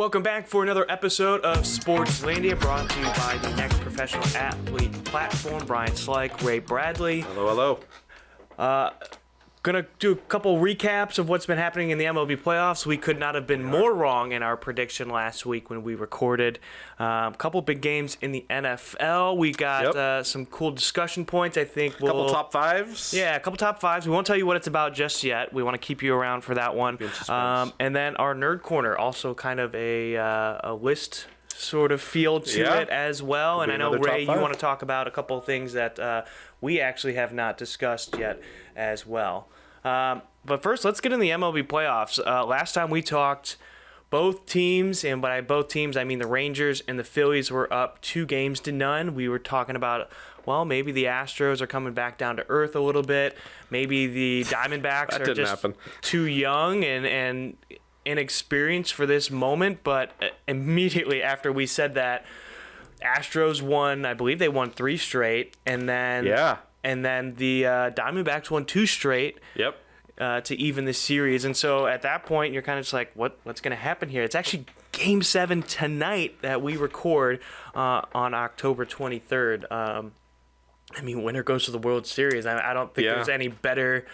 Welcome back for another episode of Sportslandia, brought to you by the Next Professional Athlete Platform. Brian Slyke, Ray Bradley. Hello. Gonna do a couple recaps of what's been happening in the MLB playoffs. We could not have been more wrong in our prediction last week when we recorded. A couple big games in the NFL. We got some cool discussion points. I think we'll... Couple top fives? Yeah, a couple top fives. We won't tell you what it's about just yet. We want to keep you around for that one. And then our Nerd Corner, also kind of a list sort of feel to it as well. And I know, Ray, you want to talk about a couple of things that we actually have not discussed yet as well. But first, let's get in the MLB playoffs. Last time we talked, both teams, and by both teams, I mean the Rangers and the Phillies, were up 2-0. We were talking about, well, maybe the Astros are coming back down to earth a little bit. Maybe the Diamondbacks are just too young and inexperienced for this moment. But immediately after we said that, Astros won, I believe they won 3 straight, and then and then the Diamondbacks won 2 straight to even the series. And so at that point, you're kind of just like, what's going to happen here? It's actually Game 7 tonight that we record on October 23rd. I mean, winner goes to the World Series. I don't think there's any better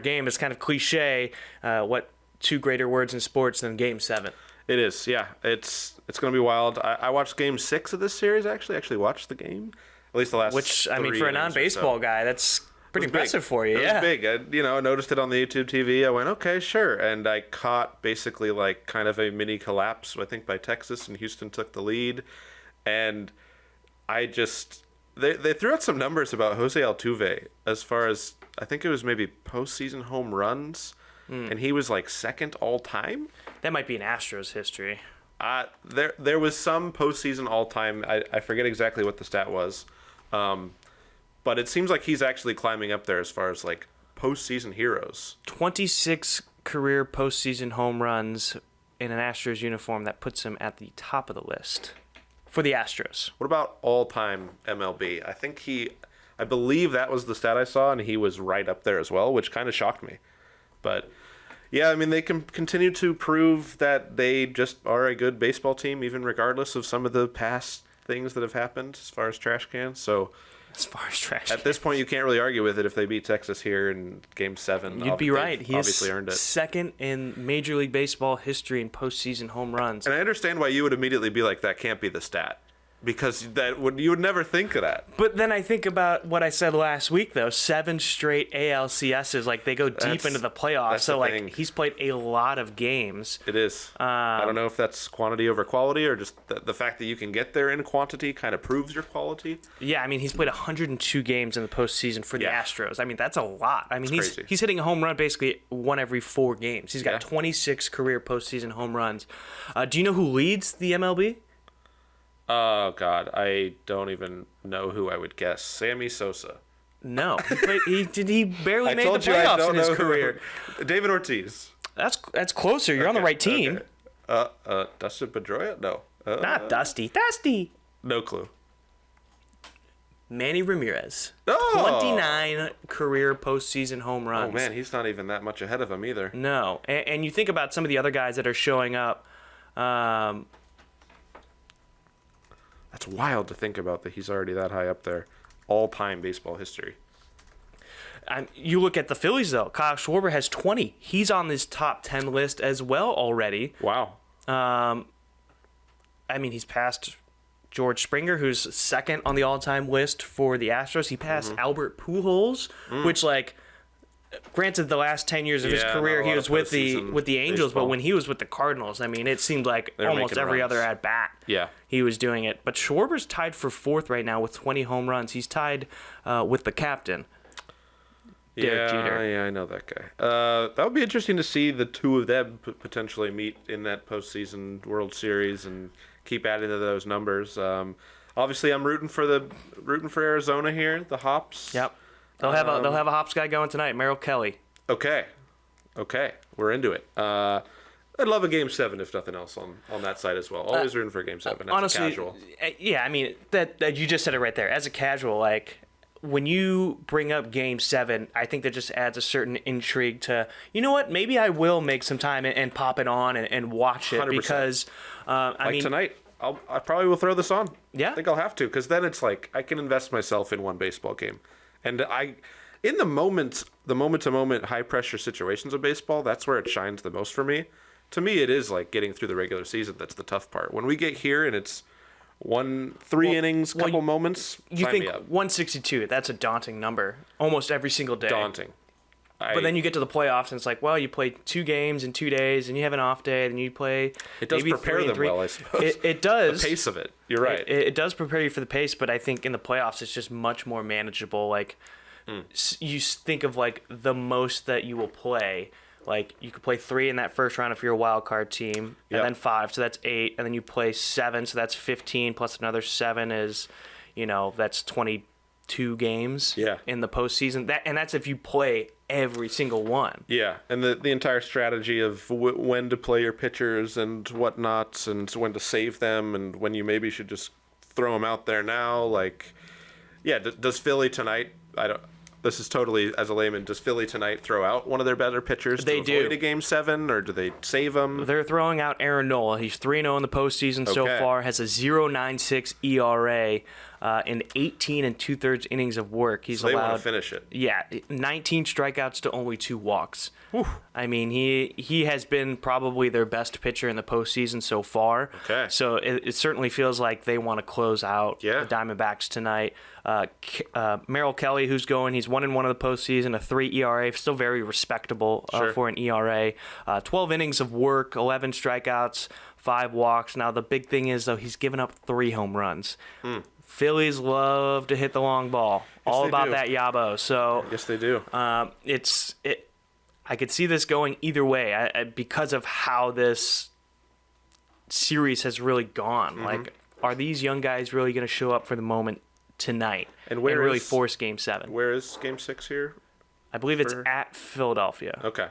game. It's kind of cliche. What two greater words in sports than Game 7? It is, yeah. It's going to be wild. I watched Game 6 of this series, actually. Actually watched the game. At least the last Which, I mean, for a non-baseball guy, that's pretty impressive for you, It was big. I noticed it on the YouTube TV. I went, okay, sure. And I caught basically like kind of a mini collapse, I think, by Texas, and Houston took the lead. And I just... They threw out some numbers about Jose Altuve as far as, I think it was maybe postseason home runs, and he was like second all time. That might be in Astros history. There was some postseason all time. I forget exactly what the stat was, but it seems like he's actually climbing up there as far as like postseason heroes. 26 career postseason home runs in an Astros uniform. That puts him at the top of the list for the Astros. What about all time MLB? I believe that was the stat I saw, and he was right up there as well, which kind of shocked me. But yeah, I mean, they can continue to prove that they just are a good baseball team, even regardless of some of the past things that have happened as far as trash cans. So at this point, you can't really argue with it if they beat Texas here in Game 7. You'd be right. He obviously earned it. Second in Major League Baseball history in postseason home runs. And I understand why you would immediately be like, that can't be the stat. Because you would never think of that. But then I think about what I said last week, though. 7 straight ALCSs. Like, they go deep into the playoffs. So, like, he's played a lot of games. It is. I don't know if that's quantity over quality or just the fact that you can get there in quantity kind of proves your quality. Yeah, I mean, he's played 102 games in the postseason for the Astros. I mean, that's a lot. I mean, he's hitting a home run basically 1 every 4 games. He's got 26 career postseason home runs. Do you know who leads the MLB? Oh, God. I don't even know who I would guess. Sammy Sosa. No. He barely made the playoffs in his career. David Ortiz. That's closer. You're on the right team. Okay. Dustin Pedroia? No. Not Dusty. Dusty. No clue. Manny Ramirez. Oh! 29 career postseason home runs. Oh, man. He's not even that much ahead of him either. No. And you think about some of the other guys that are showing up. That's wild to think about that he's already that high up there. All-time baseball history. You look at the Phillies, though. Kyle Schwarber has 20. He's on this top 10 list as well already. Wow. I mean, he's passed George Springer, who's second on the all-time list for the Astros. He passed Albert Pujols, which, like... Granted, the last 10 years of his career, he was with the Angels, but when he was with the Cardinals, I mean, it seemed like almost every other at-bat he was doing it. But Schwarber's tied for 4th right now with 20 home runs. He's tied with the captain, Derek Jeter. Yeah, I know that guy. That would be interesting to see the two of them potentially meet in that postseason World Series and keep adding to those numbers. Obviously, I'm rooting for Arizona here, the Hops. Yep. They'll have a Hops guy going tonight, Merrill Kelly. Okay, we're into it. I'd love a Game 7 if nothing else on that side as well. Always rooting for a Game 7 as honestly, a casual. Yeah, I mean that you just said it right there. As a casual, like when you bring up Game 7, I think that just adds a certain intrigue to, you know what, maybe I will make some time and pop it on and watch it 100%. Because, I mean... tonight, I probably will throw this on. Yeah? I think I'll have to, because then it's like I can invest myself in one baseball game. And in the moment-to-moment high-pressure situations of baseball, that's where it shines the most for me. To me, it is like getting through the regular season that's the tough part. When we get here and it's 3 innings, couple moments, you think 162, that's a daunting number almost every single day. Daunting. But then you get to the playoffs and it's like, well, you play 2 games in 2 days and you have an off day and you play. It does maybe prepare 3 them well, I suppose. It does. The pace of it. You're right. It does prepare you for the pace, but I think in the playoffs it's just much more manageable. Like you think of like the most that you will play. Like you could play 3 in that first round if you're a wild card team, and then 5, so that's 8, and then you play 7, so that's 15 plus another 7 is, that's 22 games in the postseason. That's if you play every single one. Yeah, and the entire strategy of when to play your pitchers and whatnot, and when to save them, and when you maybe should just throw them out there now. Like, yeah, does Philly tonight? This is totally, as a layman, does Philly tonight throw out one of their better pitchers to avoid a Game 7, or do they save them? They're throwing out Aaron Nola. He's 3-0 in the postseason so far, has a 0.96 ERA in 18 2/3 innings of work. He's they allowed want to finish it. Yeah, 19 strikeouts to only 2 walks. Whew. I mean, he has been probably their best pitcher in the postseason so far. Okay. So it certainly feels like they want to close out the Diamondbacks tonight. Merrill Kelly, who's going, he's 1-1 in the postseason, a 3 ERA, still very respectable for an ERA. 12 innings of work, 11 strikeouts, 5 walks. Now the big thing is though he's given up 3 home runs. Phillies love to hit the long ball. Yes, all about do. that Yabo. So yes, they do. I could see this going either way because of how this series has really gone. Like, are these young guys really going to show up for the moment tonight and really force Game 7? Where is Game 6 here? I believe it's at Philadelphia. Okay.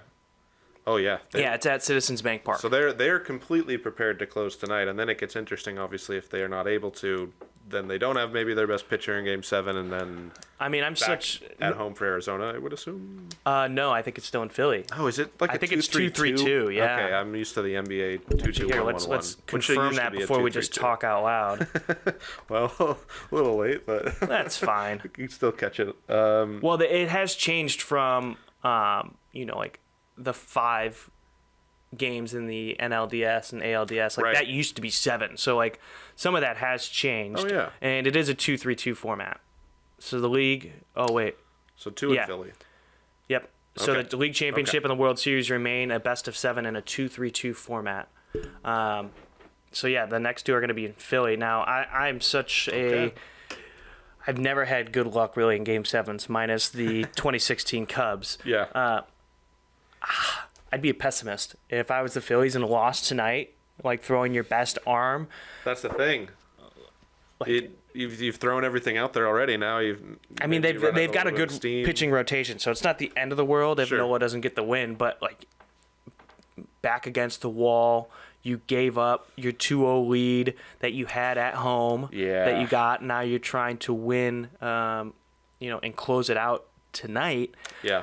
Oh yeah. It's at Citizens Bank Park. So they're completely prepared to close tonight, and then it gets interesting. Obviously, if they are not able to, then they don't have maybe their best pitcher in Game 7, and then at home for Arizona, I would assume. No, I think it's still in Philly. Oh, is it like I think it's 2-3-2? Yeah. Okay, I'm used to the NBA 2-2-1-1-1. Let's confirm that before we just talk out loud. Well, a little late, but that's fine. You can still catch it. Well, it has changed from like the 5 games in the NLDS and ALDS. Like that used to be 7. So like some of that has changed. Oh yeah. And it is a 2-3-2 format. So the league. Oh wait. So 2 in Philly. Yep. So the league championship and the World Series remain a best of 7 in a 2-3-2 format. So yeah, the next 2 are going to be in Philly. Now I'm such a. I've never had good luck really in Game 7s, minus the 2016 Cubs. Yeah. I'd be a pessimist if I was the Phillies and lost tonight, like throwing your best arm. That's the thing. You've thrown everything out there already. Now they've got a good pitching rotation, so it's not the end of the world if Noah doesn't get the win. But like back against the wall, you gave up your 2-0 lead that you had at home. That you got. Now you're trying to win, and close it out tonight. Yeah.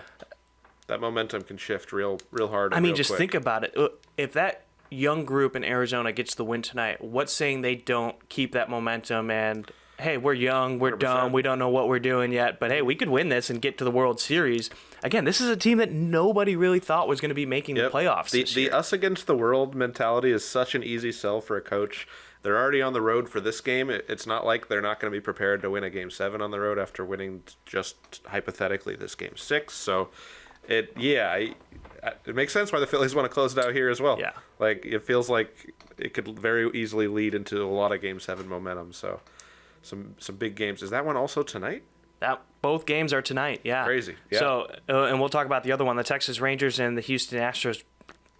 That momentum can shift real hard. I mean, just think about it. If that young group in Arizona gets the win tonight, what's saying they don't keep that momentum and, hey, we're young, we're 100%. Dumb, we don't know what we're doing yet, but hey, we could win this and get to the World Series. Again, this is a team that nobody really thought was going to be making the playoffs this year. The us against the world mentality is such an easy sell for a coach. They're already on the road for this game. It's not like they're not going to be prepared to win a Game 7 on the road after winning just hypothetically this Game 6. So it makes sense why the Phillies want to close it out here as well. Yeah. Like, it feels like it could very easily lead into a lot of Game 7 momentum. So some big games. Is that one also tonight? Both games are tonight, yeah. Crazy. Yeah. So, and we'll talk about the other one. The Texas Rangers and the Houston Astros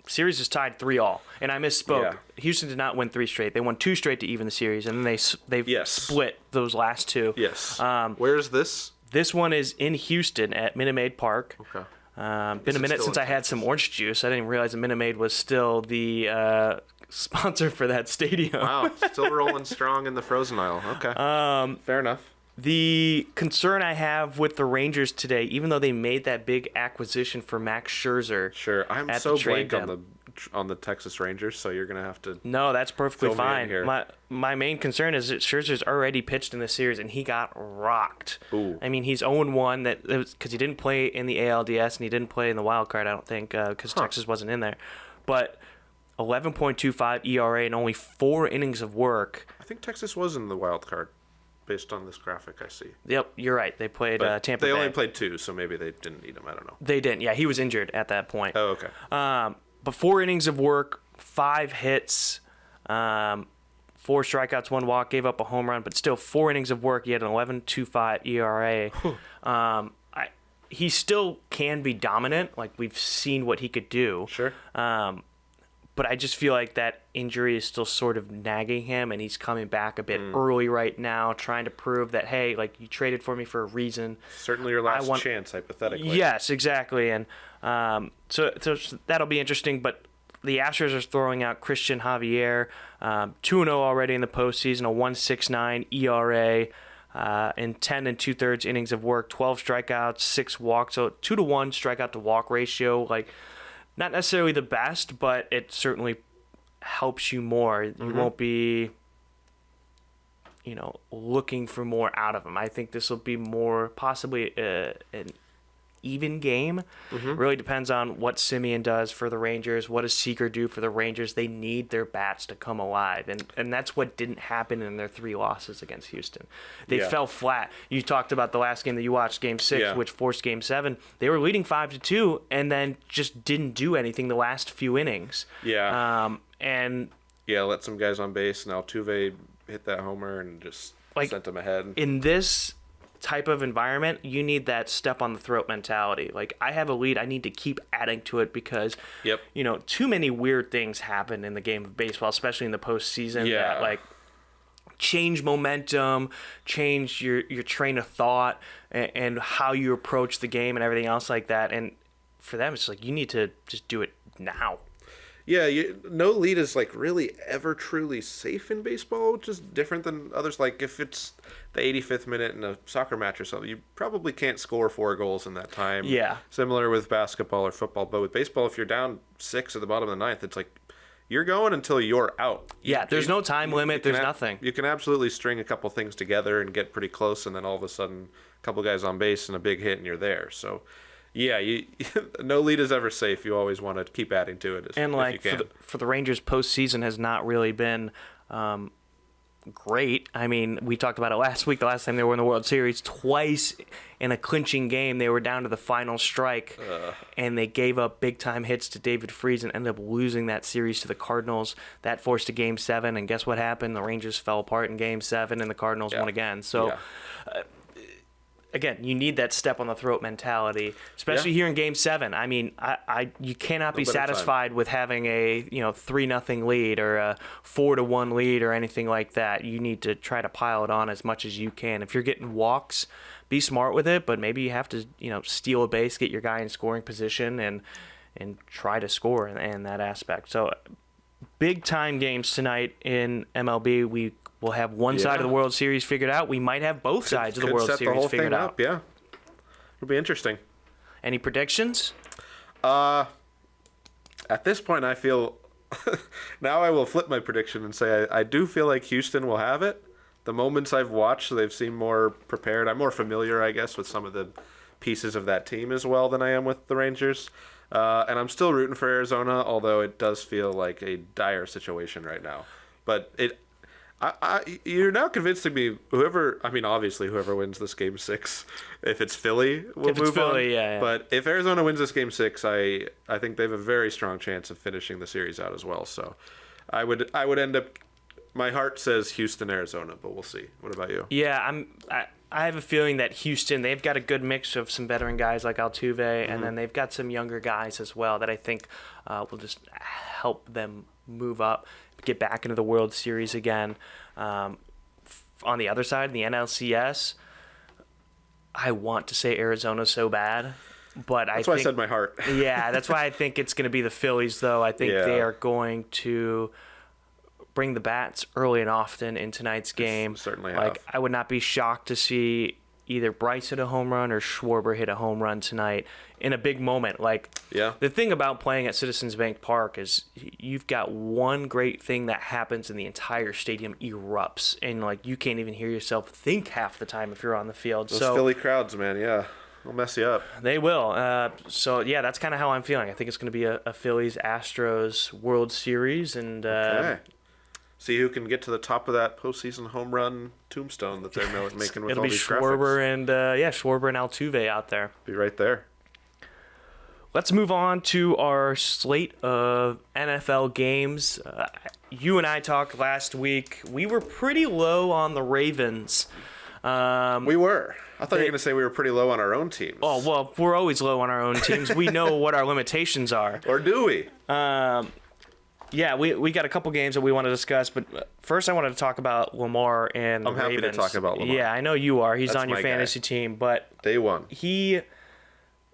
series is tied 3-3. And I misspoke. Yeah. Houston did not win 3 straight. They won 2 straight to even the series, and then they've split those last 2. Yes. Where is this? This one is in Houston at Minute Maid Park. Okay. Been a minute since I had some orange juice. I didn't realize that Minute Maid was still the sponsor for that stadium. Wow, still rolling strong in the frozen aisle. Okay. Fair enough. The concern I have with the Rangers today, even though they made that big acquisition for Max Scherzer. Sure, I'm so blank on the Texas Rangers, so you're gonna have to. No, that's perfectly fine. Here. My main concern is that Scherzer's already pitched in this series and he got rocked. Ooh. I mean, he's 0-1 because he didn't play in the ALDS and he didn't play in the wild card. I don't think because Texas wasn't in there, but 11.25 ERA and only 4 innings of work. I think Texas was in the wild card. Based on this graphic I see. Yep, you're right. They played Tampa Bay. They only played 2, so maybe they didn't need him. I don't know. They didn't. Yeah, he was injured at that point. Oh, okay. But 4 innings of work, 5 hits, 4 strikeouts, 1 walk, gave up a home run, but still 4 innings of work. He had an 11.25 ERA. He still can be dominant. Like, we've seen what he could do. Sure. But I just feel like that injury is still sort of nagging him, and he's coming back a bit early right now, trying to prove that, hey, like, you traded for me for a reason. Certainly your last chance, hypothetically. Yes, exactly. And so that'll be interesting. But the Astros are throwing out Christian Javier, 2-0 already in the postseason, a 1.69 ERA. In 10 2/3 innings of work, 12 strikeouts, 6 walks, so 2-to-1 strikeout to walk ratio. Like, not necessarily the best, but it certainly helps you more. You won't be, looking for more out of him. I think this will be more possibly an even game. Really depends on what Simeon does for the Rangers. What does Seager do for the Rangers? They need their bats to come alive, and that's what didn't happen in their 3 losses against Houston. They fell flat. You talked about the last game that you watched, Game 6, which forced Game 7. They were leading 5-2, and then just didn't do anything the last few innings. Let some guys on base, and Altuve hit that homer and just sent them ahead. In this type of environment, you need that step on the throat mentality. Like, I have a lead, I need to keep adding to it because too many weird things happen in the game of baseball, especially in the postseason, that like change momentum, change your train of thought, and how you approach the game and everything else like that. And for them, it's like you need to just do it now. Yeah, no lead is like really ever truly safe in baseball, which is different than others. Like if it's the 85th minute in a soccer match or something, you probably can't score 4 goals in that time. Yeah. Similar with basketball or football, but with baseball, if you're down 6 at the bottom of the 9th, it's like you're going until you're out. There's no time limit. There's nothing. You can absolutely string a couple things together and get pretty close, and then all of a sudden, a couple guys on base and a big hit, and you're there. So. Yeah, no lead is ever safe. You always want to keep adding to it if you can. For the Rangers, postseason has not really been great. I mean, we talked about it last week. The last time they were in the World Series, twice in a clinching game, they were down to the final strike, and they gave up big-time hits to David Freese and ended up losing that series to the Cardinals. That forced a Game 7, and guess what happened? The Rangers fell apart in Game 7, and the Cardinals won again. So. Again, you need that step on the throat mentality, especially here in Game 7. I mean, you cannot be satisfied with having a 3-0 lead or a 4-1 lead or anything like that. You need to try to pile it on as much as you can. If you're getting walks, be smart with it, but maybe you have to steal a base, get your guy in scoring position, and try to score in that aspect. So, big time games tonight in MLB. We'll have one side of the World Series figured out. We might have both sides of the World Series figured out. Yeah, it'll be interesting. Any predictions? At this point, I feel now I will flip my prediction and say I do feel like Houston will have it. The moments I've watched, they've seemed more prepared. I'm more familiar, I guess, with some of the pieces of that team as well than I am with the Rangers. And I'm still rooting for Arizona, although it does feel like a dire situation right now. But you're now convincing me. Obviously, whoever wins this Game 6, if it's Philly, will move on. Yeah. But if Arizona wins this Game 6, I think they have a very strong chance of finishing the series out as well. So, I would end up. My heart says Houston, Arizona, but we'll see. What about you? Yeah, I have a feeling that Houston, they've got a good mix of some veteran guys like Altuve, and then they've got some younger guys as well that I think will just help them move up, get back into the World Series again. On the other side, the NLCS, I want to say Arizona so bad, but that's why I said my heart. Yeah, that's why I think it's going to be the Phillies, though. I think they are going to bring the bats early and often in tonight's game. Certainly like have. I would not be shocked to see either Bryce hit a home run or Schwarber hit a home run tonight in a big moment. Like, the thing about playing at Citizens Bank Park is you've got one great thing that happens and the entire stadium erupts, and like you can't even hear yourself think half the time if you're on the field. Those Philly crowds, man, they'll mess you up. They will. So yeah, that's kind of how I'm feeling. I think it's going to be a Phillies Astros World Series, and see who can get to the top of that postseason home run tombstone that they're making with all these graphics. Schwarber and Altuve out there. Be right there. Let's move on to our slate of NFL games. You and I talked last week. We were pretty low on the Ravens. We were. I thought you were going to say we were pretty low on our own teams. Oh, well, we're always low on our own teams. We know what our limitations are. Or do we? Yeah, we got a couple games that we want to discuss, but first I wanted to talk about Lamar and the Ravens. I'm happy to talk about Lamar. Yeah, I know you are. He's That's on your fantasy team, but Day one. He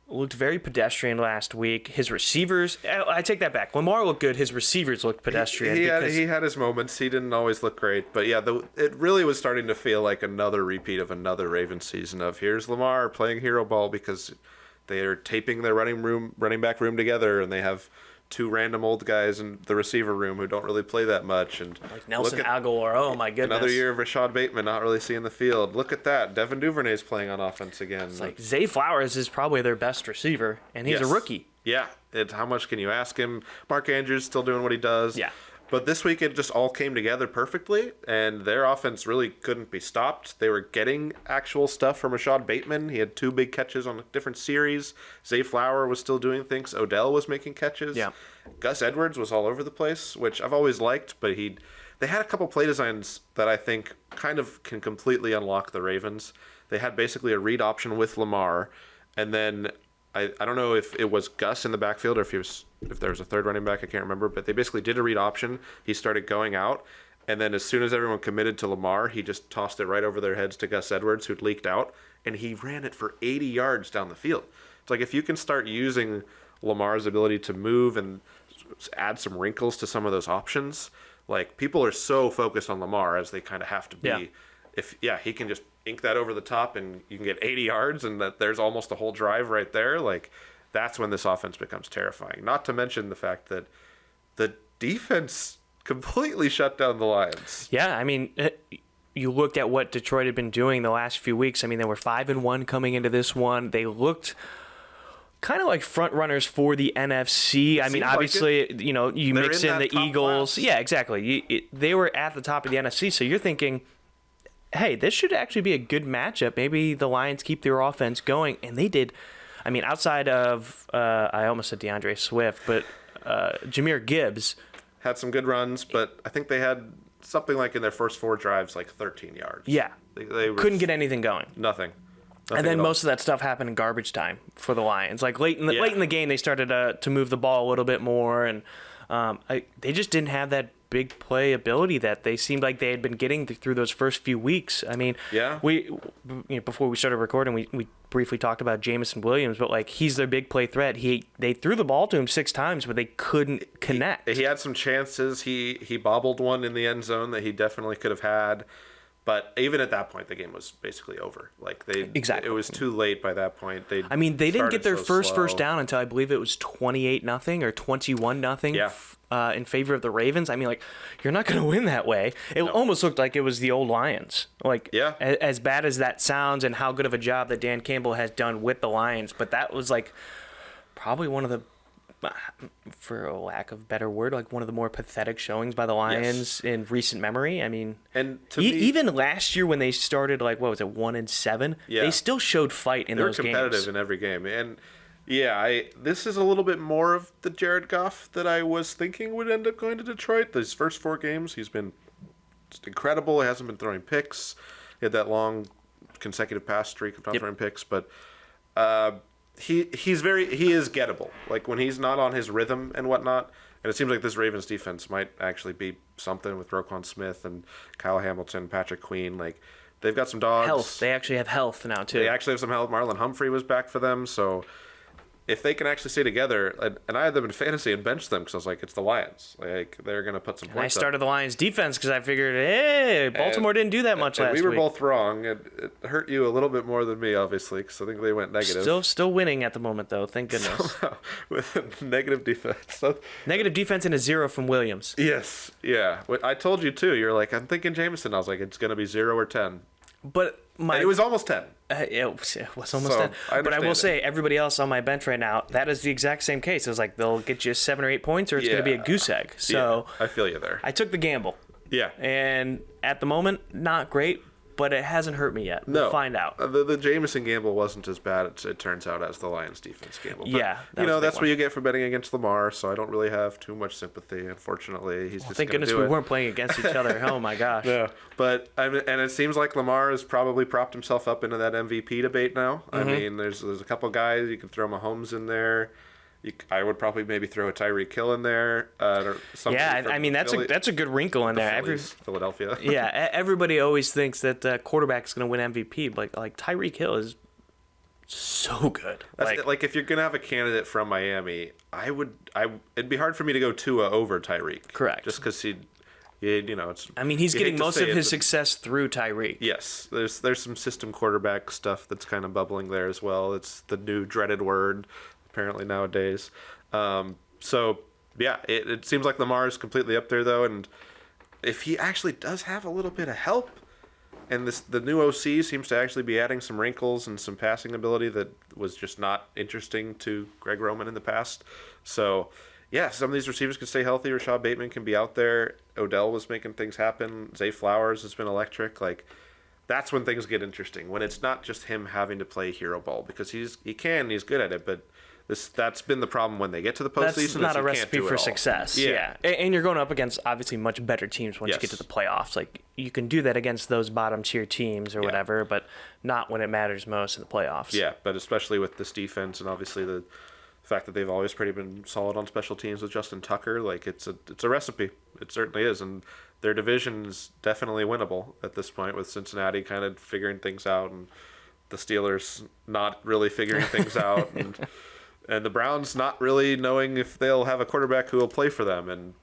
looked very pedestrian last week. His receivers, I take that back. Lamar looked good. His receivers looked pedestrian. He had his moments. He didn't always look great. But yeah, it really was starting to feel like another repeat of another Ravens season of here's Lamar playing hero ball because they are taping their running back room together, and they have two random old guys in the receiver room who don't really play that much. And like Nelson Aguilar, oh my goodness. Another year of Rashad Bateman not really seeing the field. Look at that. Devin Duvernay's playing on offense again. It's like Zay Flowers is probably their best receiver, and he's a rookie. Yeah. How much can you ask him? Mark Andrews still doing what he does. Yeah. But this week it just all came together perfectly, and their offense really couldn't be stopped. They were getting actual stuff from Rashad Bateman. He had two big catches on a different series. Zay Flower was still doing things. Odell was making catches. Yeah. Gus Edwards was all over the place, which I've always liked, but they had a couple play designs that I think kind of can completely unlock the Ravens. They had basically a read option with Lamar, and then I don't know if it was Gus in the backfield or if there was a third running back, I can't remember, but they basically did a read option. He started going out, and then as soon as everyone committed to Lamar, he just tossed it right over their heads to Gus Edwards, who'd leaked out, and he ran it for 80 yards down the field. It's like if you can start using Lamar's ability to move and add some wrinkles to some of those options, like people are so focused on Lamar as they kind of have to be. Yeah. If he can just ink that over the top and you can get 80 yards and that there's almost a whole drive right there, like that's when this offense becomes terrifying. Not to mention the fact that the defense completely shut down the Lions. Yeah, I mean, you looked at what Detroit had been doing the last few weeks. I mean, they were 5-1 coming into this one. They looked kind of like front runners for the NFC. I mean, obviously, like you mix in the Eagles. Class. Yeah, exactly. They were at the top of the NFC, so you're thinking, hey, this should actually be a good matchup. Maybe the Lions keep their offense going, and they did. I mean, outside of, I almost said DeAndre Swift, but Jahmyr Gibbs. Had some good runs, but I think they had something like in their first 4 drives, like 13 yards. Yeah. They couldn't get anything going. Nothing and then most of that stuff happened in garbage time for the Lions. Like late in the game, they started to move the ball a little bit more, and they just didn't have that big play ability that they seemed like they had been getting through those first few weeks. I mean, before we started recording, we briefly talked about Jameson Williams, but like he's their big play threat. They threw the ball to him 6 times, but they couldn't connect. He had some chances. He bobbled one in the end zone that he definitely could have had. But even at that point, the game was basically over. Like it was too late by that point. They didn't get their first down until I believe it was 28-0 or 21-0 in favor of the Ravens. I mean, like you're not going to win that way. It almost looked like it was the old Lions. Like as bad as that sounds, and how good of a job that Dan Campbell has done with the Lions, but that was like probably one of the, for a lack of a better word, like one of the more pathetic showings by the Lions in recent memory. I mean, and even last year when they started, like, what was it, 1-7? They still showed fight in those games. They were competitive in every game. And this is a little bit more of the Jared Goff that I was thinking would end up going to Detroit. These first 4 games, he's been just incredible. He hasn't been throwing picks. He had that long consecutive pass streak of not throwing picks, but he is gettable. Like when he's not on his rhythm and whatnot, and it seems like this Ravens defense might actually be something with Roquan Smith and Kyle Hamilton, Patrick Queen. Like they've got some dogs. Health. They actually have health now too. They actually have some health. Marlon Humphrey was back for them, so if they can actually stay together, and I had them in fantasy and benched them because I was like, it's the Lions. Like, they're going to put some points I started up. the Lions defense because I figured, hey, Baltimore didn't do that much last week. We were both wrong. It hurt you a little bit more than me, obviously, because I think they went negative. Still winning at the moment, though. Thank goodness. Somehow, with a negative defense. So, negative defense and a 0 from Williams. yes, yeah. I told you, too. You're like, I'm thinking Jameson. I was like, it's going to be 0 or 10. But And it was almost 10. It was almost that. But I will say, everybody else on my bench right now, that is the exact same case. It was like they'll get you 7 or 8 points, or it's going to be a goose egg. So I feel you there. I took the gamble. Yeah. And at the moment, not great, but it hasn't hurt me yet. No. We'll find out. The Jameson gamble wasn't as bad, it turns out, as the Lions defense gamble. But, yeah. That's what you get for betting against Lamar, so I don't really have too much sympathy, unfortunately. He's just thank goodness we weren't playing against each other. Oh, my gosh. Yeah. But, and it seems like Lamar has probably propped himself up into that MVP debate now. Mm-hmm. I mean, there's a couple guys. You can throw Mahomes in there. I would probably maybe throw a Tyreek Hill in there. I mean, that's a good wrinkle in there. Philadelphia. Yeah, everybody always thinks that quarterback is going to win MVP, but like Tyreek Hill is so good. Like if you're going to have a candidate from Miami, it'd be hard for me to go Tua over Tyreek. Correct. Just because he's getting most of his success through Tyreek. Yes, there's some system quarterback stuff that's kind of bubbling there as well. It's the new dreaded word apparently nowadays. So yeah, it seems like Lamar is completely up there though, and if he actually does have a little bit of help, and the new OC seems to actually be adding some wrinkles and some passing ability that was just not interesting to Greg Roman in the past. So yeah, some of these receivers can stay healthy. Rashad Bateman can be out there. Odell was making things happen. Zay Flowers has been electric. Like, that's when things get interesting, when it's not just him having to play hero ball, because he's good at it, but that's been the problem when they get to the postseason. That's not a recipe for success. Yeah. And you're going up against obviously much better teams once you get to the playoffs. Like, you can do that against those bottom tier teams or whatever, but not when it matters most in the playoffs. Yeah, but especially with this defense and obviously the fact that they've always pretty been solid on special teams with Justin Tucker, like it's a recipe. It certainly is, and their division's definitely winnable at this point, with Cincinnati kind of figuring things out and the Steelers not really figuring things out, and the Browns not really knowing if they'll have a quarterback who will play for them. And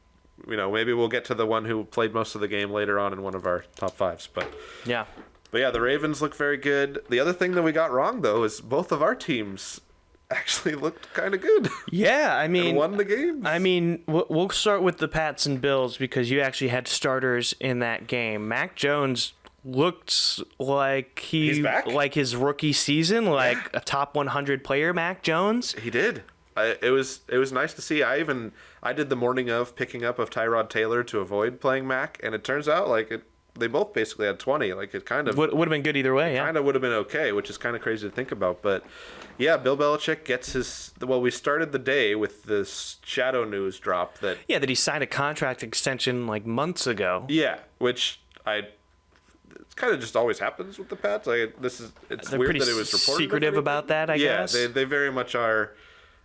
maybe we'll get to the one who played most of the game later on in one of our top fives. But yeah, the Ravens look very good. The other thing that we got wrong though is both of our teams actually looked kind of good. Yeah, I mean, and won the game. I mean, we'll start with the Pats and Bills because you actually had starters in that game. Mac Jones looked like he's back? Like his rookie season, like a top 100 player. Mac Jones. He did. It was nice to see. I did the morning of picking up of Tyrod Taylor to avoid playing Mac, and it turns out they both basically had 20. Like, it kind of would have been good either way. Yeah, kind of would have been okay, which is kind of crazy to think about. But yeah, Bill Belichick gets his. Well, we started the day with this shadow news drop that he signed a contract extension like months ago. Yeah, which it kind of just always happens with the Pats. They're weird that it was reported. Secretive about that, I guess. Yeah, they very much are.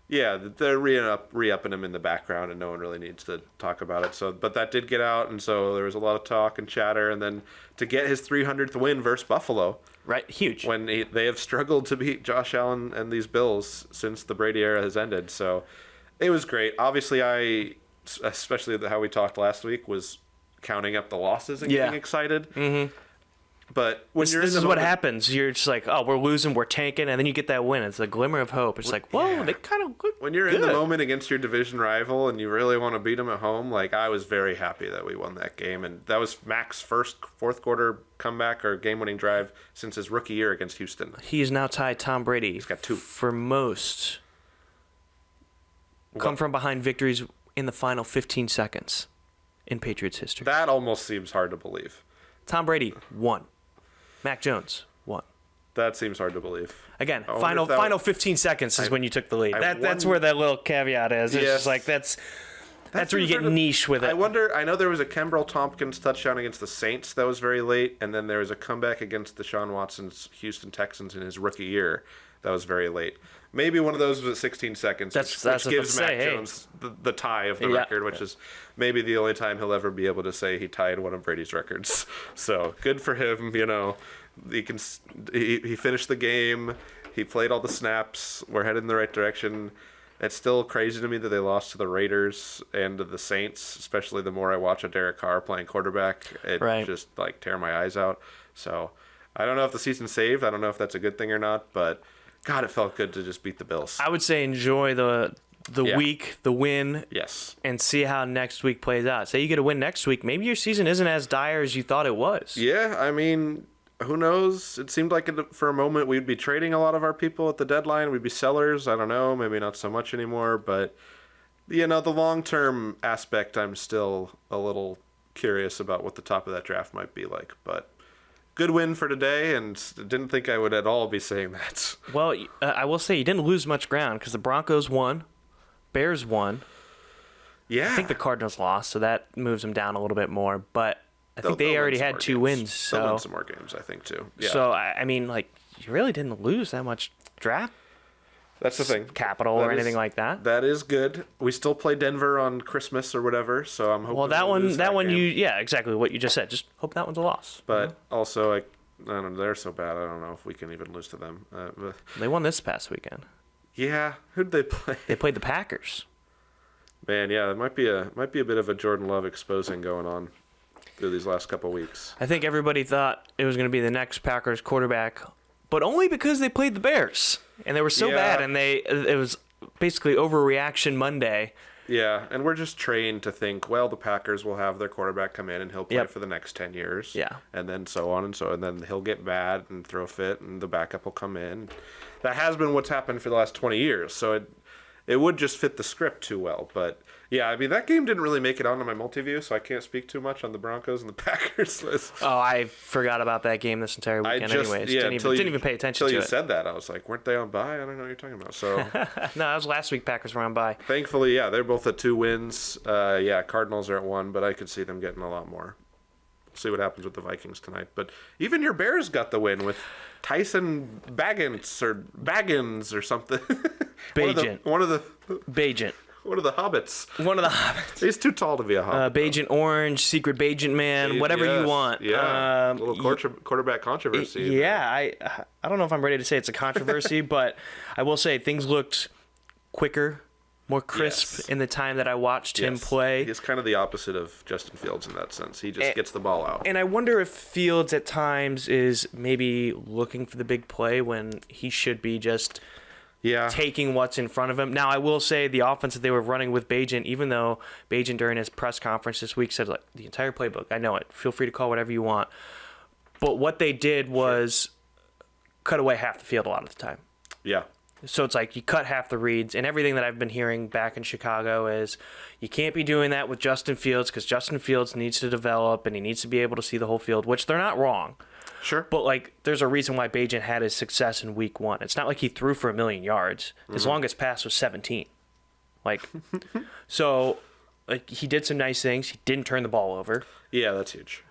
Yeah, they're re-upping him in the background, and no one really needs to talk about it. So, but that did get out, and so there was a lot of talk and chatter. And then to get his 300th win versus Buffalo, right, huge. When they have struggled to beat Josh Allen and these Bills since the Brady era has ended, so it was great. Obviously, especially how we talked last week, was counting up the losses and getting excited. Mm-hmm. But when this is what happens. You're just like, oh, we're losing, we're tanking, and then you get that win. It's a glimmer of hope. It's like, whoa, they kind of look when you're good. In the moment against your division rival and you really want to beat them at home. Like, I was very happy that we won that game, and that was Mac's first fourth quarter comeback or game-winning drive since his rookie year against Houston. He's now tied Tom Brady. He's got 2 for most come from behind victories in the final 15 seconds in Patriots history. That almost seems hard to believe. Tom Brady won. Mac Jones won. That seems hard to believe. Again, final 15 seconds is when you took the lead. That's where that little caveat is. It's just like that's where you get niche with it. I wonder. I know there was a Kembrell Tompkins touchdown against the Saints that was very late, and then there was a comeback against Deshaun Watson's Houston Texans in his rookie year that was very late. Maybe one of those was at 16 seconds, which gives Mac Jones the tie of the record, which is maybe the only time he'll ever be able to say he tied one of Brady's records. So good for him. He finished the game. He played all the snaps. We're headed in the right direction. It's still crazy to me that they lost to the Raiders and to the Saints, especially the more I watch a Derek Carr playing quarterback. It just, like, tear my eyes out. So I don't know if the season's saved. I don't know if that's a good thing or not, but God, it felt good to just beat the Bills. I would say enjoy the week, the win, and see how next week plays out. Say you get a win next week, maybe your season isn't as dire as you thought it was. Yeah, I mean, who knows? It seemed like for a moment we'd be trading a lot of our people at the deadline. We'd be sellers. I don't know. Maybe not so much anymore. But, the long-term aspect, I'm still a little curious about what the top of that draft might be like. But good win for today, and didn't think I would at all be saying that. Well, I will say you didn't lose much ground because the Broncos won, Bears won. Yeah. I think the Cardinals lost, so that moves them down a little bit more. But I think they already had 2 wins. So they'll win some more games, I think, too. Yeah. So, I mean, like, you really didn't lose that much draft That's the thing. capital or anything like that. That is good. We still play Denver on Christmas or whatever, so I'm hoping. Well, that one, yeah, exactly what you just said. Just hope that one's a loss. But also, I don't know, they're so bad. I don't know if we can even lose to them. They won this past weekend. Yeah, who'd they play? They played the Packers. Man, yeah, it might be a bit of a Jordan Love exposing going on through these last couple weeks. I think everybody thought it was going to be the next Packers quarterback, but only because they played the Bears and they were so bad, and it was basically overreaction Monday. Yeah, and we're just trained to think, well, the Packers will have their quarterback come in and he'll play for the next 10 years. Yeah. And then so on and so, and then he'll get bad and throw a fit and the backup will come in. That has been what's happened for the last 20 years. So it would just fit the script too well. But yeah, I mean, that game didn't really make it onto my multi-view, so I can't speak too much on the Broncos and the Packers list. Oh, I forgot about that game this entire weekend anyways. Didn't even pay attention to it. Until you said that, I was like, weren't they on bye? I don't know what you're talking about. So no, that was last week Packers were on bye. Thankfully, yeah, they're both at 2 wins. Cardinals are at 1, but I could see them getting a lot more. See what happens with the Vikings tonight. But even your Bears got the win with Tyson Baggins or something. Bagent. One of the hobbits. He's too tall to be a hobbit. Bagent Orange, Secret Bagent Man, whatever you want. Yeah. A little quarterback controversy. Yeah, I don't know if I'm ready to say it's a controversy, but I will say things looked quicker, more crisp in the time that I watched him play. He's kind of the opposite of Justin Fields in that sense. He just gets the ball out. And I wonder if Fields at times is maybe looking for the big play when he should be just taking what's in front of him. Now, I will say the offense that they were running with Bagent, even though Bagent during his press conference this week said, like, the entire playbook, I know it. Feel free to call whatever you want. But what they did was cut away half the field a lot of the time. Yeah. So it's like you cut half the reads, and everything that I've been hearing back in Chicago is you can't be doing that with Justin Fields because Justin Fields needs to develop and he needs to be able to see the whole field, which they're not wrong. Sure. But, like, there's a reason why Bagent had his success in week 1. It's not like he threw for 1,000,000 yards. His longest pass was 17. Like, so, like, he did some nice things. He didn't turn the ball over. Yeah, that's huge.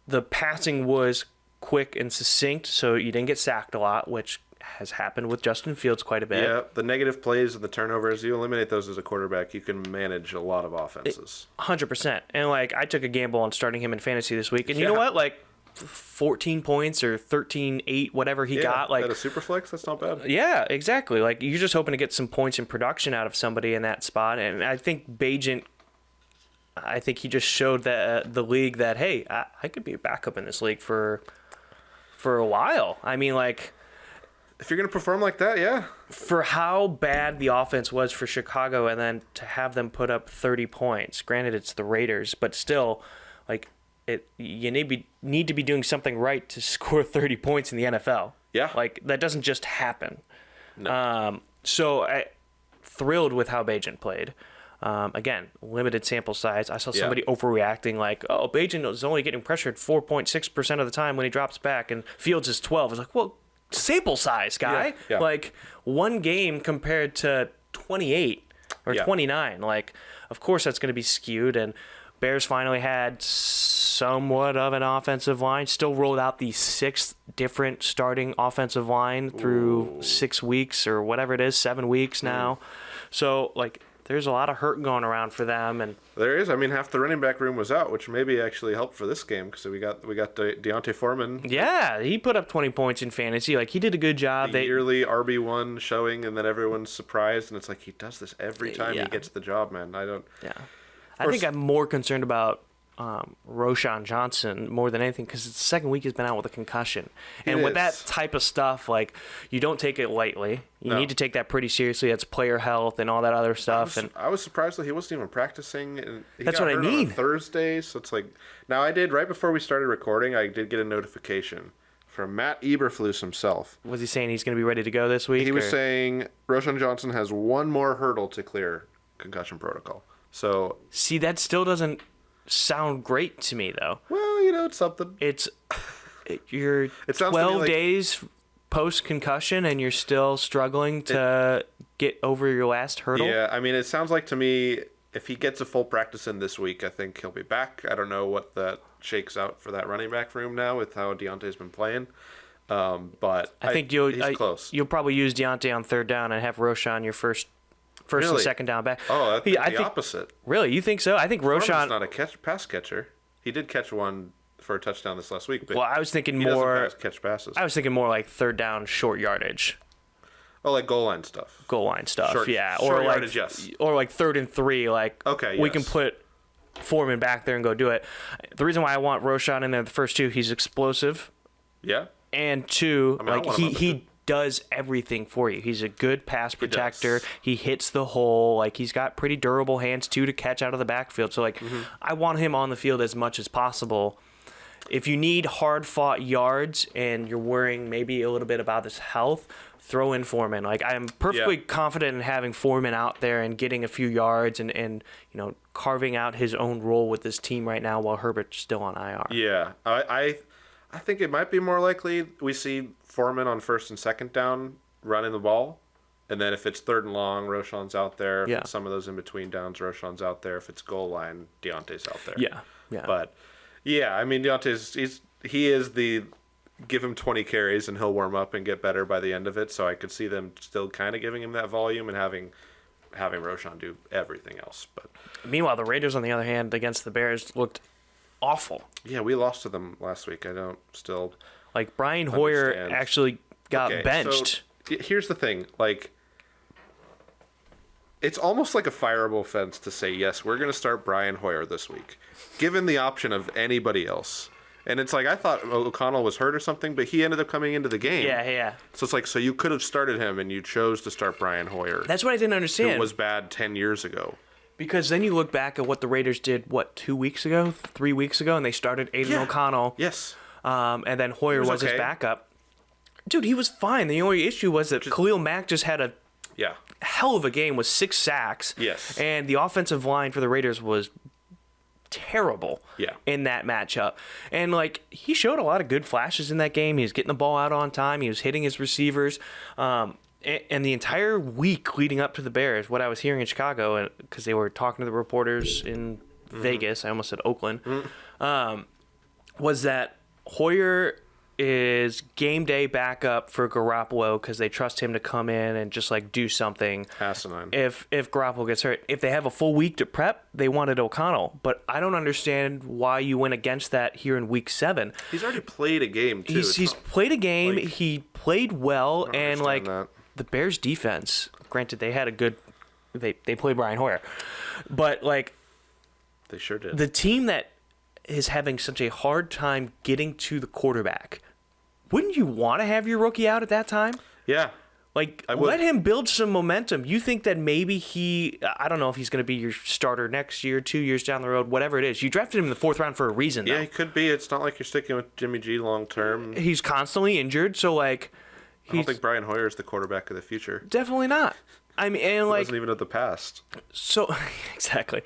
The passing was quick and succinct, so you didn't get sacked a lot, which has happened with Justin Fields quite a bit. Yeah, the negative plays and the turnovers, you eliminate those as a quarterback, you can manage a lot of offenses. 100%. And, like, I took a gamble on starting him in fantasy this week, and you know what? Like, 14 points or 13-8, whatever he got. Like, at a super flex, that's not bad. Yeah, exactly. Like, you're just hoping to get some points in production out of somebody in that spot. And I think Bagent, he just showed the league that, hey, I could be a backup in this league for a while. I mean, like, if you're going to perform like that, yeah. For how bad the offense was for Chicago and then to have them put up 30 points. Granted, it's the Raiders, but still, like, you need to be doing something right to score 30 points in the NFL. Yeah. Like, that doesn't just happen. No. So I thrilled with how Bagent played. Again, limited sample size. I saw somebody overreacting like, oh, Bagent is only getting pressured 4.6% of the time when he drops back, and Fields is 12. I was like, well, sample size, guy. Yeah. Like, one game compared to 28 or 29. Like, of course that's going to be skewed, and Bears finally had somewhat of an offensive line. Still rolled out the 6th different starting offensive line through 6 weeks or whatever it is, 7 weeks now. So, like, there's a lot of hurt going around for them, and there is. I mean, half the running back room was out, which maybe actually helped for this game because we got Deontay Foreman. Yeah, he put up 20 points in fantasy. Like, he did a good job. The yearly RB1 showing, and then everyone's surprised, and it's like he does this every time he gets the job, man. I think I'm more concerned about Roschon Johnson more than anything because the second week he's been out with a concussion. And with that type of stuff, like, you don't take it lightly. You need to take that pretty seriously. That's player health and all that other stuff. I was surprised that he wasn't even practicing. And that's what I mean. On Thursday, so it's like, now I did, right before we started recording, I did get a notification from Matt Eberflus himself. Was he saying he's going to be ready to go this week? He was saying Roschon Johnson has one more hurdle to clear concussion protocol. So see, that still doesn't sound great to me, though. Well, it's something. You're 12 days post concussion, and you're still struggling to get over your last hurdle. Yeah, I mean, it sounds like to me, if he gets a full practice in this week, I think he'll be back. I don't know what that shakes out for that running back room now with how Deontay's been playing. But I think he's close. You'll probably use Deontay on third down and have Roschon your first really? and second down back. Oh, I think the opposite. Really? You think so? I think Roschon... not a pass catcher. He did catch one for a touchdown this last week. But I was thinking he doesn't catch passes. I was thinking more like third down, short yardage. Oh, like goal line stuff. Goal line stuff, short yardage, yes. Or like 3rd and 3, like we can put Foreman back there and go do it. The reason why I want Roschon in there the first two, he's explosive. Yeah. And two, he does everything for you. He's a good pass protector. He hits the hole. Like, he's got pretty durable hands too to catch out of the backfield. So I want him on the field as much as possible. If you need hard-fought yards and you're worrying maybe a little bit about his health, throw in Foreman. Like, I am perfectly confident in having Foreman out there and getting a few yards and carving out his own role with this team right now while Herbert's still on IR. Yeah, I think it might be more likely we see Foreman on first and second down running the ball. And then if it's 3rd and long, Roschon's out there. If it's some of those in-between downs, Roschon's out there. If it's goal line, Deontay's out there. Yeah. But, I mean, Deontay's he is the give him 20 carries and he'll warm up and get better by the end of it. So I could see them still kind of giving him that volume and having Roschon do everything else. But meanwhile, the Raiders, on the other hand, against the Bears, looked awful. Yeah, we lost to them last week. I don't still... Like, Brian Hoyer actually got benched. So here's the thing. Like, it's almost like a fireable offense to say, yes, we're going to start Brian Hoyer this week, given the option of anybody else. And it's like, I thought O'Connell was hurt or something, but he ended up coming into the game. Yeah. So it's like, so you could have started him, and you chose to start Brian Hoyer. That's what I didn't understand. Who was bad 10 years ago. Because then you look back at what the Raiders did, 2 weeks ago, 3 weeks ago, and they started Aiden O'Connell. Yes. And then Hoyer was his backup. Dude, he was fine. The only issue was that Khalil Mack just had a hell of a game with 6 sacks. Yes. And the offensive line for the Raiders was terrible in that matchup. And, like, he showed a lot of good flashes in that game. He was getting the ball out on time. He was hitting his receivers. And the entire week leading up to the Bears, what I was hearing in Chicago, because they were talking to the reporters in Vegas, I almost said Oakland, was that Hoyer is game day backup for Garoppolo because they trust him to come in and just like do something. Asinine. If Garoppolo gets hurt, if they have a full week to prep, they wanted O'Connell. But I don't understand why you went against that here in week 7. He's already played a game too. He's played a game. Like, he played well, and like the Bears defense. Granted, they had a good. They played Brian Hoyer, but like they sure did. The team that is having such a hard time getting to the quarterback, wouldn't you want to have your rookie out at that time? Yeah. Like, let him build some momentum. You think that maybe I don't know if he's going to be your starter next year, 2 years down the road, whatever it is. You drafted him in the 4th round for a reason, though. Yeah, he could be. It's not like you're sticking with Jimmy G long term. He's constantly injured, so like... I don't think Brian Hoyer is the quarterback of the future. Definitely not. I mean, and like... He wasn't even of the past. So, exactly.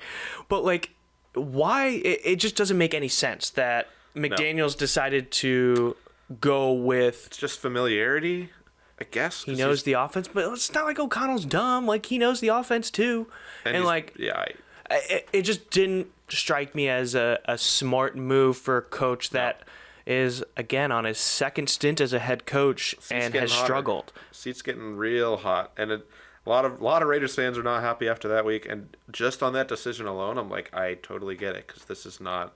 But like... Why it just doesn't make any sense that McDaniels decided to go with. It's just familiarity, I guess. He knows the offense, but it's not like O'Connell's dumb. Like, he knows the offense too, and like it just didn't strike me as a smart move for a coach that is again on his 2nd stint as a head coach and has struggled. Seat's getting real hot, and A lot of Raiders fans are not happy after that week, and just on that decision alone, I'm like, I totally get it, because this is not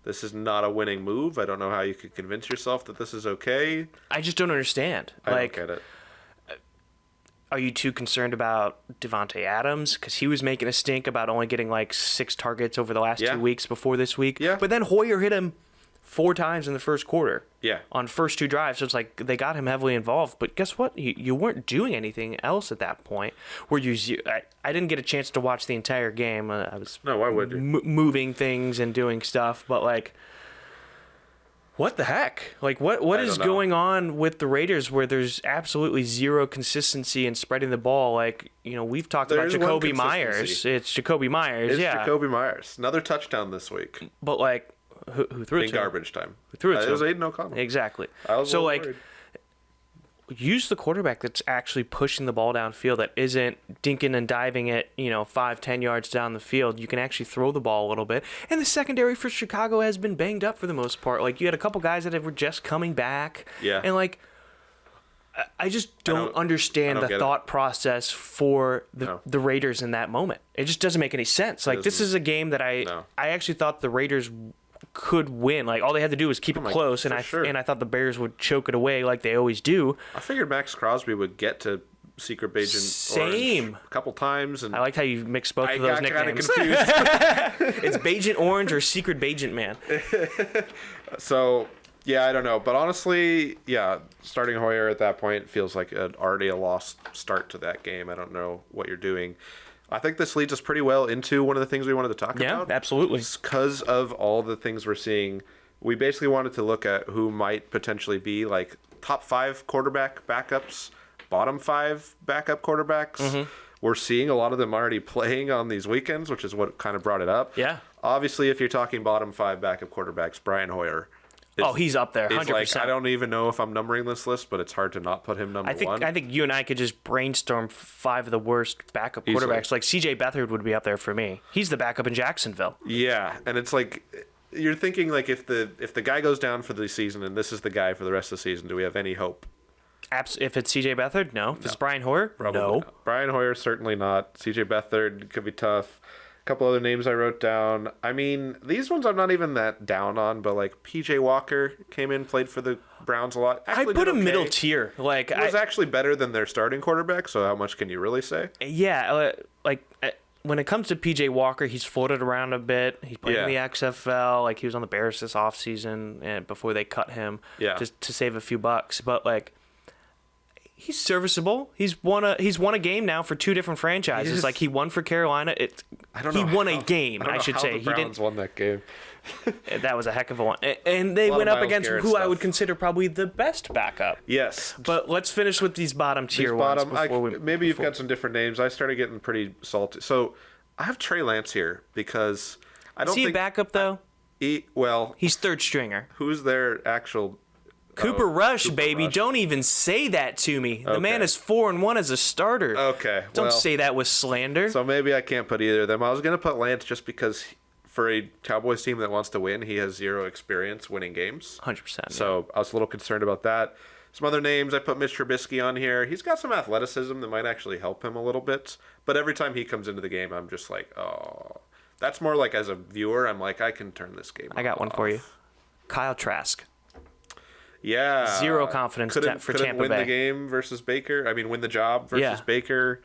a winning move. I don't know how you could convince yourself that this is okay. I just don't understand. I don't get it. Are you too concerned about Devontae Adams? Because he was making a stink about only getting like 6 targets over the last 2 weeks before this week. Yeah. But then Hoyer hit him 4 times in the first quarter. Yeah. On first 2 drives. So it's like they got him heavily involved. But guess what? You weren't doing anything else at that point. I didn't get a chance to watch the entire game. I was why would you? Moving things and doing stuff. But like, what the heck? Like, what is going on with the Raiders where there's absolutely zero consistency in spreading the ball? Like, we've talked about Jacoby Myers. It's Jacoby Myers, It's Jacoby Myers. Another touchdown this week. But, like, who threw it to him? In garbage time. Who threw it to him? It was Aiden O'Connell. Exactly. I was so, worried. Use the quarterback that's actually pushing the ball downfield, that isn't dinking and diving it, 5-10 yards down the field. You can actually throw the ball a little bit. And the secondary for Chicago has been banged up for the most part. Like, you had a couple guys that were just coming back. Yeah. And, like, I just don't understand the thought process for the Raiders in that moment. It just doesn't make any sense. Like, this is a game that I actually thought the Raiders could win. Like, all they had to do was keep it close, and I thought the Bears would choke it away like they always do. I figured Max Crosby would get to Secret Agent Orange a couple times, and I liked how you mixed both of those nicknames. I got kind of confused. It's Bagent Orange or Secret Bagent Man. So yeah, I don't know, but honestly, starting Hoyer at that point feels like already a lost start to that game. I don't know what you're doing. I think this leads us pretty well into one of the things we wanted to talk about. Yeah, absolutely. Because of all the things we're seeing, we basically wanted to look at who might potentially be like top 5 quarterback backups, bottom 5 backup quarterbacks. Mm-hmm. We're seeing a lot of them already playing on these weekends, which is what kind of brought it up. Yeah. Obviously, if you're talking bottom 5 backup quarterbacks, Brian Hoyer. He's up there, 100%. Like, I don't even know if I'm numbering this list, but it's hard to not put him number 1. I think you and I could just brainstorm 5 of the worst backup quarterbacks. Like CJ Beathard would be up there for me. He's the backup in Jacksonville. Yeah, and it's like you're thinking like if the guy goes down for the season and this is the guy for the rest of the season, do we have any hope? If it's CJ Beathard, no. If it's Brian Hoyer, probably no. Not. Brian Hoyer, certainly not. CJ Beathard could be tough. Couple other names I wrote down. I mean, these ones I'm not even that down on, but like PJ Walker came in, played for the Browns a lot. I put him middle tier. Like, he was actually better than their starting quarterback, so how much can you really say? Yeah, when it comes to PJ Walker, he's floated around a bit. He played in the XFL. Like, he was on the Bears this offseason and before they cut him just to save a few bucks. But like, he's serviceable. He's won a game now for 2 different franchises. Like, he won for Carolina. He won a game, I should say. The Browns won that game. That was a heck of a one. And they went up against who I would consider probably the best backup. Yes. But let's finish with these bottom tier ones. Maybe you've got some different names. I started getting pretty salty. So I have Trey Lance here because I don't think... Is he a backup, though? He's third stringer. Who's their actual... Cooper Rush, baby. Rush. Don't even say that to me. The man is 4-1 as a starter. Okay. Don't say that with slander. So maybe I can't put either of them. I was going to put Lance just because for a Cowboys team that wants to win, he has 0 experience winning games. 100%. So I was a little concerned about that. Some other names, I put Mitch Trubisky on here. He's got some athleticism that might actually help him a little bit. But every time he comes into the game, I'm just like, oh. That's more like as a viewer, I'm like, I can turn this game off. I got one for you. Kyle Trask. Yeah. 0 confidence for Tampa Bay. Win the game versus Baker. I mean, win the job versus Baker.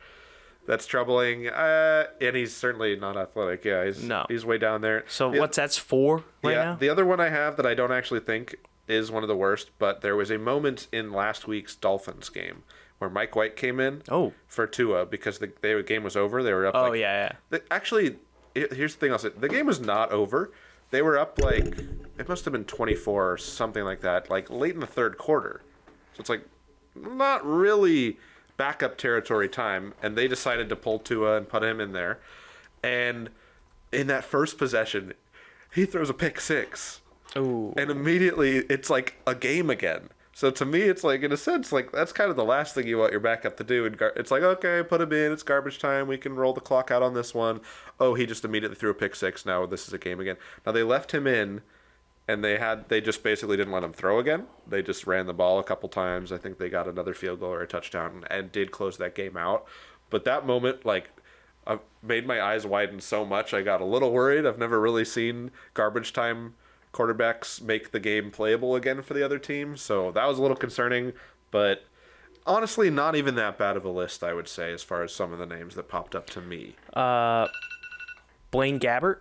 That's troubling. And he's certainly not athletic. Yeah, he's way down there. So that's 4 right now? The other one I have that I don't actually think is one of the worst, but there was a moment in last week's Dolphins game where Mike White came in for Tua because the game was over. They were up. Actually, here's the thing I'll say. The game was not over. They were up like, it must have been 24 or something like that, like late in the third quarter. So it's like not really backup territory time. And they decided to pull Tua and put him in there. And in that first possession, he throws a pick 6. Ooh. And immediately it's like a game again. So to me, it's like, in a sense, like that's kind of the last thing you want your backup to do. And it's like, okay, put him in. It's garbage time. We can roll the clock out on this one. Oh, he just immediately threw a pick 6. Now this is a game again. Now they left him in, and they just basically didn't let him throw again. They just ran the ball a couple times. I think they got another field goal or a touchdown and did close that game out. But that moment, like, made my eyes widen so much, I got a little worried. I've never really seen garbage time quarterbacks make the game playable again for the other team, so that was a little concerning. But honestly, not even that bad of a list, I would say, as far as some of the names that popped up to me. Blaine Gabbert.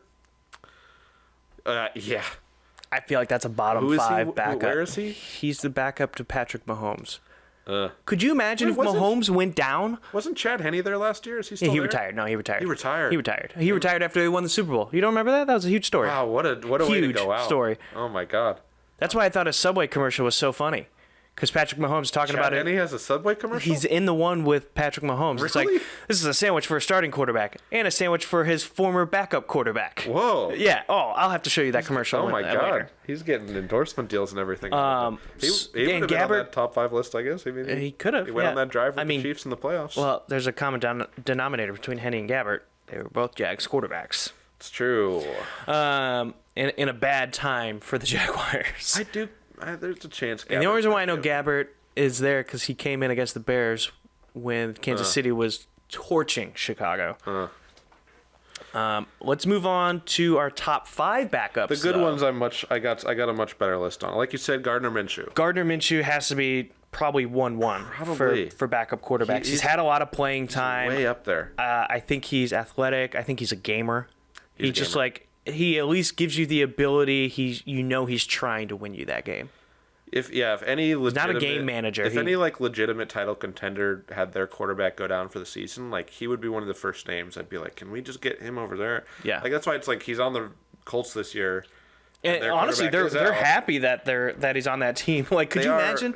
Yeah. I feel like that's a bottom 5 backup. Where is he? He's the backup to Patrick Mahomes. Could you imagine if Mahomes went down? Wasn't Chad Henne there last year? Is he still there? Retired. No, he retired. He retired. He retired after he won the Super Bowl. You don't remember that? That was a huge story. Wow, what a way to go out. Huge story. Oh, my God. That's why I thought a Subway commercial was so funny. Because Patrick Mahomes talking about it. Chad Henne has a Subway commercial? He's in the one with Patrick Mahomes. Really? It's like, this is a sandwich for a starting quarterback and a sandwich for his former backup quarterback. Whoa. Yeah. Oh, I'll have to show you that commercial. Oh, my God. Later. He's getting endorsement deals and everything. He would have been on that top 5 list, I guess. I mean, he could have. He went on that drive with the Chiefs in the playoffs. Well, there's a common denominator between Henne and Gabbert. They were both Jags quarterbacks. It's true. In a bad time for the Jaguars. There's a chance. And the only reason why I know Gabbert is there because he came in against the Bears when Kansas City was torching Chicago. Let's move on to our top 5 backups. The good ones, I got a much better list on. Like you said, Gardner Minshew. Gardner Minshew has to be probably 1-1 for backup quarterbacks. He's had a lot of playing time. Way up there. I think he's athletic. I think he's a gamer. He at least gives you the ability. He's trying to win you that game. If any legitimate, he's not a game manager. If any legitimate title contender had their quarterback go down for the season, he would be one of the first names. I'd be like, can we just get him over there? Yeah. That's why it's he's on the Colts this year. And honestly, they're happy that he's on that team. Could you imagine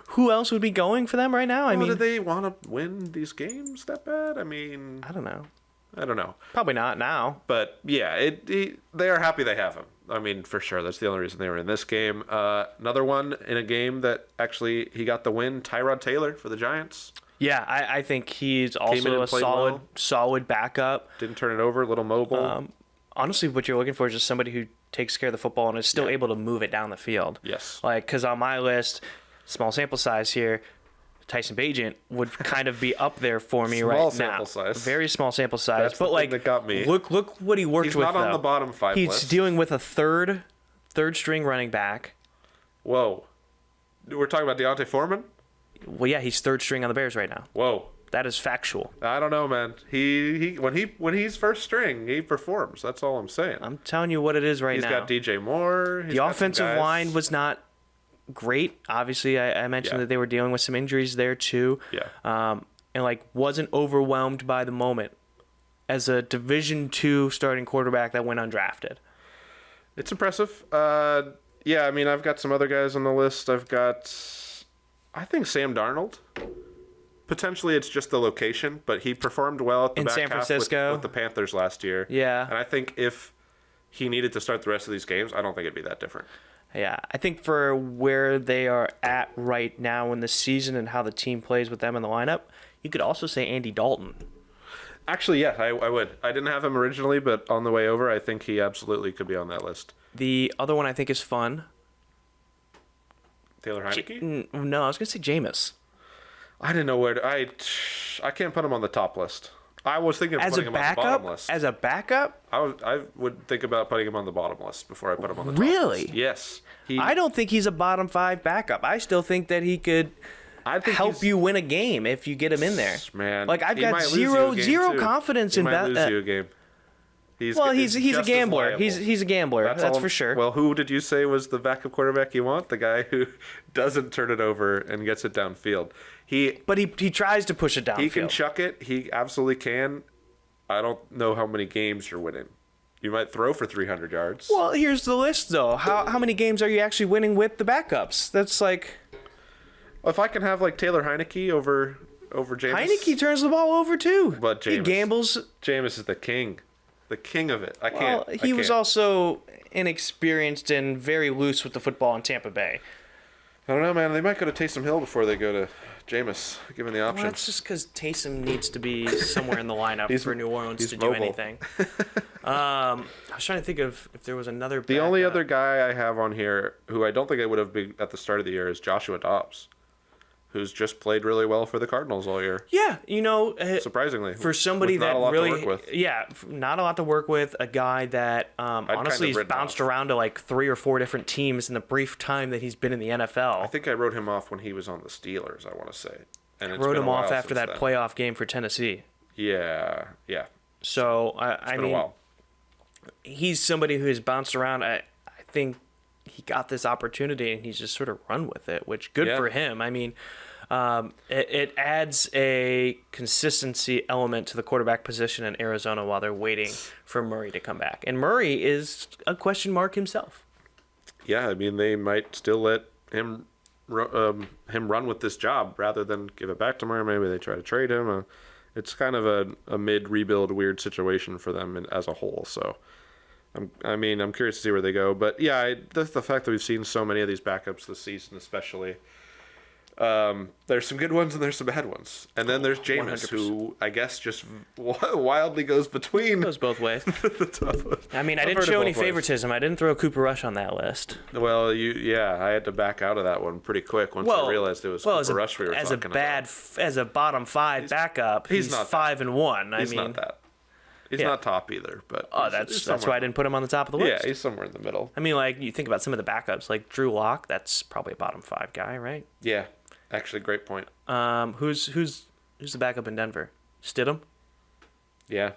who else would be going for them right now? I mean, do they want to win these games that bad? I mean, I don't know. Probably not now. But yeah, they are happy they have him. I mean, for sure. That's the only reason they were in this game. Another one in a game that actually he got the win, Tyrod Taylor for the Giants. Yeah, I think he's also a solid backup. Didn't turn it over, a little mobile. Honestly, what you're looking for is just somebody who takes care of the football and is still able to move it down the field. Yes. Because on my list, small sample size here, Tyson Bagent would kind of be up there for me right now. Small sample size. Very small sample size. That's the thing that got me. Look what he worked with. He's not on the bottom 5 list. He's dealing with a third string running back. Whoa. We're talking about Deontay Foreman? Well, yeah, he's third string on the Bears right now. Whoa. That is factual. I don't know, man. He when he's first string, he performs. That's all I'm saying. I'm telling you what it is right now. He's got DJ Moore. The offensive line was not great. Obviously, I mentioned that they were dealing with some injuries there too. Yeah. And wasn't overwhelmed by the moment as a Division II starting quarterback that went undrafted. It's impressive. Yeah, I mean, I've got some other guys on the list. I think Sam Darnold. Potentially, it's just the location, but he performed well at the back San Francisco with the Panthers last year. Yeah. And I think if he needed to start the rest of these games, I don't think it'd be that different. Yeah, I think for where they are at right now in the season and how the team plays with them in the lineup, you could also say Andy Dalton. Actually, yeah, I would. I didn't have him originally, but on the way over, I think he absolutely could be on that list. The other one I think is fun. Taylor Heineke? No, I was going to say Jameis. I didn't know where to... I can't put him on the top list. I was thinking of putting him on the bottom list. As a backup? I would think about putting him on the bottom list before I put him on the top Really? list. Yes. I don't think he's a bottom 5 backup. I still think that he could help you win a game if you get him in there. Man, I've got zero confidence in that. He might lose you a game. He's a gambler. He's a gambler. That's for sure. Well, who did you say was the backup quarterback you want? The guy who doesn't turn it over and gets it downfield. But he tries to push it downfield. He can chuck it. He absolutely can. I don't know how many games you're winning. You might throw for 300 yards. Well, here's the list, though. How many games are you actually winning with the backups? That's If I can have Taylor Heineke over Jameis. Heineke turns the ball over too. But Jameis, he gambles. Jameis is the king of it. I can't. He was also inexperienced and very loose with the football in Tampa Bay. I don't know, man. They might go to Taysom Hill before they go to Jameis, given the option. Well, that's just because Taysom needs to be somewhere in the lineup for New Orleans to do anything. I was trying to think of if there was another. The only other guy I have on here who I don't think I would have been at the start of the year is Joshua Dobbs. who's just played really well for the Cardinals all year. Yeah, Surprisingly, for somebody not that a lot really, to work with. yeah, not a lot to work with. A guy that honestly kind of he's bounced around to like 3 or 4 different teams in the brief time that he's been in the NFL. I think I wrote him off when he was on the Steelers. I want to say, and wrote him off after that playoff game for Tennessee. Yeah. So I mean, a while. He's somebody who has bounced around. I think he got this opportunity and he's just sort of run with it, which good for him. I mean, it adds a consistency element to the quarterback position in Arizona while they're waiting for Murray to come back. And Murray is a question mark himself. Yeah, I mean, they might still let him run with this job rather than give it back to Murray. Maybe they try to trade him. It's kind of a mid-rebuild weird situation for them as a whole. So, I'm curious to see where they go. But, yeah, the fact that we've seen so many of these backups this season especially, there's some good ones and there's some bad ones. And then there's Jameis, 100%. Who I guess just wildly goes between. Goes both ways. I mean, I didn't show any favoritism. I didn't throw Cooper Rush on that list. Well, I had to back out of that one pretty quick once I realized it was Cooper Rush we were talking about. As a bottom 5 backup, he's not 5-1. He's not that. He's not top either, but that's why I didn't put him on the top of the list. Yeah, he's somewhere in the middle. I mean, like you think about some of the backups, like Drew Lock. That's probably a bottom 5 guy, right? Yeah, actually, great point. Who's the backup in Denver? Stidham. Yeah,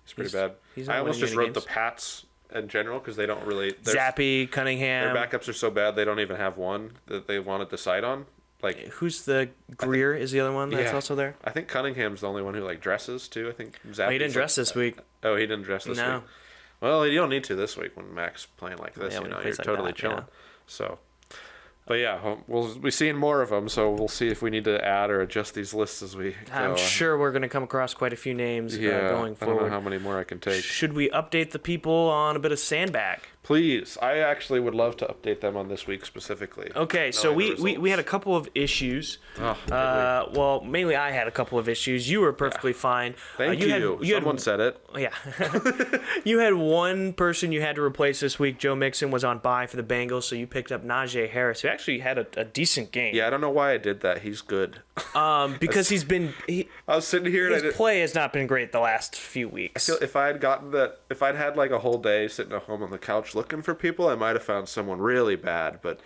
he's pretty bad. I almost just wrote the Pats in general because they don't really. Zappy, Cunningham. Their backups are so bad they don't even have one that they want to decide on. Like, who's the Greer is the other one that's also there? I think Cunningham's the only one who dresses too. I think Zappy's he didn't dress this week. Oh, he didn't dress this week. Well, you don't need to this week when Mac's playing like this. You're totally chilling. So, but yeah, we'll be seeing more of them. So we'll see if we need to add or adjust these lists as we go. I'm sure we're going to come across quite a few names going forward. I don't know how many more I can take. Should we update the people on a bit of Sandbag? Please. I actually would love to update them on this week specifically. Okay, so we had a couple of issues. Well, mainly I had a couple of issues. You were perfectly fine. Thank you. Someone said it. Yeah. You had one person you had to replace this week. Joe Mixon was on bye for the Bengals, so you picked up Najee Harris, who actually had a decent game. Yeah, I don't know why I did that. He's good. Because I was sitting here and his play has not been great the last few weeks. I feel if I'd had like a whole day sitting at home on the couch looking for people, I might have found someone really bad. But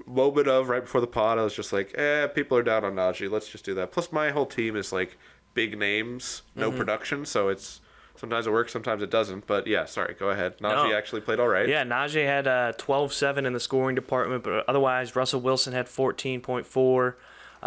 moment of right before the pod, I was just like, people are down on Najee. Let's just do that. Plus, my whole team is like big names, no production, so it's sometimes it works, sometimes it doesn't. But yeah, sorry, go ahead. Najee actually played all right. Yeah, Najee had 12-7 in the scoring department, but otherwise, Russell Wilson had 14.4.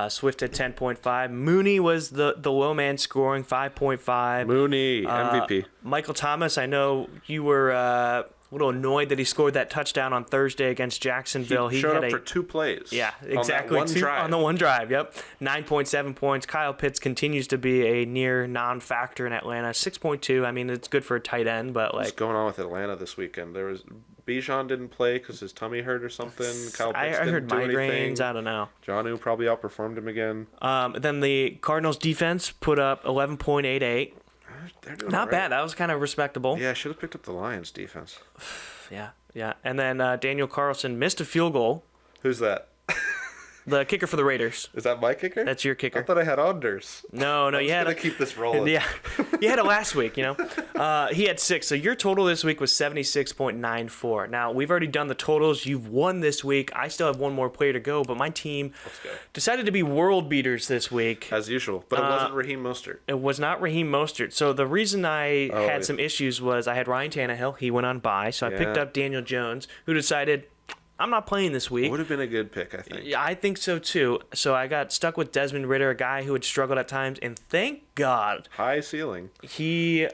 Swift at 10.5. Mooney was the low man scoring 5.5. Mooney, MVP. Michael Thomas, I know you were a little annoyed that he scored that touchdown on Thursday against Jacksonville. He showed up for 2 plays. Yeah, exactly. On the one drive, yep. 9.7 points. Kyle Pitts continues to be a near non-factor in Atlanta. 6.2. I mean, it's good for a tight end, but like... What's going on with Atlanta this weekend? Bijan didn't play because his tummy hurt or something. Kyle Pitts I heard didn't do migraines. Anything. I don't know. Jonnu probably outperformed him again. Then the Cardinals defense put up 11.88. Not bad. That was kind of respectable. Yeah, I should have picked up the Lions defense. Yeah. And then Daniel Carlson missed a field goal. Who's that? The kicker for the Raiders. Is that my kicker? That's your kicker. I thought I had Anders. No, you had to keep this rolling. Yeah, you had it last week. He had 6. So your total this week was 76.94. Now we've already done the totals. You've won this week. I still have one more player to go, but my team decided to be world beaters this week as usual. But it wasn't Raheem Mostert. It was not Raheem Mostert. So the reason I had some issues was I had Ryan Tannehill. He went on bye, so I picked up Daniel Jones, who decided, I'm not playing this week. Would have been a good pick, I think. Yeah, I think so too. So I got stuck with Desmond Ridder, a guy who had struggled at times, and thank God. High ceiling. He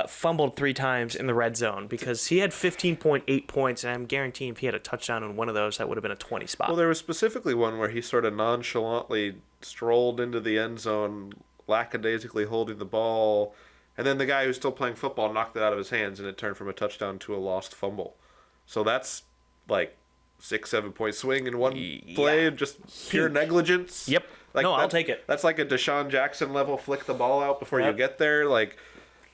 fumbled 3 times in the red zone because he had 15.8 points, and I'm guaranteeing if he had a touchdown on one of those, that would have been a 20 spot. Well, there was specifically one where he sort of nonchalantly strolled into the end zone, lackadaisically holding the ball, and then the guy who's still playing football knocked it out of his hands, and it turned from a touchdown to a lost fumble. So that's like 6-7 point swing in one play, just pure negligence. Yep. I'll take it. That's like a Deshaun Jackson level flick the ball out before you get there. Like,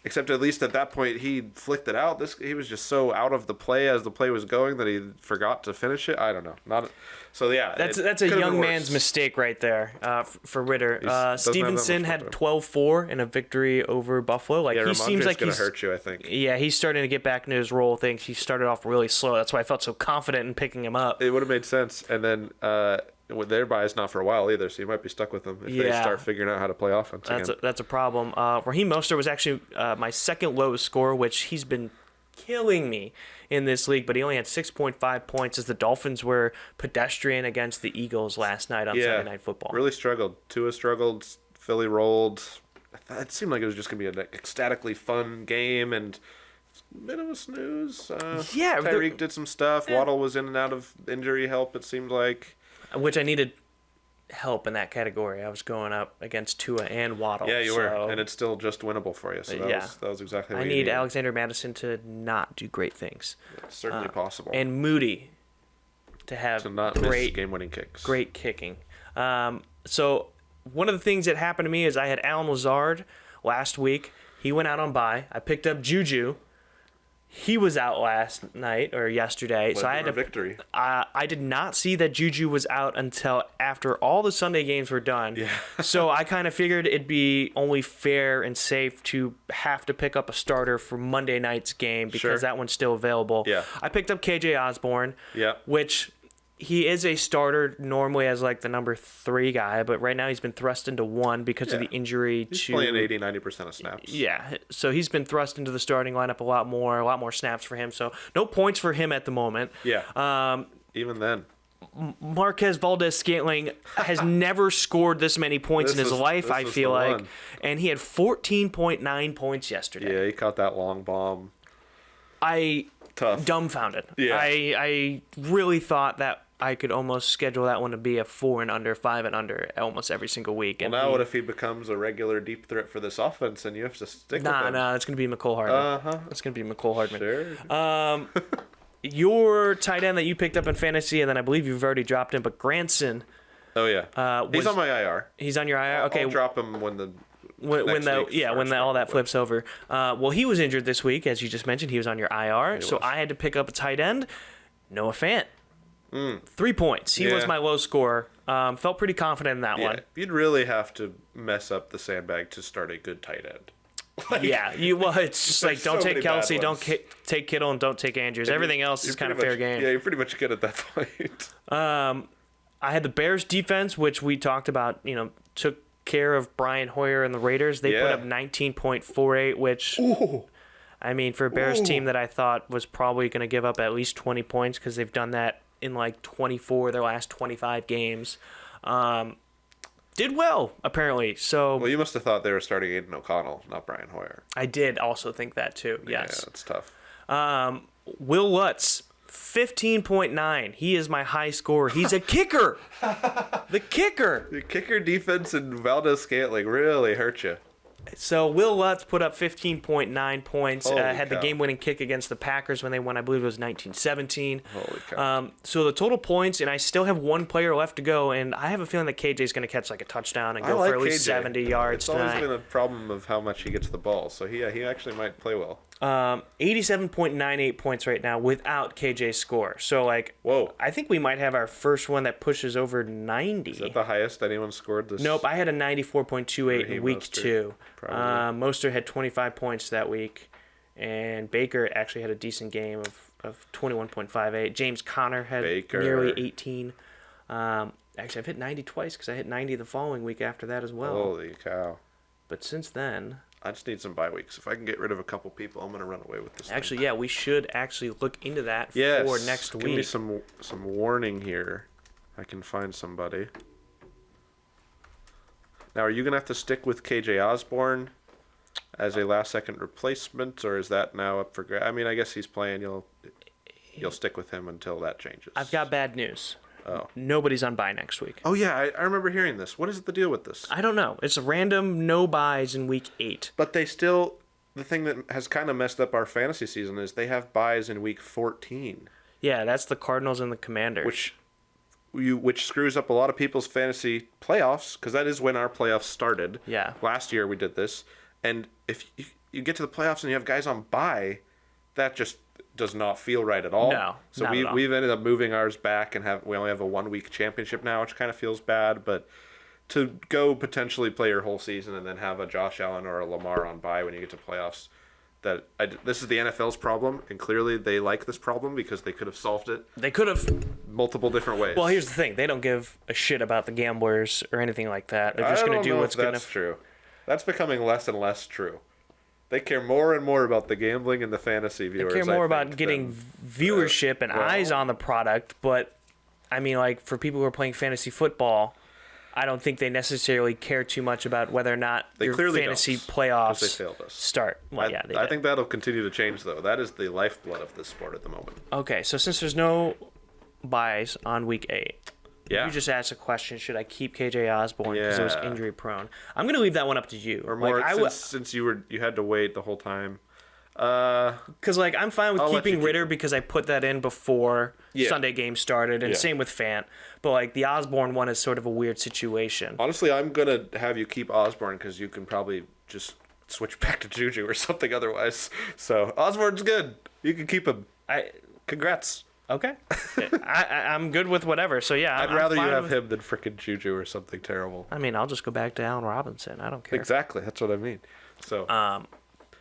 Except at least at that point he flicked it out. He was just so out of the play as the play was going that he forgot to finish it. I don't know. So yeah, that's a young man's mistake right there for Ritter. Stevenson had 12-4 in a victory over Buffalo. Like he seems like he's gonna hurt you. I think. Yeah, he's starting to get back into his role. I think he started off really slow. That's why I felt so confident in picking him up. It would have made sense, and then. Their bye is not for a while either, so you might be stuck with them if they start figuring out how to play offense again. That's a problem. Raheem Mostert was actually my second lowest score, which he's been killing me in this league, but he only had 6.5 points as the Dolphins were pedestrian against the Eagles last night on Sunday Night Football. Really struggled. Tua struggled. Philly rolled. It seemed like it was just going to be an ecstatically fun game, and a bit of a snooze. Tyreek did some stuff. Waddle was in and out of injury help, it seemed like. Which I needed help in that category. I was going up against Tua and Waddle. Yeah, you were, and it's still just winnable for you. So that was exactly what you needed. I need Alexander Mattison to not do great things. It's certainly possible. And Moody to have miss game-winning kicks. Great kicking. So one of the things that happened to me is I had Alan Lazard last week. He went out on bye. I picked up Juju. He was out last night or yesterday, so I had to. Victory. I did not see that Juju was out until after all the Sunday games were done. Yeah. So I kind of figured it'd be only fair and safe to have to pick up a starter for Monday night's game because that one's still available. Yeah. I picked up KJ Osborne. Yeah. Which. He is a starter normally as like the number 3 guy, but right now he's been thrust into 1 because of the injury he's playing 80-90% of snaps. Yeah, so he's been thrust into the starting lineup a lot more snaps for him. So no points for him at the moment. Yeah. Even then. Marquez Valdez-Scantling has never scored this many points in his life, I feel like. And he had 14.9 points yesterday. Yeah, he caught that long bomb. Tough. Dumbfounded. Yeah. I really thought that I could almost schedule that one to be a 4 and under, 5 and under almost every single week. Well, now what if he becomes a regular deep threat for this offense and you have to stick with him? Nah, it's going to be McCole Hardman. It's going to be McCole Hardman. Sure. Your tight end that you picked up in fantasy, and then I believe you've already dropped him, but Granson. Oh, yeah. He's on my IR. He's on your IR? Okay. I'll drop him when all that flips over. Well, he was injured this week, as you just mentioned. He was on your IR, so I had to pick up a tight end. Noah Fant. 3 points. He was my low scorer. Felt pretty confident in that one. You'd really have to mess up the sandbag to start a good tight end. It's just like don't take Kelsey, don't take Kittle, and don't take Andrews. Everything else is kind of fair game. Yeah, you're pretty much good at that point. I had the Bears defense, which we talked about. Took care of Brian Hoyer and the Raiders. They put up 19.48, which. Ooh. I mean, for a Bears team that I thought was probably going to give up at least 20 points because they've done that in like 24 of their last 25 games. Did well, apparently. So. Well, you must have thought they were starting Aiden O'Connell, not Brian Hoyer. I did also think that too, yes. Yeah, that's tough. Will Lutz, 15.9. He is my high scorer. He's a kicker. The kicker. The kicker defense and Valdez-Scantling really hurt you. So Will Lutz put up 15.9 points. Had cow. the game-winning kick against the Packers when they won. I believe it was 1917. Holy cow. So the total points, and I still have one player left to go, and I have a feeling that KJ's going to catch like a touchdown and go for at least 70 yards tonight. It's always been a problem of how much he gets the ball, so he actually might play well. 87.98 points right now without KJ's score. So whoa. I think we might have our first one that pushes over 90. Is that the highest anyone scored this? Nope, I had a 94.28 in week 2. Probably. Mostert had 25 points that week, and Baker actually had a decent game of 21.58. James Conner had nearly 18. Actually, I've hit 90 twice because I hit 90 the following week after that as well. Holy cow. But since then... I just need some bye weeks. If I can get rid of a couple people, I'm going to run away with this Actually, thing. yeah, we should actually look into that for next week. Give me some warning here. I can find somebody. Now, are you going to have to stick with KJ Osborne as a last-second replacement, or is that now up for grabs? I mean, I guess he's playing. You'll stick with him until that changes. I've got bad news. Oh. Nobody's on bye next week. Oh, yeah, I remember hearing this. What is the deal with this? I don't know. It's a random no buys in week 8. But they still... The thing that has kind of messed up our fantasy season is they have buys in week 14. Yeah, that's the Cardinals and the Commanders. Which screws up a lot of people's fantasy playoffs, because that is when our playoffs started. Yeah. Last year we did this. And if you get to the playoffs and you have guys on bye, that just does not feel right at all. No, so not at all. we've ended up moving ours back and we only have a 1 week championship now, which kind of feels bad. But to go potentially play your whole season and then have a Josh Allen or a Lamar on bye when you get to playoffs, this is the NFL's problem, and clearly they like this problem because they could have solved it. They could have multiple different ways. Well, here's the thing: they don't give a shit about the gamblers or anything like that. They're just going to do what's going to. That's true. That's becoming less and less true. They care more and more about the gambling and the fantasy viewers. They care more about getting viewership and eyes on the product. But I mean, like for people who are playing fantasy football, I don't think they necessarily care too much about whether or not your fantasy playoffs start. Well, I think that'll continue to change, though. That is the lifeblood of this sport at the moment. Okay, so since there's no buys on week 8, you just asked a question: should I keep KJ Osborne because it was injury prone? I'm going to leave that one up to you. Or more, since you had to wait the whole time. Because I'm fine with keeping Ritter because I put that in before Sunday game started, and same with Fant. But the Osborne one is sort of a weird situation. Honestly, I'm gonna have you keep Osborne because you can probably just switch back to Juju or something otherwise. So Osborne's good. You can keep him. Congrats. Okay. I'm good with whatever. So yeah, I'd rather you have him than frickin' Juju or something terrible. I mean, I'll just go back to Allen Robinson. I don't care. Exactly. That's what I mean. So.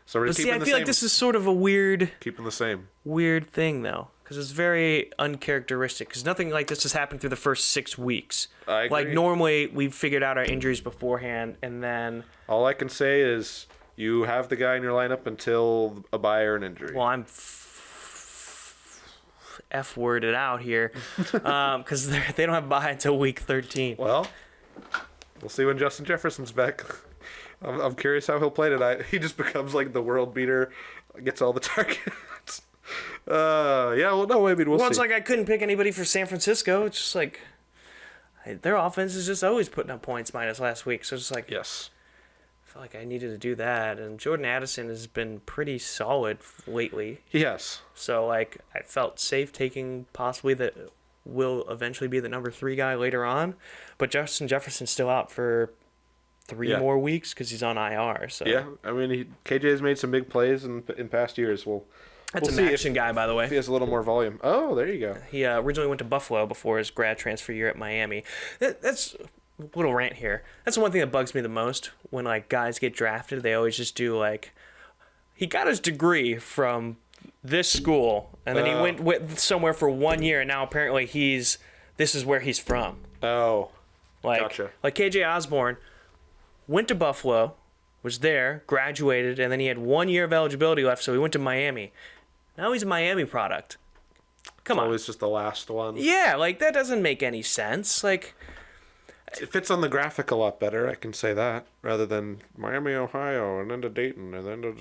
So we're but see, I feel like this is sort of a weird. Keeping the same. Weird thing though, because it's very uncharacteristic. Because nothing like this has happened through the first 6 weeks. I agree. Normally we've figured out our injuries beforehand, and then. All I can say is you have the guy in your lineup until a bye or an injury. Well, I'm F-worded out here because they don't have bye until week 13. Well, we'll see when Justin Jefferson's back. I'm curious how he'll play tonight. He just becomes the world beater, gets all the targets. Well, no, I mean, we'll see. It's I couldn't pick anybody for San Francisco. It's just their offense is just always putting up points minus last week. So it's yes. I felt like I needed to do that. And Jordan Addison has been pretty solid lately. Yes. So, I felt safe taking possibly that will eventually be the number 3 guy later on. But Justin Jefferson's still out for 3 more weeks because he's on IR. So yeah, I mean, KJ's made some big plays in past years. That's an action guy, by the way. If he has a little more volume. Oh, there you go. He originally went to Buffalo before his grad transfer year at Miami. That's a little rant here. That's the one thing that bugs me the most when guys get drafted. They always just do he got his degree from this school and then he went somewhere for 1 year and now apparently this is where he's from. Oh, gotcha. KJ Osborne went to Buffalo, was there, graduated, and then he had 1 year of eligibility left, so he went to Miami. Now he's a Miami product. Come on. Always just the last one. Yeah, that doesn't make any sense. It fits on the graphic a lot better, I can say that, rather than Miami, Ohio, and then to Dayton, and then to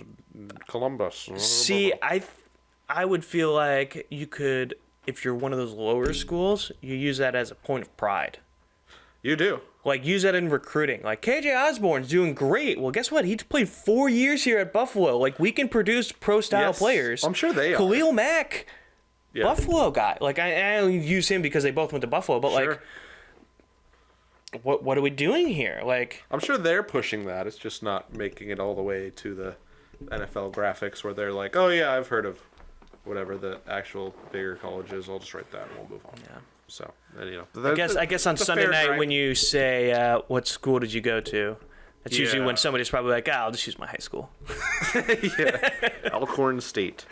Columbus. See, I would feel like you could, if you're one of those lower schools, you use that as a point of pride. You do. Use that in recruiting. KJ Osborne's doing great. Well, guess what? He played 4 years here at Buffalo. We can produce pro-style players. I'm sure they are. Khalil Mack, Buffalo guy. I only use him because they both went to Buffalo, but sure. What are we doing here? I'm sure they're pushing that. It's just not making it all the way to the NFL graphics where they're oh yeah, I've heard of whatever the actual bigger college is. I'll just write that and we'll move on. Yeah. So, I guess on Sunday night when you say, what school did you go to? That's usually when somebody's probably I'll just use my high school. Yeah. Alcorn State.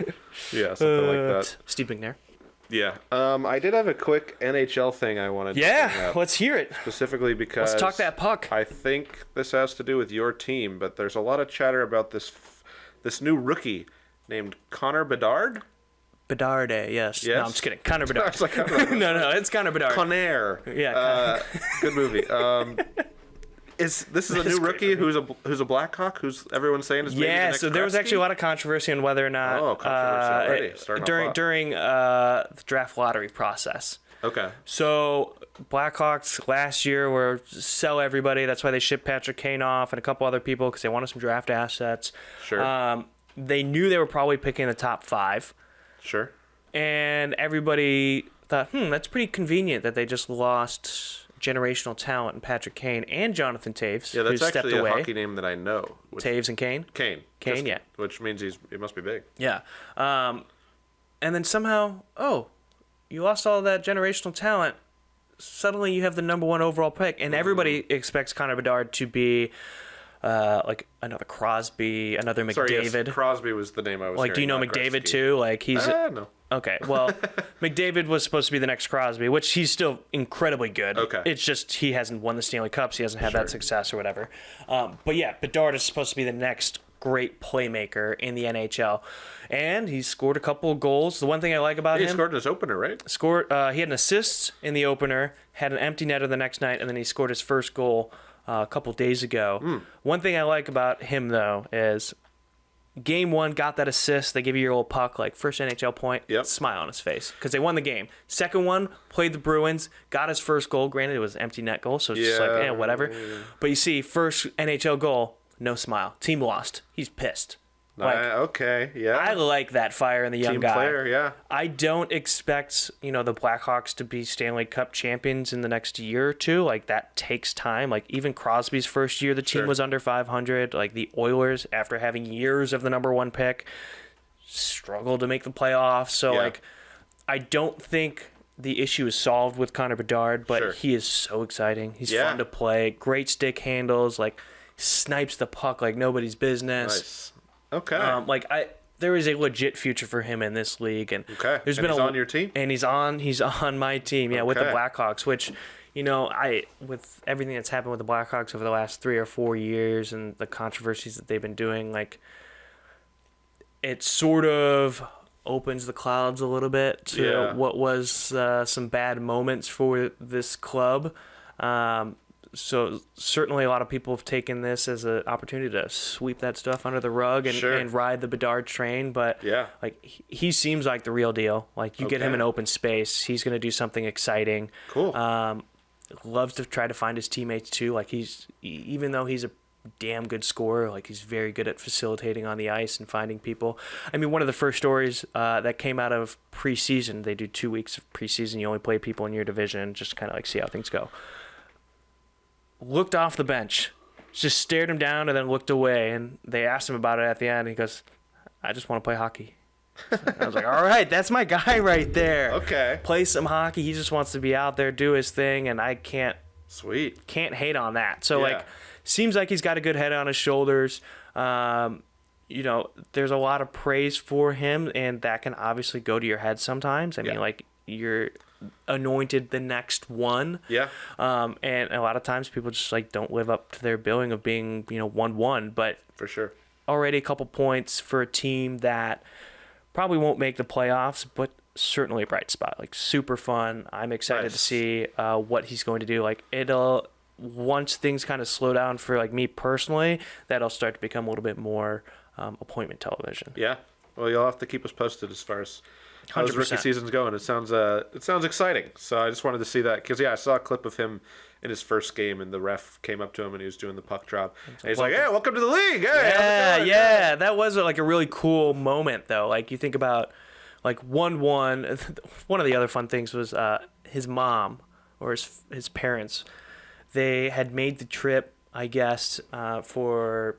Yeah, something like that. Steve McNair. Yeah. I did have a quick NHL thing I wanted to bring up. Let's hear it. Specifically because let's talk that puck. I think this has to do with your team, but there's a lot of chatter about this new rookie named Connor Bedard. Bedard, yes. No, I'm just kidding. Connor Bedard. No, it's Connor Bedard. Connor. Yeah. Good movie. This is a new rookie who's a Blackhawk, who's everyone's saying is maybe the next so there was actually a lot of controversy on whether or not during the draft lottery process. Okay. So Blackhawks last year were sell everybody. That's why they shipped Patrick Kane off and a couple other people because they wanted some draft assets. Sure. They knew they were probably picking the top 5. Sure. And everybody thought, that's pretty convenient that they just lost generational talent in Patrick Kane and Jonathan Taves, Yeah, that's who stepped actually a away. hockey name that I know. Taves and Kane? Kane. Kane, yeah. Which means he must be big. Yeah. And then somehow, you lost all that generational talent. Suddenly you have the number 1 overall pick, and everybody expects Connor Bedard to be like another Crosby, another McDavid. Sorry, yes, Crosby was the name I was like, do you know hearing, not McDavid Gretzky. too? Like, he's No. okay. Well, McDavid was supposed to be the next Crosby, which he's still incredibly good. Okay. It's just he hasn't won the Stanley Cups. He hasn't had that success or whatever. But yeah, Bedard is supposed to be the next great playmaker in the NHL, and he scored a couple of goals. The one thing I like about him, He scored in his opener, right? he had an assist in the opener, had an empty netter the next night, and then he scored his first goal a couple days ago. One thing I like about him, though, is game 1, got that assist. They give you your little puck, like first NHL point, smile on his face because they won the game. Second one, played the Bruins, got his first goal. Granted, it was an empty net goal, so it's just like, whatever. But you see, first NHL goal, no smile. Team lost. He's pissed. Like, Okay, yeah. I like that fire in the young Team guy. player, yeah. I don't expect, the Blackhawks to be Stanley Cup champions in the next year or two. Like, that takes time. Like, even Crosby's first year, the team was under 500. Like, the Oilers, after having years of the number 1 pick, struggled to make the playoffs. So, like, I don't think the issue is solved with Connor Bedard, but he is so exciting. He's fun to play. Great stick handles. Like, snipes the puck like nobody's business. Nice. Okay. There is a legit future for him in this league, and he's on your team, and he's on my team, with the Blackhawks. Which, with everything that's happened with the Blackhawks over the last 3 or 4 years and the controversies that they've been doing, like, it sort of opens the clouds a little bit to what was some bad moments for this club. So certainly a lot of people have taken this as an opportunity to sweep that stuff under the rug and ride the Bedard train. But like, he seems like the real deal. Like, you get him in open space, he's going to do something exciting. Cool. Loves to try to find his teammates too. Like, even though he's a damn good scorer, like, he's very good at facilitating on the ice and finding people. I mean, one of the first stories that came out of preseason, they do 2 weeks of preseason. You only play people in your division, just kind of like see how things go. Looked off the bench, just stared him down, and then looked away. And they asked him about it at the end. And he goes, "I just want to play hockey." I was like, all right, that's my guy right there. Okay. Play some hockey. He just wants to be out there, do his thing, and I can't hate on that. So, like, seems like he's got a good head on his shoulders. There's a lot of praise for him, and that can obviously go to your head sometimes. I mean, like, you're anointed the next one. And a lot of times people just, like, don't live up to their billing of being, 1-1. But for sure, already a couple points for a team that probably won't make the playoffs, but certainly a bright spot. Like, super fun. I'm excited to see what he's going to do. Like, once things kind of slow down for, like, me personally, that'll start to become a little bit more appointment television. Yeah. Well, you'll have to keep us posted as far as how his 100%. rookie season's going. It sounds exciting. So I just wanted to see that because I saw a clip of him in his first game, and the ref came up to him and he was doing the puck drop. And he's like, "Hey, welcome to the league!" Hey, yeah, that was like a really cool moment though. Like, you think about, like, 1-1. One of the other fun things was his mom or his parents. They had made the trip, I guess, for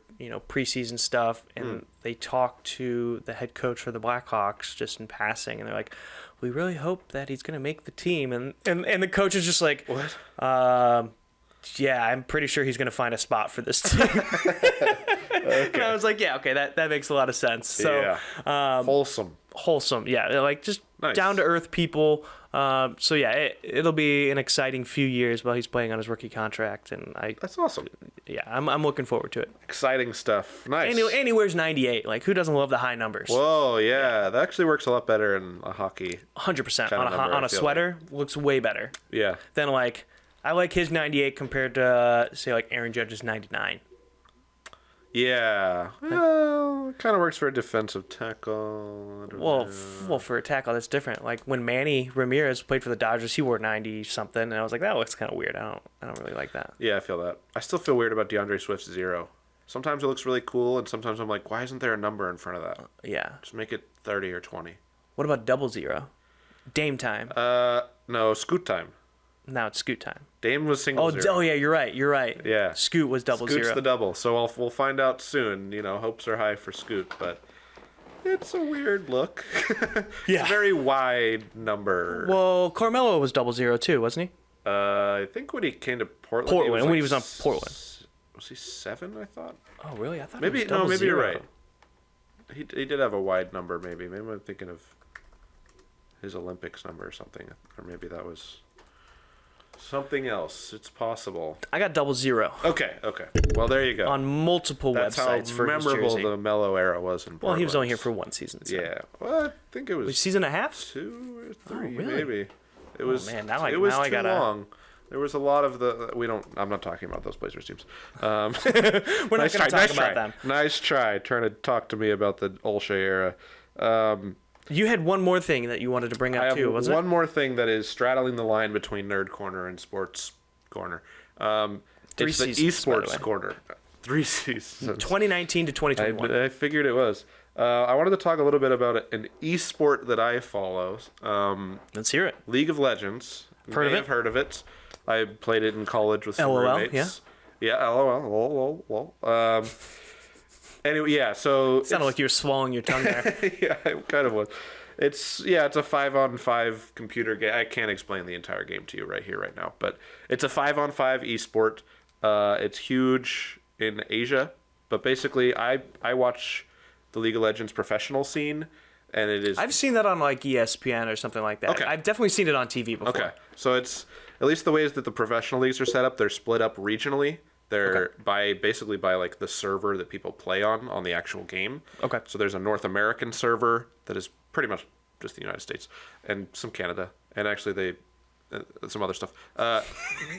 preseason stuff, and they talked to the head coach for the Blackhawks just in passing, and they're like, "We really hope that he's going to make the team," and the coach is just like, "What? Yeah, I'm pretty sure he's going to find a spot for this team." And I was like, "Yeah, okay, that makes a lot of sense." So wholesome, yeah, like, just down to earth people. So yeah, it'll be an exciting few years while he's playing on his rookie contract, and that's awesome. Yeah, I'm looking forward to it. Exciting stuff. Nice. And he wears 98. Like, who doesn't love the high numbers? Whoa, yeah, that actually works a lot better in a hockey. 100% on a sweater, looks way better. Yeah. Than, like, I like his 98 compared to, say, like, Aaron Judge's 99. Yeah. Well, it kind of works for a defensive tackle. Well, for a tackle, that's different. Like, when Manny Ramirez played for the Dodgers, he wore 90 something, and I was like, that looks kind of weird. I don't really like that. Yeah, I feel that. I still feel weird about DeAndre Swift's 0. Sometimes it looks really cool, and sometimes I'm like, why isn't there a number in front of that? Yeah. Just make it 30 or 20. What about 00? Dame time. No, Scoot time. Now it's Scoot time. Dame was single zero. Oh, yeah, you're right. Yeah. Scoot was double Scoot's zero. the double. So we'll find out soon. Hopes are high for Scoot, but it's a weird look. Yeah. It's a very wide number. Well, Carmelo was double zero too, wasn't he? I think when he came to Portland, when he was on Portland. Was he 7, I thought? Oh, really? I thought Maybe, it was double maybe zero. you're right. He did have a wide number, maybe. Maybe I'm thinking of his Olympics number or something. Or maybe that was something else. It's possible. I got double zero. Okay. Well, there you go. On multiple That's websites how for his memorable jersey. the Melo era was in Portland. Well, he was only here for one season. So. Yeah. Well, I think it was Season and a half? 2 or 3, really? maybe. It was. Man, it was too long. There was a lot of I'm not talking about those Blazers teams. We're not going to talk about them. Nice try trying to talk to me about the Olshey era. You had one more thing that you wanted to bring up too, wasn't one more thing that is straddling the line between Nerd Corner and Sports Corner. It's the esports corner. 3 seasons. 2019 to 2021. I figured it was. I wanted to talk a little bit about an esport that I follow. Let's hear it. League of Legends. Heard of it? I've heard of it. I played it in college with some LOL, roommates. Yeah, LOL. Anyway, yeah, so... Sounded like you were swallowing your tongue there. Yeah, it kind of was. It's a 5-on-5 computer game. I can't explain the entire game to you right here, right now, but it's a 5-on-5 esport. It's huge in Asia, but basically I watch the League of Legends professional scene, and it is... I've seen that on like ESPN or something like that. Okay. I've definitely seen it on TV before. Okay, so it's... At least the ways that the professional leagues are set up, they're split up regionally. They're by like the server that people play on the actual game. Okay. So there's a North American server that is pretty much just the United States and some Canada, and actually some other stuff.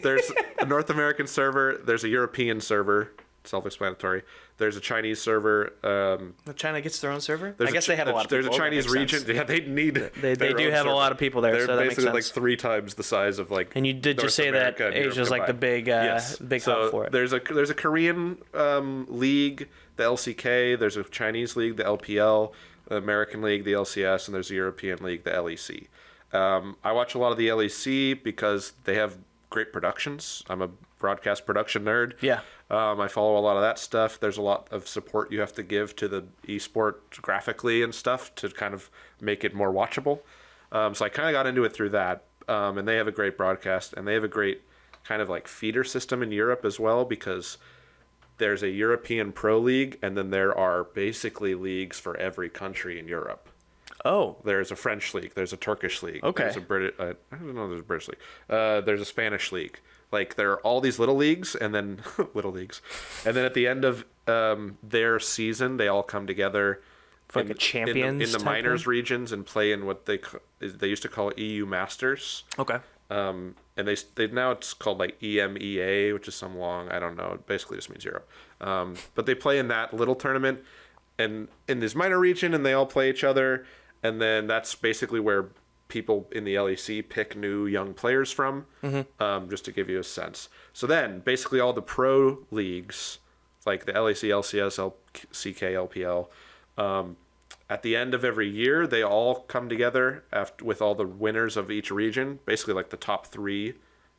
There's a North American server. There's a European server. Self-explanatory. There's a Chinese server. China gets their own server? I guess they have a lot of people. There's a Chinese region. Yeah, they need. They do have a lot of people there. They're so that basically makes sense. like 3 times the size of like. And you did North just say America that and Europe Asia's like the combined. big hub for it. There's a Korean league, the LCK. There's a Chinese league, the LPL. The American league, the LCS, and there's a European league, the LEC. I watch a lot of the LEC because they have great productions. I'm a broadcast production nerd. Yeah. I follow a lot of that stuff. There's a lot of support you have to give to the esport graphically and stuff to kind of make it more watchable. So I kind of got into it through that. And they have a great broadcast, and they have a great kind of like feeder system in Europe as well, because there's a European Pro League, and then there are basically leagues for every country in Europe. Oh. There's a French league. There's a Turkish league. Okay. There's a British. I don't know. There's a British league. There's a Spanish league. Like there are all these little leagues, and then little leagues, and then at the end of their season, they all come together. For like a champions in the type minors thing? regions and play in what they used to call EU Masters. Okay. And they now it's called like EMEA, which is some long, I don't know. It basically just means Europe. But they play in that little tournament and in this minor region, and they all play each other. And then that's basically where people in the LEC pick new young players from, just to give you a sense. So then basically all the pro leagues, like the LEC, LCS, LCK, LPL, at the end of every year, they all come together with all the winners of each region. Basically, like the top 3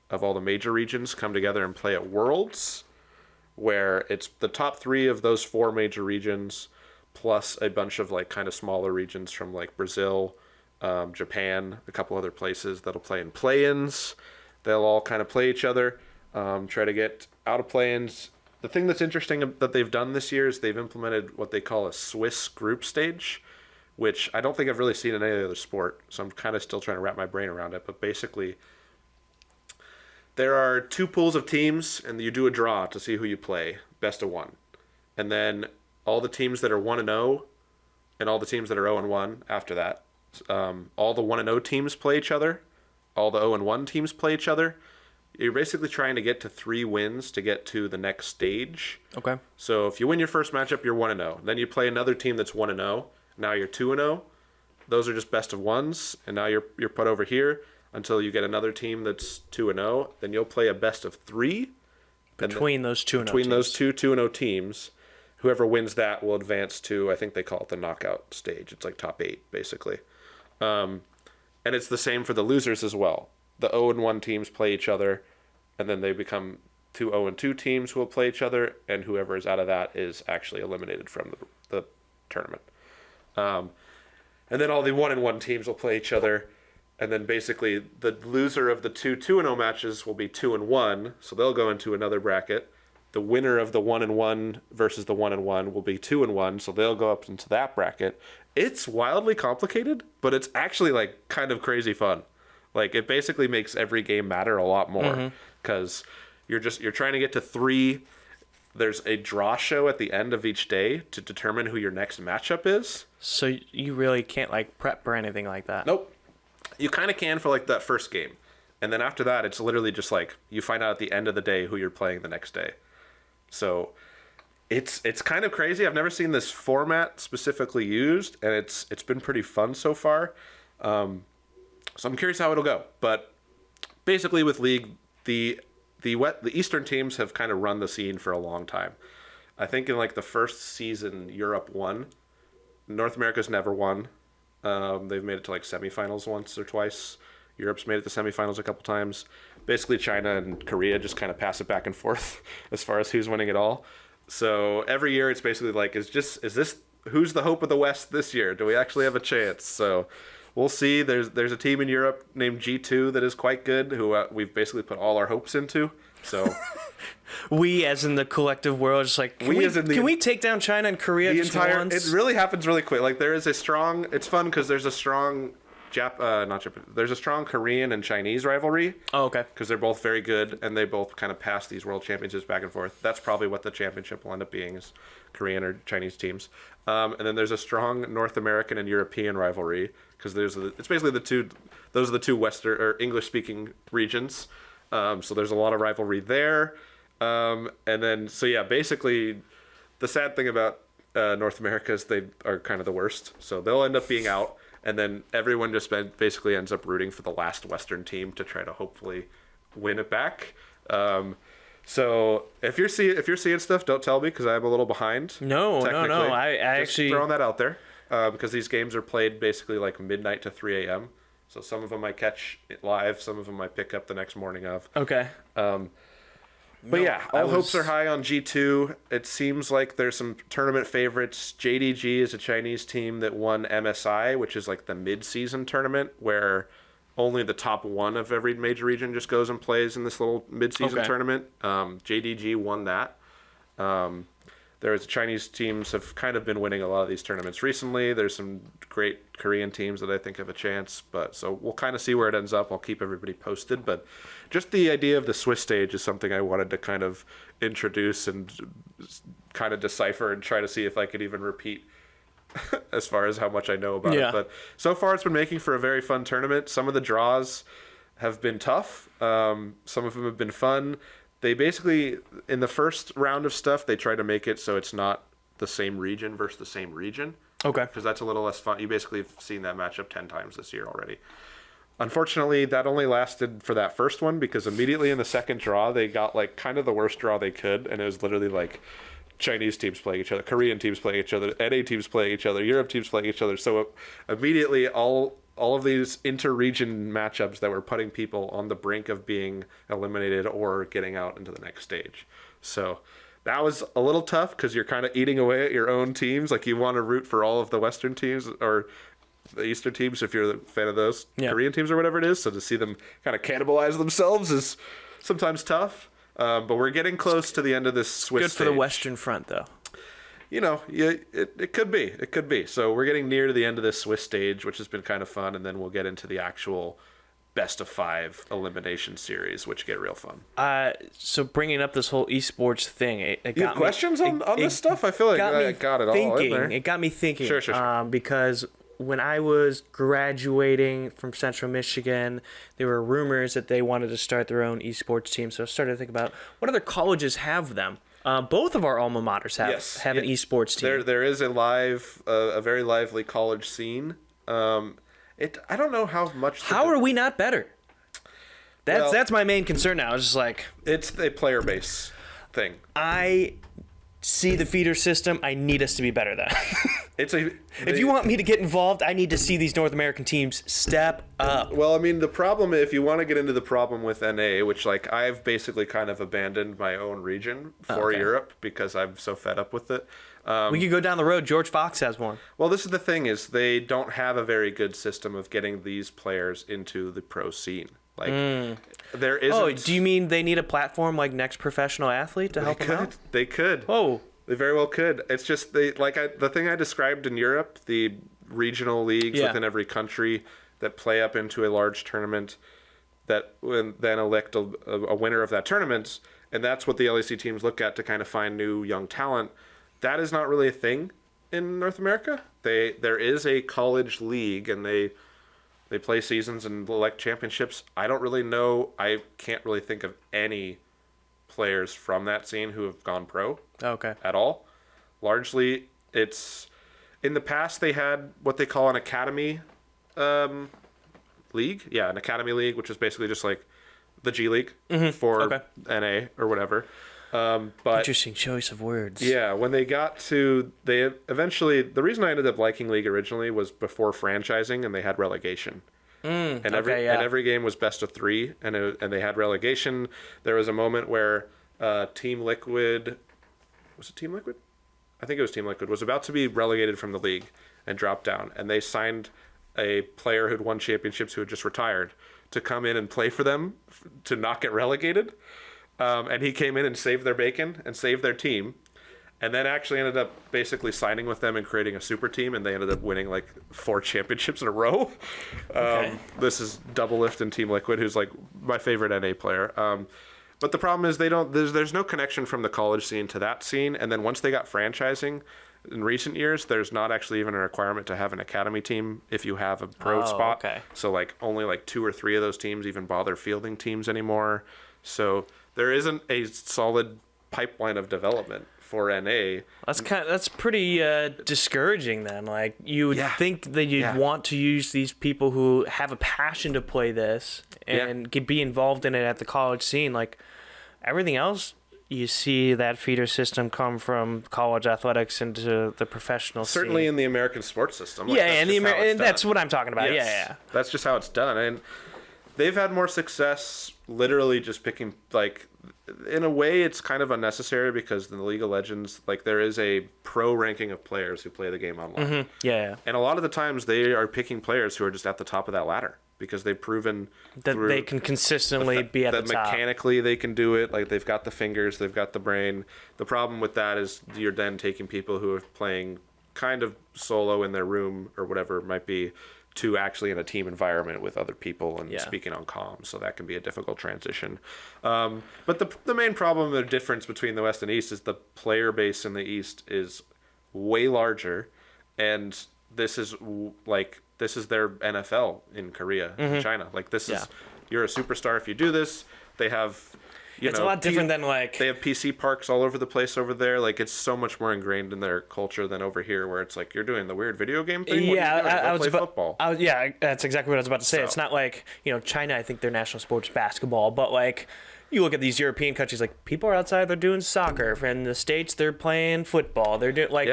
of all the major regions come together and play at Worlds, where it's the top 3 of those 4 major regions, plus a bunch of like kind of smaller regions from like Brazil, Japan, a couple other places that'll play in play-ins. They'll all kind of play each other, try to get out of play-ins. The thing that's interesting that they've done this year is they've implemented what they call a Swiss group stage, which I don't think I've really seen in any other sport, so I'm kind of still trying to wrap my brain around it. But basically, there are 2 pools of teams, and you do a draw to see who you play, best of 1. And then all the teams that are 1-0 and all the teams that are 0-1 after that, all the 1-0 teams play each other, all the 0-1 teams play each other. You're basically trying to get to 3 wins to get to the next stage. Okay. So if you win your first matchup, you're 1-0. Then you play another team that's 1-0. Now you're 2-0. Those are just best of 1s, and now you're put over here until you get another team that's 2-0. Then you'll play a best of 3 between those 2-0 between teams. those 2-0 teams. Whoever wins that will advance to, I think they call it the knockout stage. It's like top 8 basically. And it's the same for the losers as well. The 0-1 teams play each other, and then they become 2 0-2 teams who will play each other, and whoever is out of that is actually eliminated from the tournament. And then all the 1-1 teams will play each other, and then basically the loser of the 2-0 matches will be 2-1, so they'll go into another bracket. The winner of the 1-1 versus the 1-1 will be 2-1, so they'll go up into that bracket. It's wildly complicated, but it's actually like kind of crazy fun. Like it basically makes every game matter a lot more because you're trying to get to 3. There's a draw show at the end of each day to determine who your next matchup is. So you really can't like prep or anything like that. Nope. You kind of can for like that first game. And then after that, it's literally just like you find out at the end of the day who you're playing the next day. So it's kind of crazy. I've never seen this format specifically used, and it's been pretty fun so far. So I'm curious how it'll go. But basically with League, the Eastern teams have kind of run the scene for a long time. I think in like the first season, Europe won. North America's never won. They've made it to like semifinals once or twice. Europe's made it to semifinals a couple times. Basically, China and Korea just kind of pass it back and forth as far as who's winning it all. So every year, it's basically like, is this who's the hope of the West this year? Do we actually have a chance? So we'll see. There's a team in Europe named G2 that is quite good, who we've basically put all our hopes into. So we, as in the collective world, just like can we take down China and Korea just once? It really happens really quick. Like there is a strong. It's fun because there's a strong there's a strong Korean and Chinese rivalry. Oh, okay. Because they're both very good, and they both kind of pass these world championships back and forth. That's probably what the championship will end up being, is Korean or Chinese teams. And then there's a strong North American and European rivalry, because it's basically those are the two Western or English-speaking regions. So there's a lot of rivalry there. And then, so yeah, basically, the sad thing about North America is they are kind of the worst. So they'll end up being out. And then everyone just basically ends up rooting for the last Western team to try to hopefully win it back. So if you're seeing stuff, don't tell me because I'm a little behind. No. I actually throwing that out there because these games are played basically like midnight to 3 a.m. So some of them I catch it live, some of them I pick up the next morning of. Okay. But yeah, all hopes are high on G2. It seems like there's some tournament favorites. JDG is a Chinese team that won MSI, which is like the mid-season tournament where only the top one of every major region just goes and plays in this little mid-season tournament. JDG won that. There's Chinese teams have kind of been winning a lot of these tournaments recently. There's some great Korean teams that I think have a chance, so we'll kind of see where it ends up. I'll keep everybody posted, but just the idea of the Swiss stage is something I wanted to kind of introduce and kind of decipher and try to see if I could even repeat as far as how much I know about it. But so far it's been making for a very fun tournament. Some of the draws have been tough. Some of them have been fun. They basically, in the first round of stuff, they try to make it so it's not the same region versus the same region. Okay. Because that's a little less fun. You basically have seen that matchup 10 times this year already. Unfortunately, that only lasted for that first one because immediately in the second draw, they got like kind of the worst draw they could. And it was literally like Chinese teams playing each other, Korean teams playing each other, NA teams playing each other, Europe teams playing each other. So immediately all of these inter-region matchups that were putting people on the brink of being eliminated or getting out into the next stage. So that was a little tough because you're kind of eating away at your own teams. Like you want to root for all of the Western teams or the Eastern teams if you're a fan of those Korean teams or whatever it is. So to see them kind of cannibalize themselves is sometimes tough. But we're getting close to the end of this Swiss Good for the Western Front, though. You know, it could be. It could be. So we're getting near to the end of this Swiss stage, which has been kind of fun, and then we'll get into the actual best of 5 elimination series, which get real fun. So bringing up this whole esports thing, it got you have questions on this stuff? I feel like I got it all in there. It got me thinking. Sure. Because when I was graduating from Central Michigan, there were rumors that they wanted to start their own esports team. So I started to think about what other colleges have them. Both of our alma maters have an esports team. There is a very lively college scene. I don't know how much. How are we not better? That's my main concern now. It's just like it's a player base thing. I see the feeder system. I need us to be better than. If you want me to get involved, I need to see these North American teams step up. Well, I mean, the problem, if you want to get into the problem with NA, which, like, I've basically kind of abandoned my own region for Europe because I'm so fed up with it. We could go down the road. George Fox has one. Well, this is the thing, is they don't have a very good system of getting these players into the pro scene. Like, there isn't... Oh, do you mean they need a platform like Next Professional Athlete to help them out? They could. Oh. They very well could. It's just the thing I described in Europe, the regional leagues within every country that play up into a large tournament that then elect a winner of that tournament, and that's what the LEC teams look at to kind of find new young talent. That is not really a thing in North America. There is a college league, and they play seasons and elect championships. I don't really know. I can't really think of any players from that scene who have gone pro at all. Largely, it's in the past they had what they call an academy league. Yeah, an academy league, which is basically just like the G League for NA or whatever. But interesting choice of words. Yeah, when they eventually, the reason I ended up liking League originally was before franchising, and they had relegation. And every game was best of 3, and they had relegation. There was a moment where Team Liquid, was it Team Liquid? I think it was Team Liquid, was about to be relegated from the league and dropped down, and they signed a player who'd won championships who had just retired to come in and play for them to not get relegated. And he came in and saved their bacon and saved their team. And then actually ended up basically signing with them and creating a super team, and they ended up winning like 4 championships in a row. This is Double Lift and Team Liquid, who's like my favorite NA player. But the problem is there's no connection from the college scene to that scene. And then once they got franchising in recent years, there's not actually even a requirement to have an academy team if you have a pro spot. Okay. So like only like 2 or 3 of those teams even bother fielding teams anymore. So there isn't a solid pipeline of development for NA. That's pretty discouraging then. Like, you would think that you'd want to use these people who have a passion to play this and be involved in it at the college scene. Like, everything else, you see that feeder system come from college athletics into the professional scene. Certainly in the American sports system. Like, and that's what I'm talking about. Yes. Yeah. That's just how it's done. And they've had more success literally just picking, like, in a way it's kind of unnecessary because in the League of Legends, like, there is a pro ranking of players who play the game online. Yeah. And a lot of the times they are picking players who are just at the top of that ladder because they've proven that they can consistently be at the top. That mechanically they can do it. Like, they've got the fingers, they've got the brain. The problem with that is you're then taking people who are playing kind of solo in their room or whatever it might be to actually in a team environment with other people and speaking on comms, so that can be a difficult transition. But the main problem, the difference between the West and East, is the player base in the East is way larger, and this is their NFL in Korea, and China. Like, this is, you're a superstar if you do this. They have... It's a lot different than, like... They have PC parks all over the place over there. Like, it's so much more ingrained in their culture than over here, where it's like, you're doing the weird video game thing? Yeah, play football. That's exactly what I was about to say. So. It's not like, China, I think their national sport is basketball, but, like, you look at these European countries, like, people are outside, they're doing soccer. In the States, they're playing football. They're doing, like,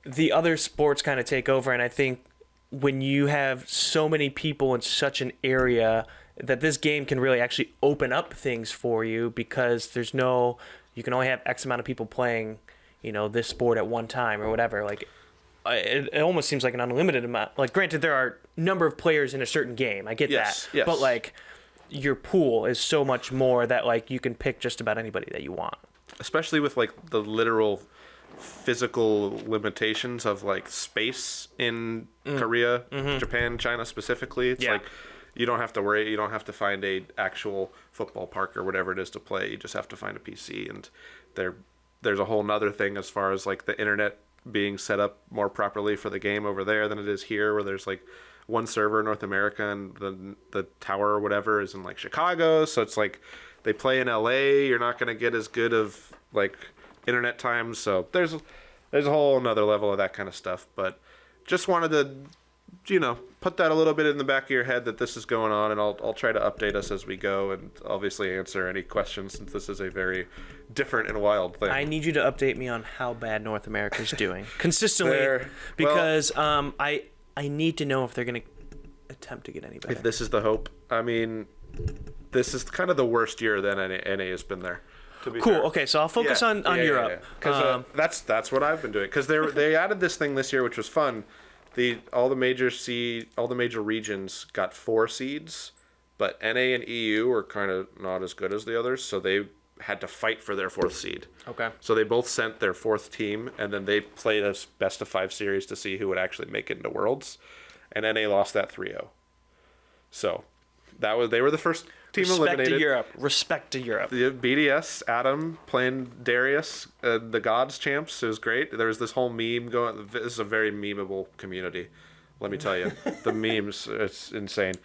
the other sports kind of take over, and I think when you have so many people in such an area... that this game can really actually open up things for you because you can only have X amount of people playing, this sport at one time or whatever. Like, it almost seems like an unlimited amount. Like, granted, there are a number of players in a certain game. I get that. Yes. But, like, your pool is so much more that, like, you can pick just about anybody that you want. Especially with, like, the literal physical limitations of, like, space in Korea, Japan, China specifically. It's like... You don't have to worry. You don't have to find a actual football park or whatever it is to play. You just have to find a PC, and there's a whole nother thing as far as like the internet being set up more properly for the game over there than it is here, where there's like one server in North America and the tower or whatever is in like Chicago. So it's like they play in LA. You're not going to get as good of like internet times. So there's a whole another level of that kind of stuff. But just wanted to put that a little bit in the back of your head that this is going on, and I'll try to update us as we go, and obviously answer any questions since this is a very different and wild thing. I need you to update me on how bad North America is doing consistently, because I need to know if they're going to attempt to get any better. If this is the hope, I mean, this is kind of the worst year that NA has been there. Cool. Fair. Okay, so I'll focus on Europe. Because that's what I've been doing. Because they added this thing this year, which was fun. All the major regions got 4 seeds, but NA and EU were kind of not as good as the others, so they had to fight for their 4th seed. Okay. So they both sent their 4th team, and then they played a best of 5 series to see who would actually make it into Worlds, and NA lost that 3-0. So they were the first team eliminated. Respect to Europe. The BDS, Adam playing Darius, the Gods champs. It was great. There was this whole meme going. This is a very memeable community, let me tell you. The memes, it's insane.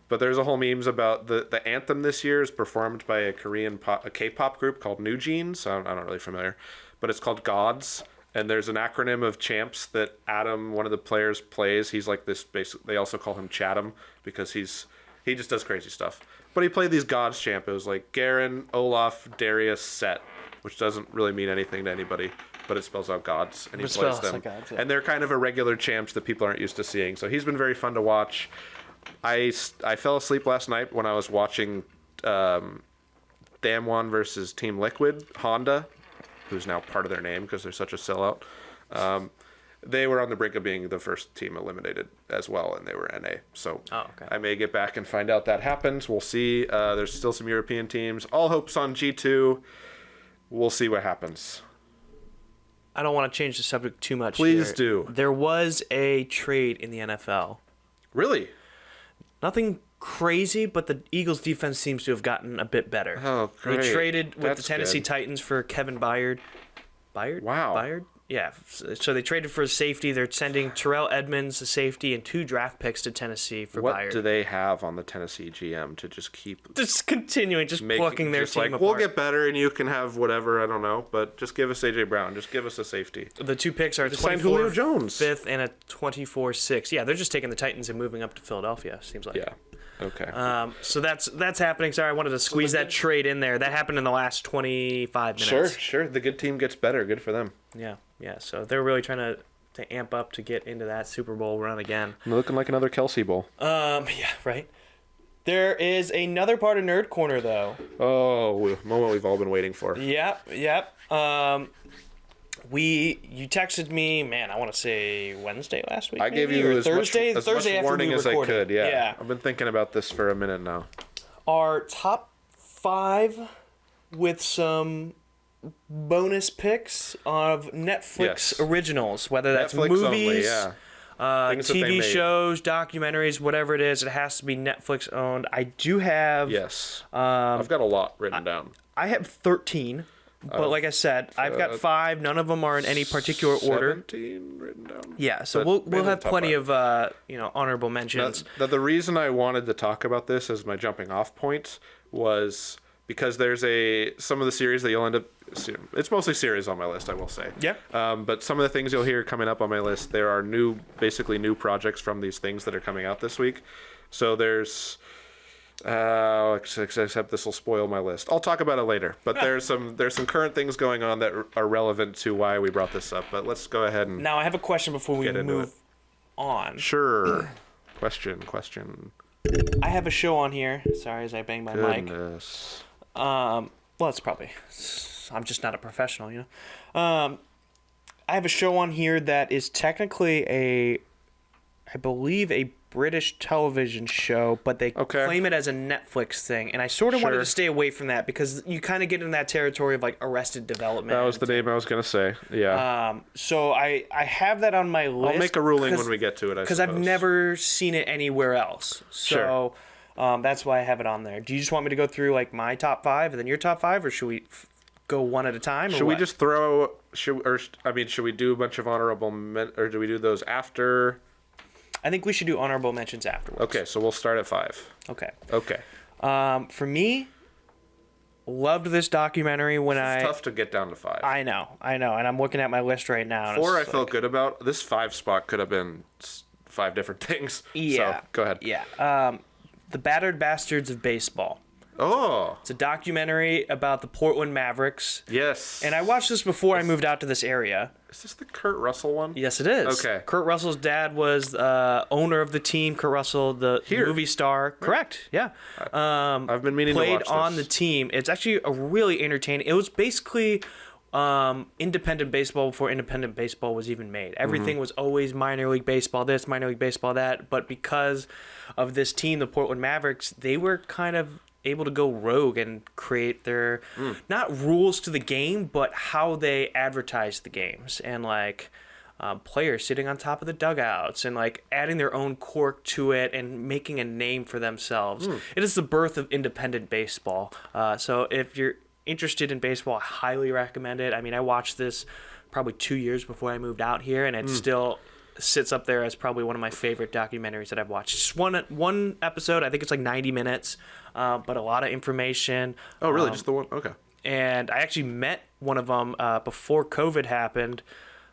But there's a whole memes about the anthem this year is performed by a K-pop group called New Jeans. I'm not really familiar, but it's called Gods. And there's an acronym of champs that Adam, one of the players, plays. He's like this. They also call him Chatham because he just does crazy stuff. But he played these Gods champ. It was like Garen, Olaf, Darius, Set, which doesn't really mean anything to anybody, but it spells out Gods, and he plays them. Like gods, yeah. And they're kind of irregular champs that people aren't used to seeing. So he's been very fun to watch. I fell asleep last night when I was watching Damwon versus Team Liquid, Honda, who's now part of their name because they're such a sellout. They were on the brink of being the first team eliminated as well, and they were NA. So I may get back and find out that happens. We'll see. There's still some European teams. All hopes on G2. We'll see what happens. I don't want to change the subject too much. Please do. There was a trade in the NFL. Really? Nothing crazy, but the Eagles' defense seems to have gotten a bit better. Oh, great. They traded with the Tennessee Titans for Kevin Byard. Byard? Wow. Byard? Yeah, so they traded for a safety. They're sending Terrell Edmonds, a safety, and 2 draft picks to Tennessee for Byard. What do they have on the Tennessee GM to just keep... Just plucking their team apart. We'll get better and you can have whatever, I don't know, but just give us A.J. Brown. Just give us a safety. The 2 picks are a 24-5th and a 24-6. Yeah, they're just taking the Titans and moving up to Philadelphia, seems like. Yeah. Okay. So that's happening. Sorry, I wanted to squeeze that trade in there. That happened in the last 25 minutes. Sure. The good team gets better. Good for them. Yeah. So they're really trying to amp up to get into that Super Bowl run again. Looking like another Kelsey Bowl. Yeah, right. There is another part of Nerd Corner, though. Oh, a moment we've all been waiting for. Yep. You texted me, man, I want to say Wednesday last week. I gave you as Thursday much after warning as I could. Yeah. I've been thinking about this for a minute now. Our top 5 with some bonus picks of Netflix originals, whether that's Netflix movies, only, TV shows, documentaries, whatever it is. It has to be Netflix owned. I do have. Yes. I've got a lot written down. I have 13. But like I said, I've got 5. None of them are in any particular order. 17 written down. Yeah, so we'll have plenty of honorable mentions. Now, the reason I wanted to talk about this as my jumping off point was because there's some of the series that you'll end up. It's mostly series on my list, I will say. Yeah. But some of the things you'll hear coming up on my list, there are basically new projects from these things that are coming out this week. So there's. Except this will spoil my list. I'll talk about it later. But there's some current things going on that are relevant to why we brought this up. But let's go ahead and now I have a question before we move on. Sure. Question. I have a show on here. Sorry, as I bang my mic. Well, it's probably. I'm just not a professional, I have a show on here that is technically I believe a British television show, but they claim it as a Netflix thing, and I sort of wanted to stay away from that because you kind of get in that territory of like Arrested Development. That was the name I was going to say. Yeah. So I have that on my list. I'll make a ruling when we get to it. Because I've never seen it anywhere else. So that's why I have it on there. Do you just want me to go through like my top 5 and then your top 5, or should we go one at a time? Should we just throw? Should we do a bunch of honorable or do we do those after? I think we should do honorable mentions afterwards. Okay, so we'll start at 5. Okay. For me, loved this documentary It's tough to get down to 5. I know, and I'm looking at my list right now. 4 I felt good about. This 5 spot could have been 5 different things. Yeah. So, go ahead. Yeah. The Battered Bastards of Baseball. Oh. It's a documentary about the Portland Mavericks. Yes. And I watched this before I moved out to this area. Is this the Kurt Russell one? Yes, it is. Okay. Kurt Russell's dad was owner of the team. Kurt Russell, the movie star. Correct. Yeah. I've been meaning to watch this. Played on the team. It's actually a really entertaining. It was basically independent baseball before independent baseball was even made. Everything was always minor league baseball this, minor league baseball that. But because of this team, the Portland Mavericks, they were kind of able to go rogue and create their not rules to the game, but how they advertise the games, and like players sitting on top of the dugouts and like adding their own quirk to it and making a name for themselves. It is the birth of independent baseball. So if you're interested in baseball, I highly recommend it. I mean, I watched this probably 2 years before I moved out here, and it still sits up there as probably one of my favorite documentaries that I've watched. Just one episode. I think it's like 90 minutes, but a lot of information. Oh, really? Just the one? Okay. And I actually met one of them before COVID happened.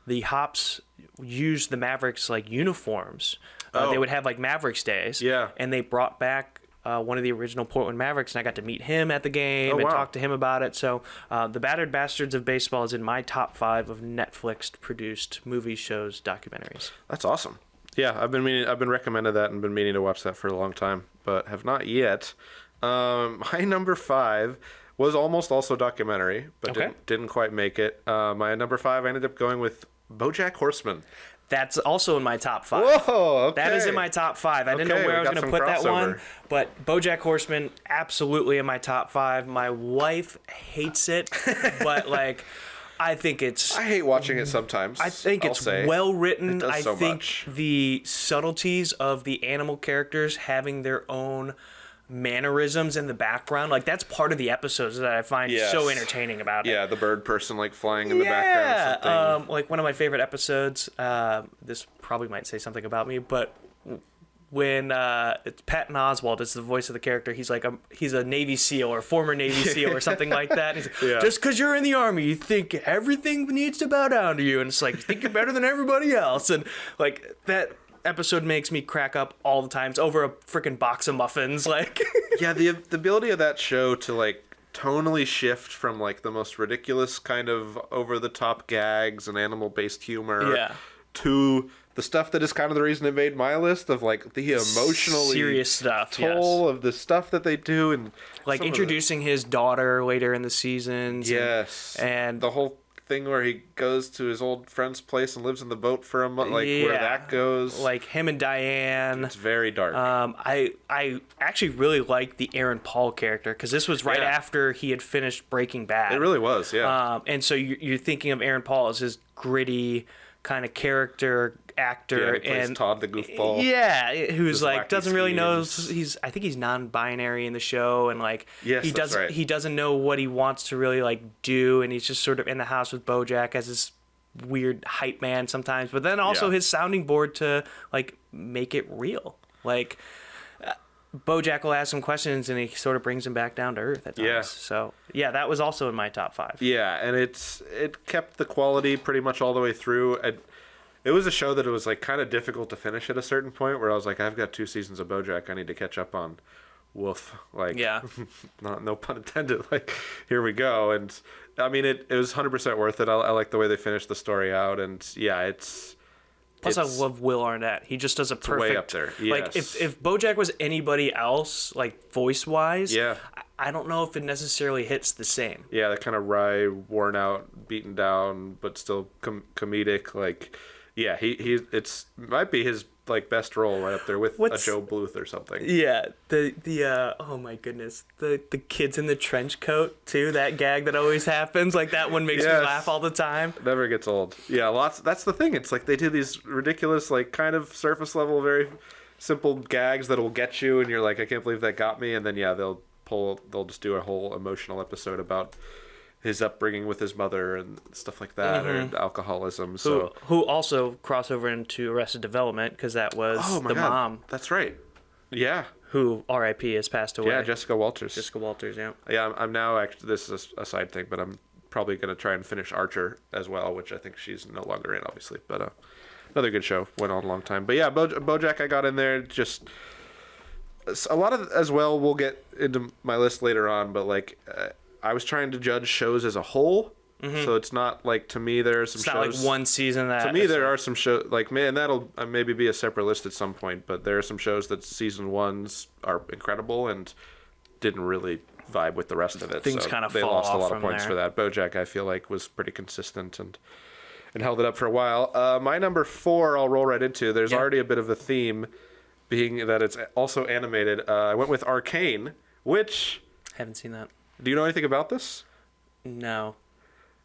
The Hops used the Mavericks like uniforms. They would have like Mavericks days. Yeah. And they brought back one of the original Portland Mavericks, and I got to meet him at the game and talk to him about it. So The Battered Bastards of Baseball is in my top 5 of Netflix-produced movies, shows, documentaries. That's awesome. Yeah, I've been recommended that and been meaning to watch that for a long time, but have not yet. My number 5 was almost also documentary, but didn't quite make it. My number 5, I ended up going with BoJack Horseman. That's also in my top 5. Whoa, okay. That is in my top 5. I didn't know where I was going to put that one, but BoJack Horseman, absolutely in my top 5. My wife hates it, but like, I think it's... I hate watching it sometimes. I think it's well written. I think the subtleties of the animal characters having their own mannerisms in the background, like that's part of the episodes that I find so entertaining about it. Yeah, the bird person like flying in the background or something. Like one of my favorite episodes, this probably might say something about me, but when it's Patton Oswalt is the voice of the character, he's like he's a Navy SEAL or former Navy SEAL or something like that. He's like, just because you're in the Army, you think everything needs to bow down to you, and it's like, you think you're better than everybody else, and like that episode makes me crack up all the times over a freaking box of muffins. Like, yeah, the ability of that show to like tonally shift from like the most ridiculous kind of over the top gags and animal based humor to the stuff that is kind of the reason it made my list of like the emotionally serious stuff, toll of the stuff that they do, and like introducing his daughter later in the seasons. And the whole thing where he goes to his old friend's place and lives in the boat for a month, like where that goes, like him and Diane. It's very dark. I actually really liked the Aaron Paul character, because this was right after he had finished Breaking Bad. It really was, and so you're thinking of Aaron Paul as his gritty kind of character actor, he plays and Todd the goofball. Who's like doesn't really know. I think he's non-binary in the show, and like he doesn't know what he wants to really like do, and he's just sort of in the house with BoJack as this weird hype man sometimes, but then also his sounding board to like make it real. Like BoJack will ask him questions, and he sort of brings him back down to earth at times. So that was also in my top 5. Yeah, and it kept the quality pretty much all the way through. It was a show that it was like kind of difficult to finish at a certain point, where I was like, I've got 2 seasons of BoJack I need to catch up on. Woof. Like, no pun intended. Like, here we go. And I mean, it was 100% worth it. I like the way they finished the story out, and Plus, I love Will Arnett. He just does a perfect. Way up there. Yes. Like, if BoJack was anybody else, like voice wise, I don't know if it necessarily hits the same. Yeah, that kind of wry, worn out, beaten down, but still comedic. Like, he might be his like best role right up there with a Joe Bluth or something. Yeah, the oh my goodness, the kids in the trench coat too. That gag that always happens, like that one makes me laugh all the time. Never gets old. Yeah, lots. That's the thing. It's like they do these ridiculous, like kind of surface level, very simple gags that'll get you, and you're like, I can't believe that got me. And then they'll just do a whole emotional episode about his upbringing with his mother and stuff like that, or alcoholism. So who also cross over into Arrested Development, because that was mom. That's right. Yeah. Who R.I.P. has passed away. Yeah, Jessica Walters. Yeah. Yeah, I'm now actually. This is a side thing, but I'm probably going to try and finish Archer as well, which I think she's no longer in, obviously. But another good show. Went on a long time. But yeah, BoJack I got in there. Just a lot of, as well, we'll get into my list later on, but like I was trying to judge shows as a whole. Mm-hmm. So it's not like, to me, there are some shows. It's not like one season that. To me, there are some shows, like, man, that'll maybe be a separate list at some point, but there are some shows that season ones are incredible and didn't really vibe with the rest of it. Things so kind of they fall lost off a lot from of points there. for that. BoJack, I feel like, was pretty consistent and held it up for a while. My number 4, I'll roll right into. There's already a bit of a theme, being that it's also animated. I went with Arcane, which... Haven't seen that. Do you know anything about this? No.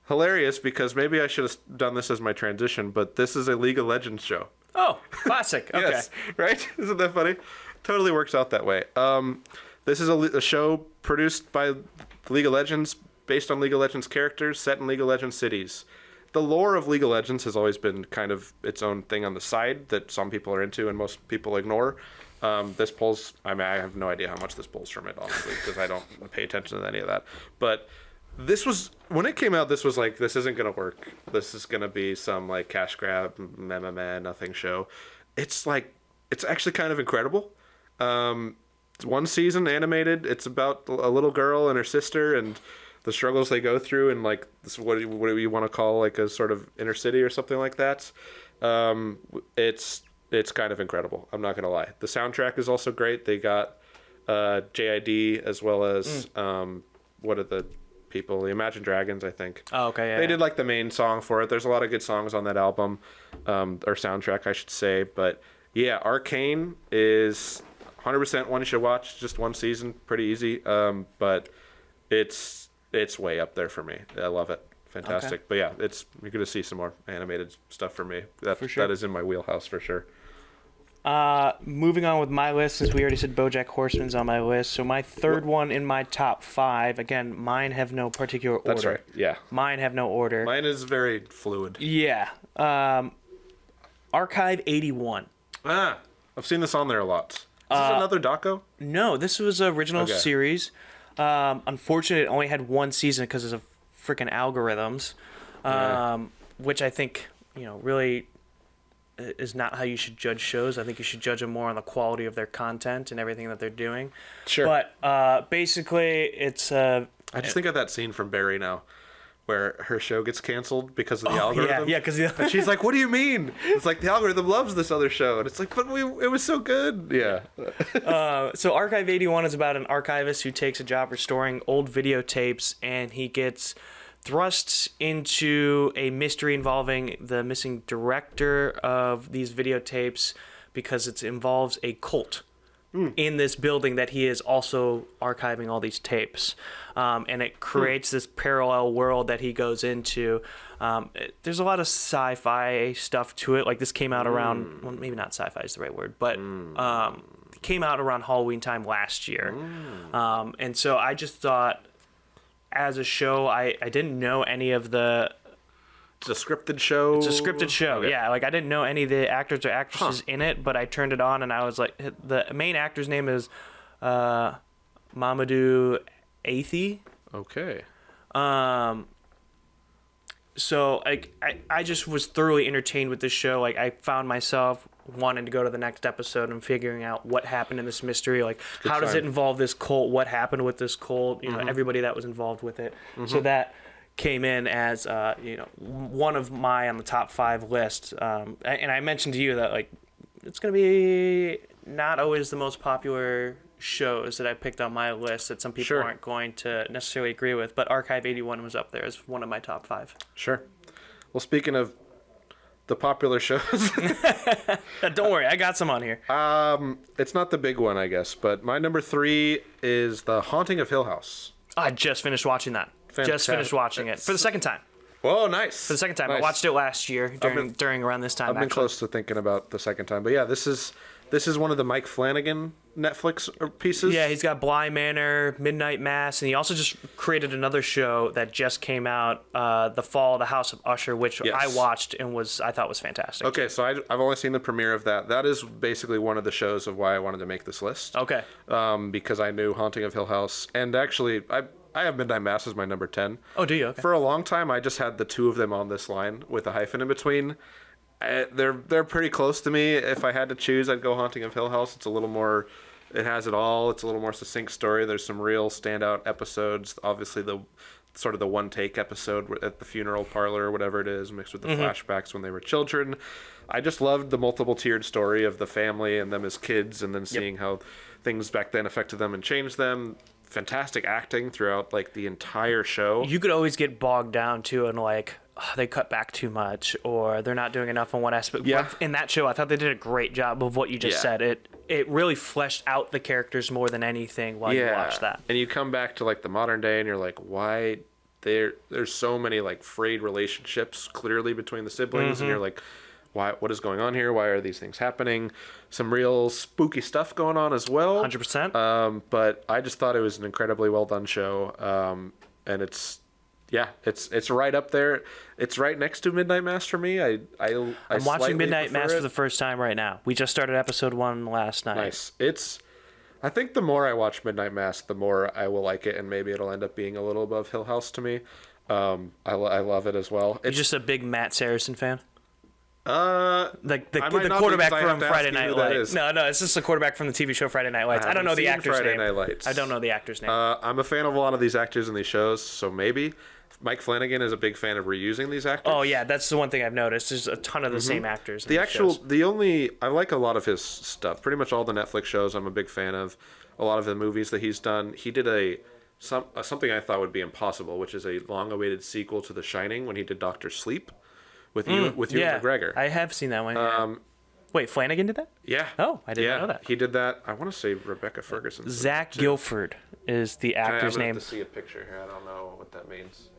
Hilarious, because maybe I should have done this as my transition, but this is a League of Legends show. Oh, classic. Okay. Yes, right? Isn't that funny? Totally works out that way. This is a show produced by League of Legends, based on League of Legends characters, set in League of Legends cities. The lore of League of Legends has always been kind of its own thing on the side that some people are into and most people ignore. This pulls, I have no idea how much this pulls from it, honestly, because I don't pay attention to any of that. But this was, when it came out, this was like, this isn't going to work. This is going to be some like cash grab, nothing show. It's like, it's actually kind of incredible. It's one season animated. It's about a little girl and her sister and the struggles they go through, and like this, what do you want to call like a sort of inner city or something like that. It's kind of incredible. I'm not gonna lie. The soundtrack is also great. They got JID as well as what are the people? The Imagine Dragons, I think. Oh, okay. Yeah, they did like the main song for it. There's a lot of good songs on that album, or soundtrack, I should say. But yeah, Arcane is 100% one you should watch. Just one season, pretty easy. But it's way up there for me. I love it. Fantastic. Okay. But yeah, you're gonna see some more animated stuff from me. For sure. That is in my wheelhouse for sure. Moving on with my list, since we already said BoJack Horseman's on my list. So my third one in my top 5. Again, mine have no particular order. That's right. Yeah. Mine have no order. Mine is very fluid. Yeah. Archive 81. I've seen this on there a lot. Is this another doco? No, this was an original series. Unfortunately, it only had one season because of freaking algorithms, which I think, really is not how you should judge shows. I think you should judge them more on the quality of their content and everything that they're doing. Sure. But basically, it's... I just think of that scene from Barry now, where her show gets canceled because of the algorithm. Yeah, because and she's like, "What do you mean?" It's like the algorithm loves this other show, and it's like, "But it was so good." Yeah. So Archive 81 is about an archivist who takes a job restoring old videotapes, and he gets thrust into a mystery involving the missing director of these videotapes because it involves a cult in this building that he is also archiving all these tapes. And it creates this parallel world that he goes into. There's a lot of sci-fi stuff to it. Like this came out around, well, maybe not sci-fi is the right word, but came out around Halloween time last year. And so I just thought, as a show, I didn't know any of the... It's a scripted show? It's a scripted show, okay. Yeah. Like, I didn't know any of the actors or actresses in it, but I turned it on, and I was like... The main actor's name is Mamadou Athie. Okay. So, like, I just was thoroughly entertained with this show. Like, I found myself wanting to go to the next episode and figuring out what happened in this mystery. Like, how does it involve this cult? What happened with this cult? You know, everybody that was involved with it. So that came in as, one of my on the top 5 list. And I mentioned to you that, like, it's going to be not always the most popular shows that I picked on my list that some people aren't going to necessarily agree with, but Archive 81 was up there as one of my top 5. Sure. Well, speaking of the popular shows, don't worry, I got some on here. it's not the big one, I guess, but my number 3 is The Haunting of Hill House. I just finished watching that. Fantastic. Just finished watching it for the second time. Whoa, nice. For the second time. Nice. I watched it last year during around this time. I've been close to thinking about the second time, but yeah, this is one of the Mike Flanagan Netflix pieces. Yeah, he's got Bly Manor, Midnight Mass, and he also just created another show that just came out, The Fall of the House of Usher, which I watched and I thought was fantastic. Okay, so I've only seen the premiere of that. That is basically one of the shows of why I wanted to make this list. Okay. Because I knew Haunting of Hill House, and actually I have Midnight Mass as my number 10. Oh, do you? Okay. For a long time, I just had the two of them on this line with a hyphen in between. They're pretty close to me. If I had to choose, I'd go Haunting of Hill House. It's a little more... It has it all. It's a little more succinct story. There's some real standout episodes. Obviously, the sort of the one-take episode at the funeral parlor or whatever it is, mixed with the flashbacks when they were children. I just loved the multiple-tiered story of the family and them as kids, and then seeing how things back then affected them and changed them. Fantastic acting throughout like the entire show. You could always get bogged down too and like they cut back too much or they're not doing enough on one aspect. Yeah. But in that show, I thought they did a great job of what you just said. It really fleshed out the characters more than anything while you watch that. And you come back to like the modern day and you're like, why there's so many like frayed relationships clearly between the siblings, and you're like, what is going on here? Why are these things happening? Some real spooky stuff going on as well. 100%. But I just thought it was an incredibly well done show. And it's right up there. It's right next to Midnight Mass for me. I'm watching Midnight Mass for the first time right now. We just started episode 1 last night. Nice. I think the more I watch Midnight Mass, the more I will like it, and maybe it'll end up being a little above Hill House to me. I love it as well. You're just a big Matt Saracen fan? The the quarterback from Friday Night Lights. No, it's just the quarterback from the TV show Friday Night Lights. I don't know the actor's name. Friday Night Lights. I don't know the actor's name. I'm a fan of a lot of these actors in these shows, so maybe. Mike Flanagan is a big fan of reusing these actors. Oh yeah, that's the one thing I've noticed. There's a ton of the same actors. I like a lot of his stuff. Pretty much all the Netflix shows I'm a big fan of. A lot of the movies that he's done. He did something I thought would be impossible, which is a long-awaited sequel to The Shining when he did Dr. Sleep with Ewan McGregor. I have seen that one. Yeah. Wait, Flanagan did that? Yeah. Oh, I didn't know that. He did that. I want to say Rebecca Ferguson. Zach Guilford is the actor's name. I have to see a picture here. I don't know what that means.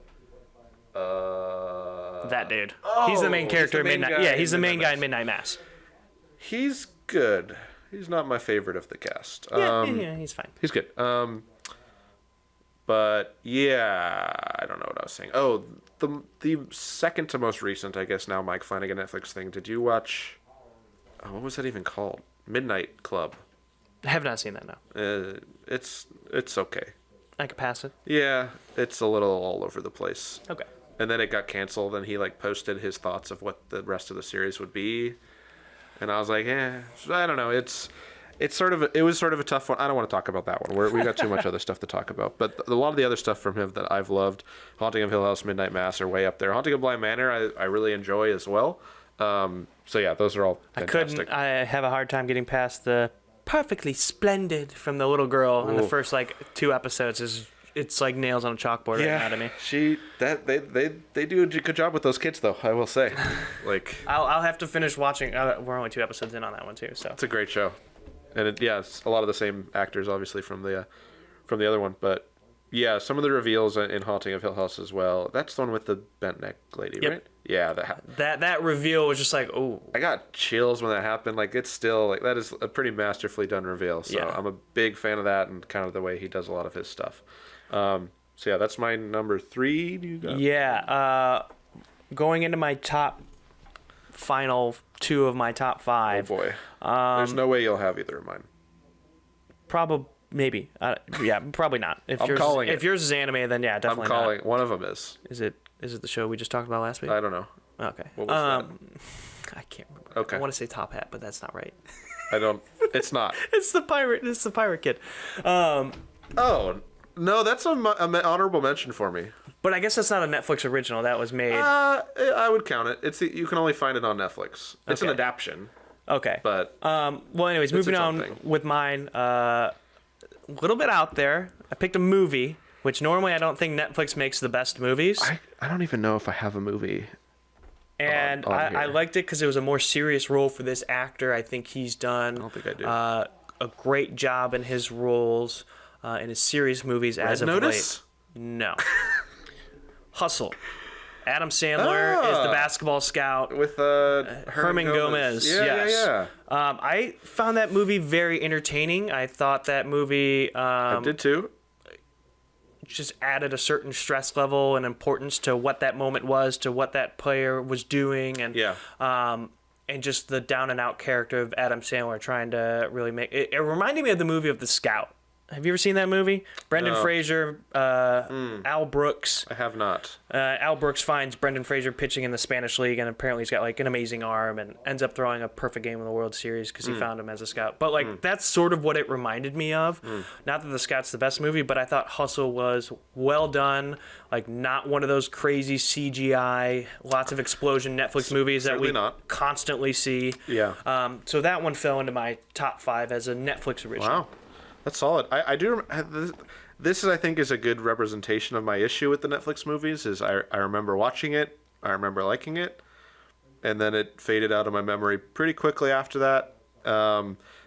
That dude. He's the main character in Midnight. Yeah, he's the main guy in Midnight Mass. He's good. He's not my favorite of the cast. Yeah, he's fine. He's good. But yeah, I don't know what I was saying. Oh, the second to most recent, I guess now, Mike Flanagan Netflix thing. Did you watch? What was that even called? Midnight Club. I have not seen that now. It's okay. I could pass it. Yeah, it's a little all over the place. Okay. And then it got canceled, and he like posted his thoughts of what the rest of the series would be, and I was like, I don't know. It was sort of a tough one. I don't want to talk about that one. We got too much other stuff to talk about. But a lot of the other stuff from him that I've loved, Haunting of Hill House, Midnight Mass, are way up there. Haunting of Bly Manor, I really enjoy as well. So yeah, those are all fantastic. I have a hard time getting past the perfectly splendid from the little girl in the first like 2 episodes. It's like nails on a chalkboard right now to me. They do a good job with those kids though, I will say. Like I'll have to finish watching. We're only 2 episodes in on that one too, so it's a great show, and it's a lot of the same actors obviously from the other one, but yeah, some of the reveals in Haunting of Hill House as well. That's the one with the bent neck lady, right? Yeah, that reveal was just like, oh. I got chills when that happened. Like it's still like that is a pretty masterfully done reveal. So I'm a big fan of that and kind of the way he does a lot of his stuff. So yeah, that's my number 3. Do you got? Yeah, going into my final 2 of my top 5. Oh boy, there's no way you'll have either of mine. Probably, maybe. Probably not. If yours is anime, then yeah, definitely. I'm calling one of them is. Is it the show we just talked about last week? I don't know. Okay. What was that? I can't remember. Okay. I want to say Top Hat, but that's not right. It's not. It's the pirate kid. Oh. No, that's an honorable mention for me. But I guess that's not a Netflix original. That was made. I would count it. You can only find it on Netflix. It's an adaptation. Okay. But well, anyways, moving on with mine. A little bit out there. I picked a movie, which normally I don't think Netflix makes the best movies. I don't even know if I have a movie. And I liked it because it was a more serious role for this actor. I think he's done. I don't think I do. A great job in his roles. In his serious movies as of late. No. Hustle. Adam Sandler is the basketball scout. With Herman Gomez. Yeah. I found that movie very entertaining. I thought that movie... I did too. Just added a certain stress level and importance to what that moment was, to what that player was doing. And just the down-and-out character of Adam Sandler trying to really make... It reminded me of the movie of The Scout. Have you ever seen that movie? Brendan No. Fraser, Al Brooks. I have not. Al Brooks finds Brendan Fraser pitching in the Spanish League, and apparently he's got like an amazing arm, and ends up throwing a perfect game in the World Series because he found him as a scout. But like that's sort of what it reminded me of. Not that The Scout's the best movie, but I thought Hustle was well done. Like not one of those crazy CGI, lots of explosion Netflix movies that we constantly see. Yeah. So that one fell into my top 5 as a Netflix original. Wow. That's solid. I do. This is, I think, is a good representation of my issue with the Netflix movies. Is I remember watching it, I remember liking it, and then it faded out of my memory pretty quickly after that.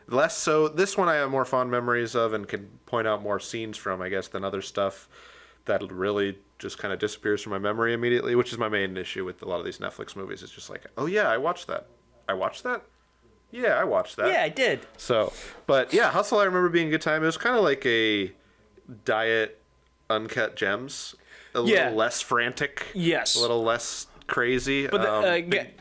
Less so. This one I have more fond memories of and can point out more scenes from, I guess, than other stuff that really just kind of disappears from my memory immediately. Which is my main issue with a lot of these Netflix movies. It's just like, oh yeah, I watched that. I watched that. Yeah, I watched that. Yeah, I did. So, but yeah, Hustle I remember being a good time. It was kind of like a Diet Uncut Gems. A little less frantic. Yes. A little less crazy. But, again,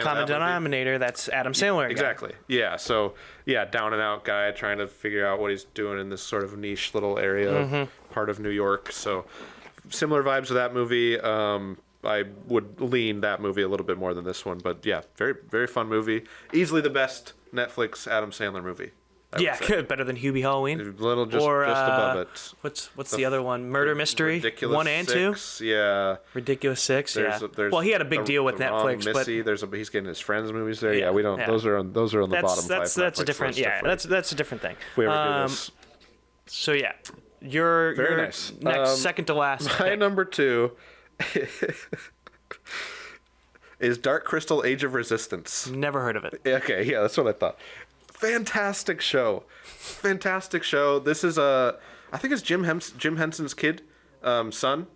common denominator, that's Adam Sandler again. Exactly. Yeah, so, yeah, down and out guy trying to figure out what he's doing in this sort of niche little area, part of New York. So, similar vibes to that movie. I would lean that movie a little bit more than this one, but yeah, very, very fun movie. Easily the best Netflix Adam Sandler movie. Yeah, better than Hubie Halloween. A little just above it. What's the other one? Murder Mystery. Ridiculous 1 and 6, 2. Yeah. Ridiculous 6. Well, he had a big deal with Netflix, Missy, but he's getting his friends' movies there. Yeah, we don't. Yeah. Those are on the bottom 5. That's a different. Yeah, that's a different thing. If we ever do this. So yeah, your nice. Next second to last. My pick. number 2 is Dark Crystal: Age of Resistance. Never heard of it. Okay, yeah, that's what I thought. Fantastic show. This is I think it's Jim Henson's kid, son.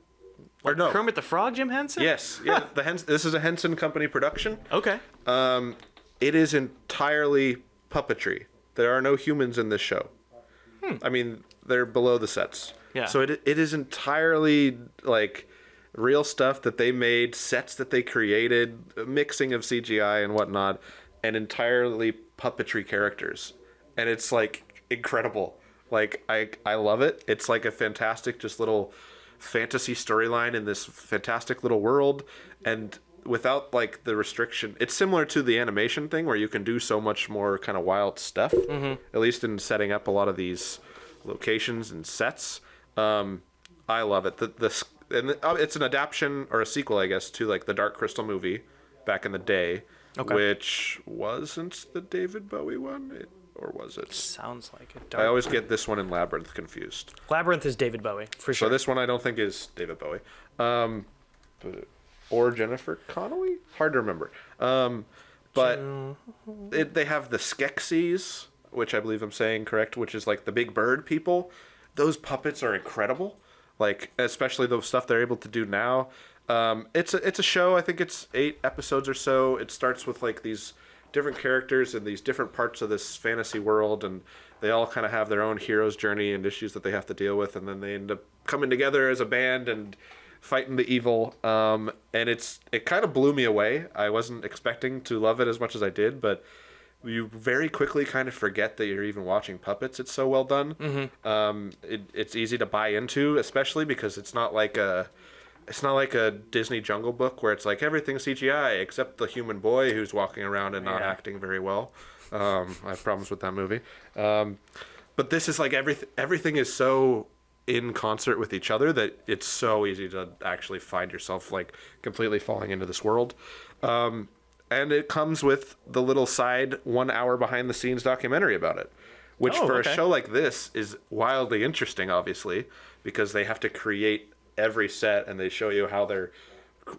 Or no. Kermit the Frog, Jim Henson? Yes. Yeah. This is a Henson Company production. Okay. It is entirely puppetry. There are no humans in this show. I mean, they're below the sets. Yeah. So it is entirely like real stuff that they made, sets that they created, a mixing of CGI and whatnot, and entirely puppetry characters. And it's like incredible. Like I love it. It's like a fantastic just little fantasy storyline in this fantastic little world, and without like the restriction. It's similar to the animation thing where you can do so much more kind of wild stuff, at least in setting up a lot of these locations and sets. I love it. It's an adaptation or a sequel, I guess, to like the Dark Crystal movie back in the day, which wasn't the David Bowie one, or was it? Sounds like it. I always get this one and Labyrinth confused. Labyrinth is David Bowie, for sure. So this one I don't think is David Bowie. Or Jennifer Connelly? Hard to remember. But they have the Skeksis, which I believe I'm saying correct, which is like the big bird people. Those puppets are incredible. Like, especially the stuff they're able to do now. It's a show. I think it's 8 episodes or so. It starts with like these different characters in these different parts of this fantasy world, and they all kind of have their own hero's journey and issues that they have to deal with, and then they end up coming together as a band and fighting the evil. And it kind of blew me away. I wasn't expecting to love it as much as I did, but you very quickly kind of forget that you're even watching puppets. It's so well done. It's easy to buy into, especially because it's not like a Disney Jungle Book where it's like everything's CGI except the human boy who's walking around and not acting very well. I have problems with that movie. But this is like everything is so in concert with each other that it's so easy to actually find yourself like completely falling into this world. And it comes with the little side 1 hour behind the scenes documentary about it, which a show like this is wildly interesting, obviously, because they have to create every set and they show you how they're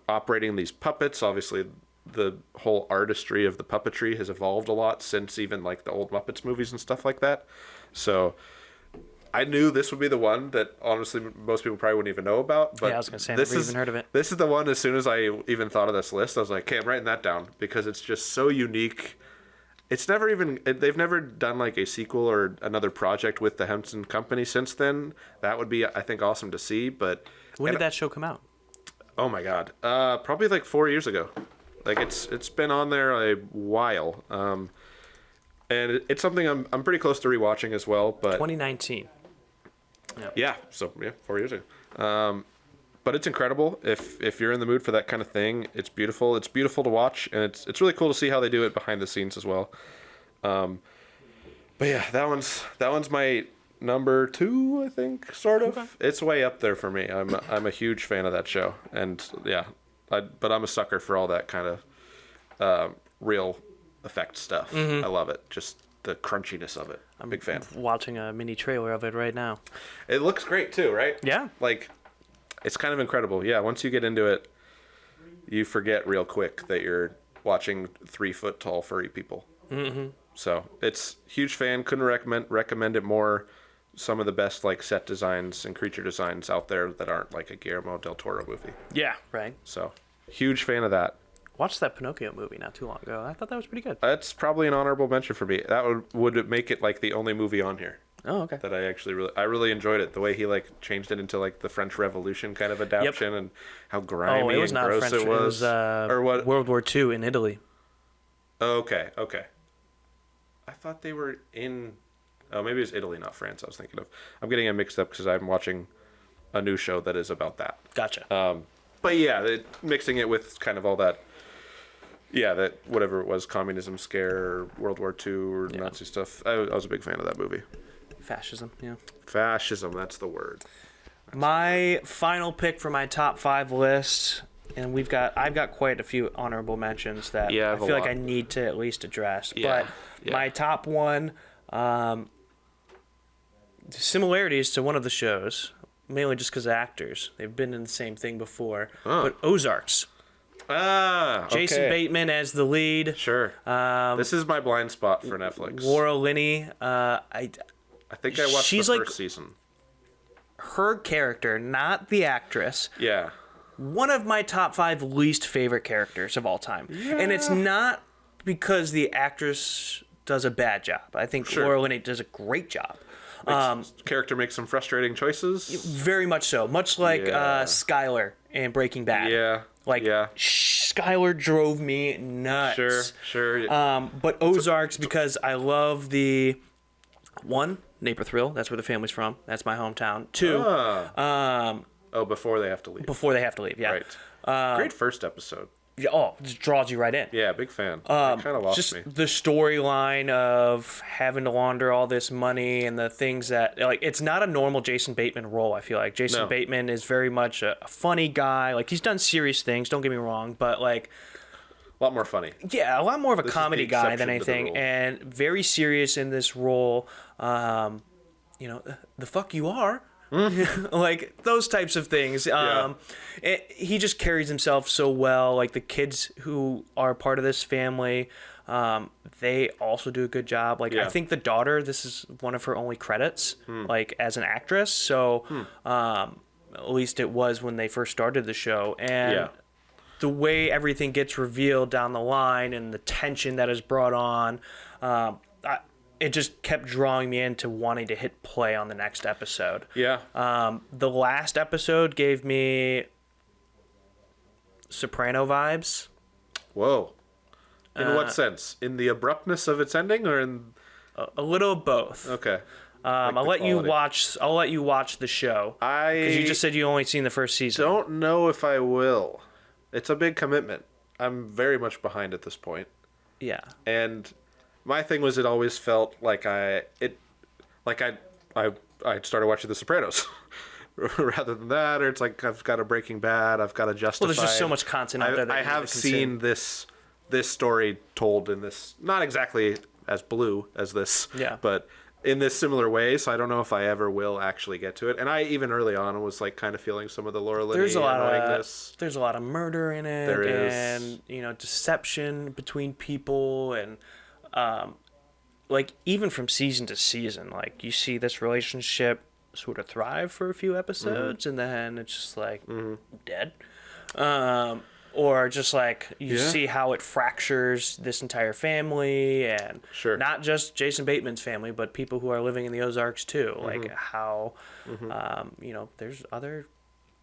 operating these puppets. Obviously, the whole artistry of the puppetry has evolved a lot since even like the old Muppets movies and stuff like that. So I knew this would be the one that honestly most people probably wouldn't even know about. But I was going to say, I've never even heard of it. This is the one, as soon as I even thought of this list, I was like, okay, I'm writing that down because it's just so unique. They've never done like a sequel or another project with the Henson Company since then. That would be, I think, awesome to see. But when did that show come out? Oh my God. Probably like 4 years ago. Like it's been on there a while. And it's something I'm pretty close to rewatching as well. But 2019. Yeah, so 4 years ago. But it's incredible. If you're in the mood for that kind of thing, it's beautiful. It's beautiful to watch, and it's really cool to see how they do it behind the scenes as well. But yeah, that one's my number 2, I think, sort of. Okay. It's way up there for me. I'm a huge fan of that show, and yeah, but I'm a sucker for all that kind of real effect stuff. I love it. Just the crunchiness of it. I'm a big fan. Watching a mini trailer of it right now. It looks great too, right? Yeah. Like, it's kind of incredible. Yeah, once you get into it, you forget real quick that you're watching 3-foot-tall furry people. Mm-hmm. So it's huge fan. Couldn't recommend it more. Some of the best like set designs and creature designs out there that aren't like a Guillermo del Toro movie. Yeah, right. So huge fan of that. Watched that Pinocchio movie not too long ago. I thought that was pretty good. That's probably an honorable mention for me. That would make it like the only movie on here. Oh, okay. That I actually really enjoyed it. The way he like changed it into like the French Revolution kind of adaptation, and how grimy and gross French, it was. Or what? World War II in Italy. Okay. I thought they were in. Oh, maybe it's Italy, not France. I was thinking of. I'm getting it mixed up because I'm watching a new show that is about that. Gotcha. But yeah, mixing it with kind of all that. Yeah, that whatever it was, communism scare, or World War II, or Nazi stuff. I was a big fan of that movie. Fascism, yeah. Fascism, that's the word. My final pick for my top 5 list, and I've got quite a few honorable mentions that I feel like I need to at least address. Yeah. But my top one, similarities to one of the shows, mainly just because of actors. They've been in the same thing before. But Ozarks. Jason Bateman as the lead. Sure. This is my blind spot for Netflix. Laura Linney. I think I watched the first season. Her character, not the actress. Yeah. One of my top 5 least favorite characters of all time. Yeah. And it's not because the actress does a bad job. I think Laura Linney does a great job. Character makes some frustrating choices. Very much so. Much like Skyler in Breaking Bad. Yeah. Skyler drove me nuts. Sure. But Ozarks, because I love the... 1, Naperville. That's where the family's from. That's my hometown. 2... before they have to leave. Before they have to leave, yeah. Right. Great first episode. It just draws you right in. Yeah, big fan. It kind of lost just me. The storyline of having to launder all this money and the things that... Like, it's not a normal Jason Bateman role, I feel like. Jason Bateman is very much a funny guy. Like, he's done serious things, don't get me wrong, but, like... A lot more funny. Yeah, a lot more of a comedy guy than anything, and very serious in this role. The fuck you are. Like, those types of things. He just carries himself so well. Like, the kids who are part of this family, they also do a good job. Like, I think the daughter, this is one of her only credits, like, as an actress. So, at least it was when they first started the show. And the way everything gets revealed down the line and the tension that is brought on, it just kept drawing me into wanting to hit play on the next episode. Yeah. The last episode gave me Soprano vibes. Whoa. In what sense? In the abruptness of its ending, or in a little of both? Okay. I'll let you watch the show. Because you just said you only seen the first season. Don't know if I will. It's a big commitment. I'm very much behind at this point. Yeah. And my thing was, it always felt like I started watching The Sopranos rather than that, or it's like I've got a Breaking Bad, I've got a Justified. Well, there's just so much content out there that I have seen this story told in this, not exactly as blue as this, but in this similar way, so I don't know if I ever will actually get to it. And I, even early on, was like kind of feeling some of the Laura Linney annoyingness. There's a lot of murder in it. There is. And, deception between people. And, like, even from season to season, like, you see this relationship sort of thrive for a few episodes, and then it's just like, dead. Or just like you see how it fractures this entire family, and not just Jason Bateman's family, but people who are living in the Ozarks too. Like how, there's other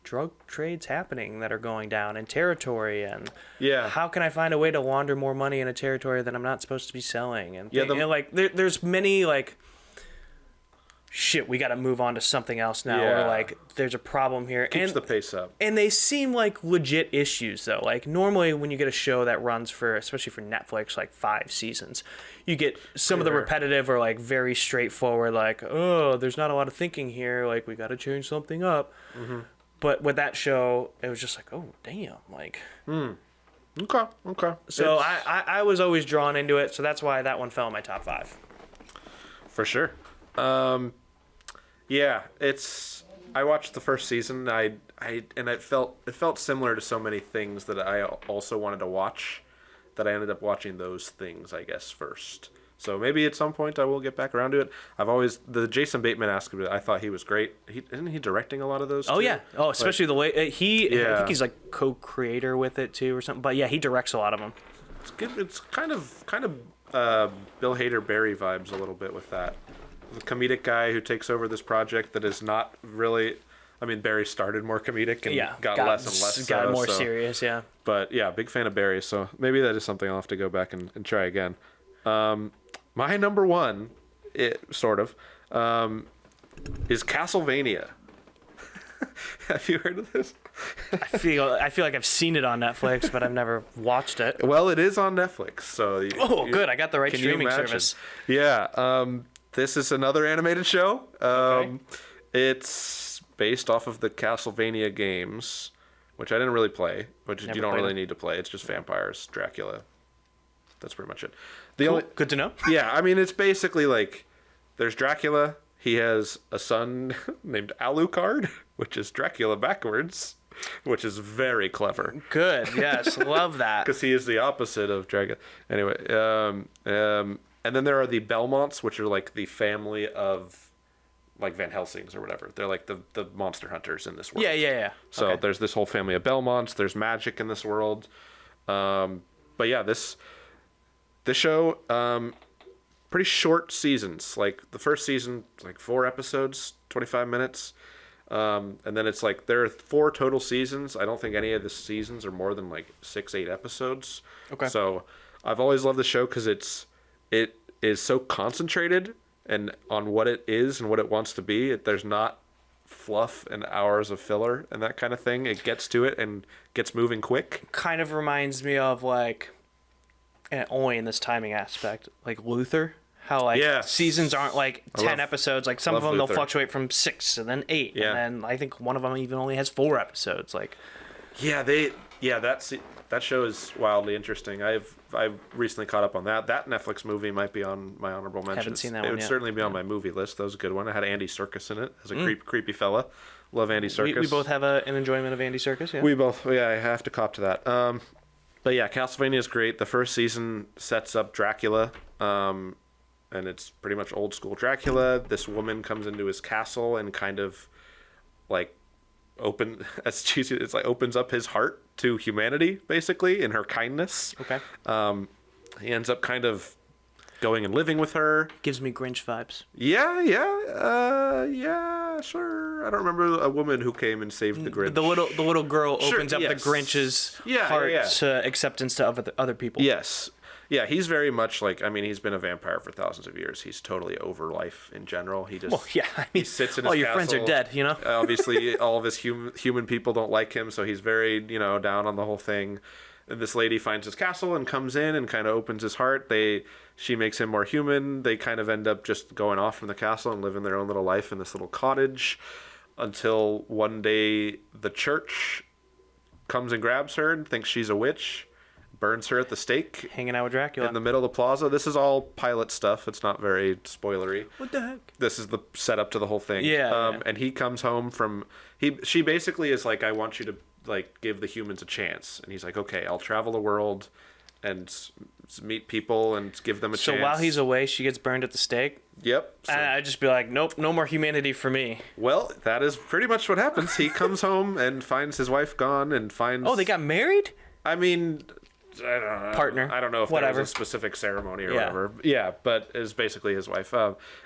drug trades happening that are going down in territory, and Yeah. how can I find a way to launder more money in a territory that I'm not supposed to be selling? And Yeah, like there's many like, shit, we got to move on to something else now, or like there's a problem here. Keeps the pace up. And they seem like legit issues, though. Like, normally when you get a show that runs for, especially for Netflix, like 5 seasons, you get some of the repetitive or, like, very straightforward, like, oh, there's not a lot of thinking here. Like, we got to change something up. Mm-hmm. But with that show, it was just like, oh, damn. Like, Okay. So I was always drawn into it. So that's why that one fell in my top 5. For sure. Yeah, I watched the first season. And it felt similar to so many things that I also wanted to watch, that I ended up watching those things, I guess, first. So maybe at some point I will get back around to it. The Jason Bateman aspect, I thought he was great. Isn't he directing a lot of those too? Oh yeah. Oh, especially the way I think he's like co-creator with it too or something. But yeah, he directs a lot of them. It's good. It's kind of Bill Hader Barry vibes a little bit with that. The comedic guy who takes over this project that is not really. I mean, Barry started more comedic and got less and less. Got more serious, yeah. But yeah, big fan of Barry, so maybe that is something I'll have to go back and try again. My number one, is Castlevania. Have you heard of this? I feel like I've seen it on Netflix, but I've never watched it. Well, it is on Netflix, so. Good! I got the right streaming service. Yeah. This is another animated show. Okay. It's based off of the Castlevania games, which I didn't really play, which you don't really need to play. It's just vampires, Dracula. That's pretty much it. Good to know. Yeah, I mean, it's basically like there's Dracula. He has a son named Alucard, which is Dracula backwards, which is very clever. Good. Yes, love that. Because he is the opposite of Dracula. Anyway, and then there are the Belmonts, which are like the family of like Van Helsing's or whatever. They're like the monster hunters in this world. Yeah. So there's this whole family of Belmonts. There's magic in this world. But yeah, this show, pretty short seasons. Like the first season, like 4 episodes, 25 minutes. And then it's like there are 4 total seasons. I don't think any of the seasons are more than like 6-8 episodes. Okay. So I've always loved the show because it is so concentrated and on what it is and what it wants to be. There's not fluff and hours of filler and that kind of thing. It gets to it and gets moving quick. Kind of reminds me of like, and only in this timing aspect, like Luther. How like seasons aren't like 10 episodes. Like some of them Luther. They'll fluctuate from 6 and then 8, and then I think one of them even only has 4 episodes. Like, that show is wildly interesting. I've recently caught up on that. That Netflix movie might be on my honorable mentions. Haven't seen that one yet. It would certainly be on my movie list. That was a good one. It had Andy Serkis in it as a creepy fella. Love Andy Serkis. We both have an enjoyment of Andy Serkis. Yeah. We both. Yeah, I have to cop to that. But yeah, Castlevania is great. The first season sets up Dracula, and it's pretty much old school Dracula. This woman comes into his castle and kind of like opens up his heart to humanity, basically, in her kindness. Okay. He ends up kind of going and living with her. Gives me Grinch vibes. Yeah, sure. I don't remember a woman who came and saved the Grinch. The little girl opens up the Grinch's heart to acceptance to other people. Yes. Yeah, he's very much like, I mean, he's been a vampire for thousands of years. He's totally over life in general. He just he sits in his all your castle. friends are dead, you know? Obviously, all of his human people don't like him, so he's very, down on the whole thing. And this lady finds his castle and comes in and kind of opens his heart. She makes him more human. They kind of end up just going off from the castle and living their own little life in this little cottage until one day the church comes and grabs her and thinks she's a witch. Burns her at the stake. Hanging out with Dracula. In the middle of the plaza. This is all pilot stuff. It's not very spoilery. What the heck? This is the setup to the whole thing. Yeah. And he comes home from... She basically is like, I want you to like give the humans a chance. And he's like, okay, I'll travel the world and meet people and give them a chance. So while he's away, she gets burned at the stake? Yep. So, I'd just be like, nope, no more humanity for me. Well, that is pretty much what happens. He comes home and finds his wife gone and finds... Oh, they got married? I mean... partner. I don't know if there was a specific ceremony or whatever. Yeah, but is basically his wife.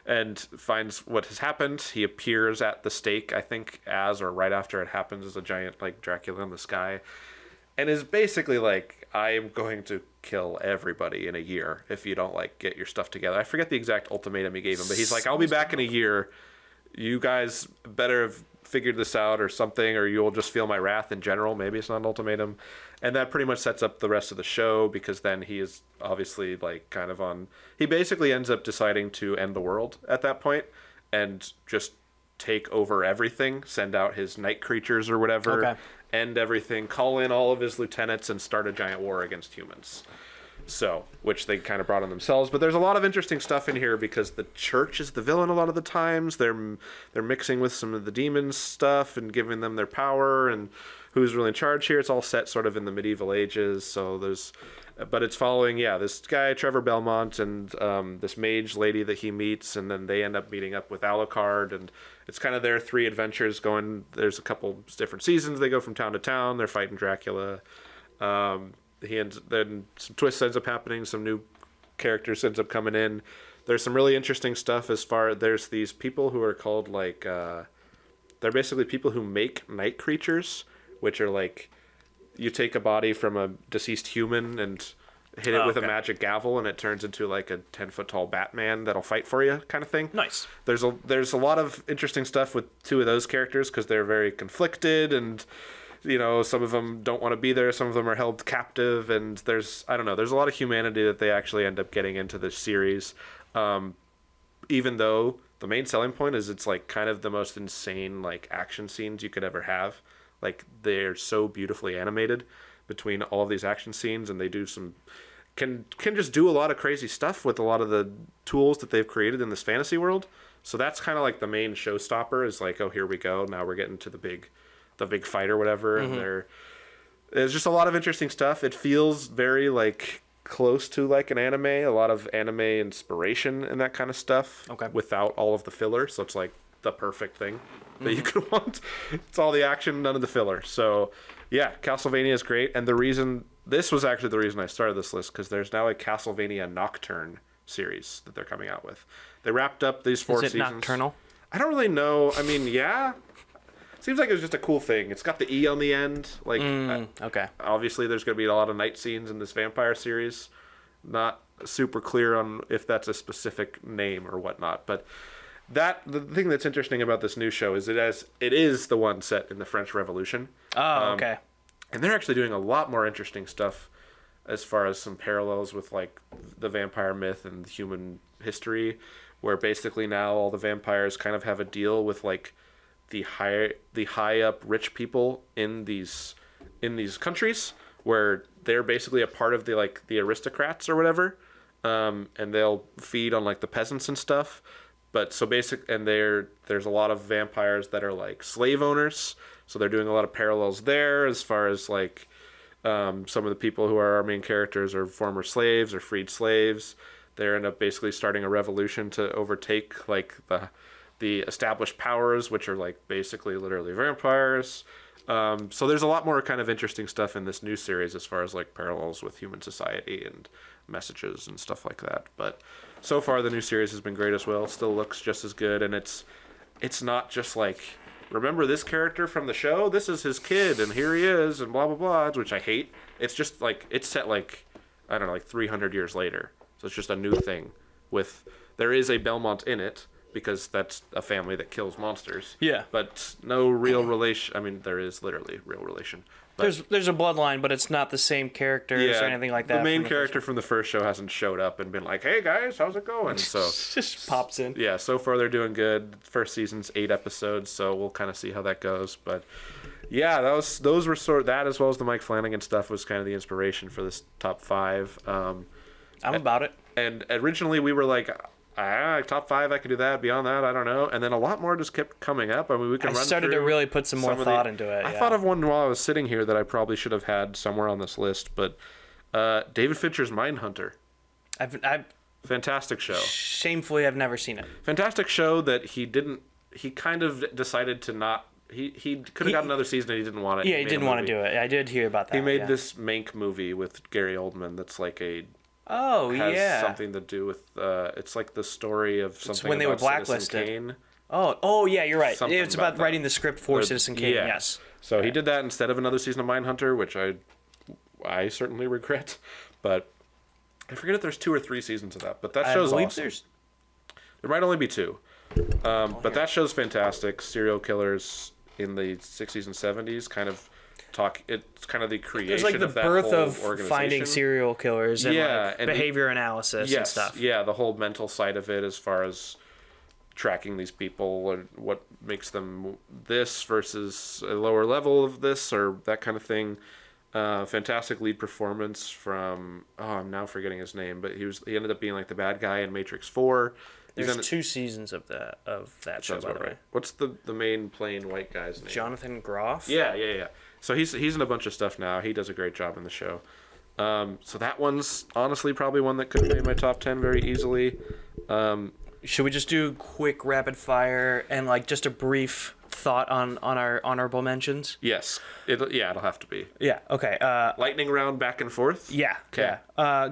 And finds what has happened. He appears at the stake, I think, as or right after it happens, as a giant like Dracula in the sky, and is basically like, I am going to kill everybody in a year if you don't like get your stuff together. I forget the exact ultimatum he gave him, but he's like, I'll be back in a year. You guys better have figured this out or something, or you'll just feel my wrath in general. Maybe it's not an ultimatum. And that pretty much sets up the rest of the show, because then he is obviously like kind of on, he basically ends up deciding to end the world at that point and just take over everything, send out his night creatures or whatever, end everything, call in all of his lieutenants and start a giant war against humans. So, which they kind of brought on themselves. But there's a lot of interesting stuff in here because the church is the villain a lot of the times. They're mixing with some of the demons stuff and giving them their power and who's really in charge here. It's all set sort of in the medieval ages. So but it's following, this guy, Trevor Belmont, and this mage lady that he meets, and then they end up meeting up with Alucard, and it's kind of their three adventures going. There's a couple different seasons. They go from town to town. They're fighting Dracula. Then some twists ends up happening. Some new characters ends up coming in. There's some really interesting stuff there's these people who are called like, they're basically people who make night creatures, which are like, you take a body from a deceased human and hit it with a magic gavel, and it turns into like a 10-foot tall Batman that'll fight for you, kind of thing. Nice. There's a lot of interesting stuff with two of those characters because they're very conflicted, and some of them don't want to be there, some of them are held captive, and there's a lot of humanity that they actually end up getting into this series. Even though the main selling point is it's like kind of the most insane like action scenes you could ever have. Like, they're so beautifully animated between all of these action scenes, and they do can just do a lot of crazy stuff with a lot of the tools that they've created in this fantasy world. So that's kind of like the main showstopper, is like, oh, here we go. Now we're getting to the big fight or whatever. Mm-hmm. And there's just a lot of interesting stuff. It feels very like close to like an anime, a lot of anime inspiration and that kind of stuff. Okay. Without all of the filler. So it's like the perfect thing that you could want. It's all the action, none of the filler. So yeah, Castlevania is great. And this was actually the reason I started this list, because there's now a Castlevania Nocturne series that they're coming out with. They wrapped up these 4 seasons. Is it nocturnal? I don't really know. I mean, yeah. Seems like it was just a cool thing. It's got the E on the end. Like, okay. Obviously, there's going to be a lot of night scenes in this vampire series. Not super clear on if that's a specific name or whatnot, but the thing that's interesting about this new show is it is the one set in the French Revolution. Oh, okay. And they're actually doing a lot more interesting stuff as far as some parallels with like the vampire myth and human history, where basically now all the vampires kind of have a deal with like the high up rich people in these countries, where they're basically a part of the aristocrats or whatever, and they'll feed on like the peasants and stuff. But so there's a lot of vampires that are like slave owners, so they're doing a lot of parallels there as far as like some of the people who are our main characters are former slaves or freed slaves. They end up basically starting a revolution to overtake like the established powers, which are like basically literally vampires. So there's a lot more kind of interesting stuff in this new series as far as like parallels with human society and messages and stuff like that. But so far the new series has been great as well. Still looks just as good, and it's not just like, remember this character from the show? This is his kid, and here he is, and blah blah blah, which I hate. It's just like, it's set like, I don't know, like 300 years later. So it's just a new thing there is a Belmont in it, because that's a family that kills monsters. Yeah. But no real relation. I mean, there is literally real relation. But there's a bloodline, but it's not the same characters or anything like that. The main character from the first show hasn't showed up and been like, hey guys, how's it going? So just pops in. Yeah, so far they're doing good. First season's 8 episodes, so we'll kind of see how that goes. But yeah, those were that, as well as the Mike Flanagan stuff, was kind of the inspiration for this top 5. I'm about it. And originally we were like, top 5, I could do that. Beyond that, I don't know. And then a lot more just kept coming up. I mean, we can run through. I started to really put some more thought into it. I thought of one while I was sitting here that I probably should have had somewhere on this list, but David Fincher's Mindhunter. Fantastic show. Shamefully, I've never seen it. Fantastic show that he kind of decided to not He could have got another season and he didn't want it. Yeah, he didn't want to do it. I did hear about that. He made this Mank movie with Gary Oldman that's like has something to do with it's like the story of something it's when they were blacklisted. Kane. Oh yeah, you're right. Something It's about writing the script for Citizen Kane. Yeah. Yes. So he did that instead of another season of Mindhunter, which I certainly regret. But I forget if there's 2 or 3 seasons of that. But that show's awesome. There might only be 2. But that show's fantastic. Serial killers in the 60s and 70s kind of it's kind of the creation it's like the of that birth whole of organization. finding serial killers and and behavior analysis and stuff. Yeah, the whole mental side of it as far as tracking these people and what makes them this versus a lower level of this or that kind of thing. Fantastic lead performance from I'm now forgetting his name, but he ended up being like the bad guy in Matrix 4. There's 2 seasons of that show, by the way. What's the main plain white guy's name? Jonathan Groff? Yeah. So he's in a bunch of stuff now. He does a great job in the show. So that one's honestly probably one that could have made my top 10 very easily. Should we just do quick rapid fire and like just a brief thought on our honorable mentions? Yes. It'll have to be. Yeah, okay. Lightning round back and forth? Yeah. Okay. Yeah.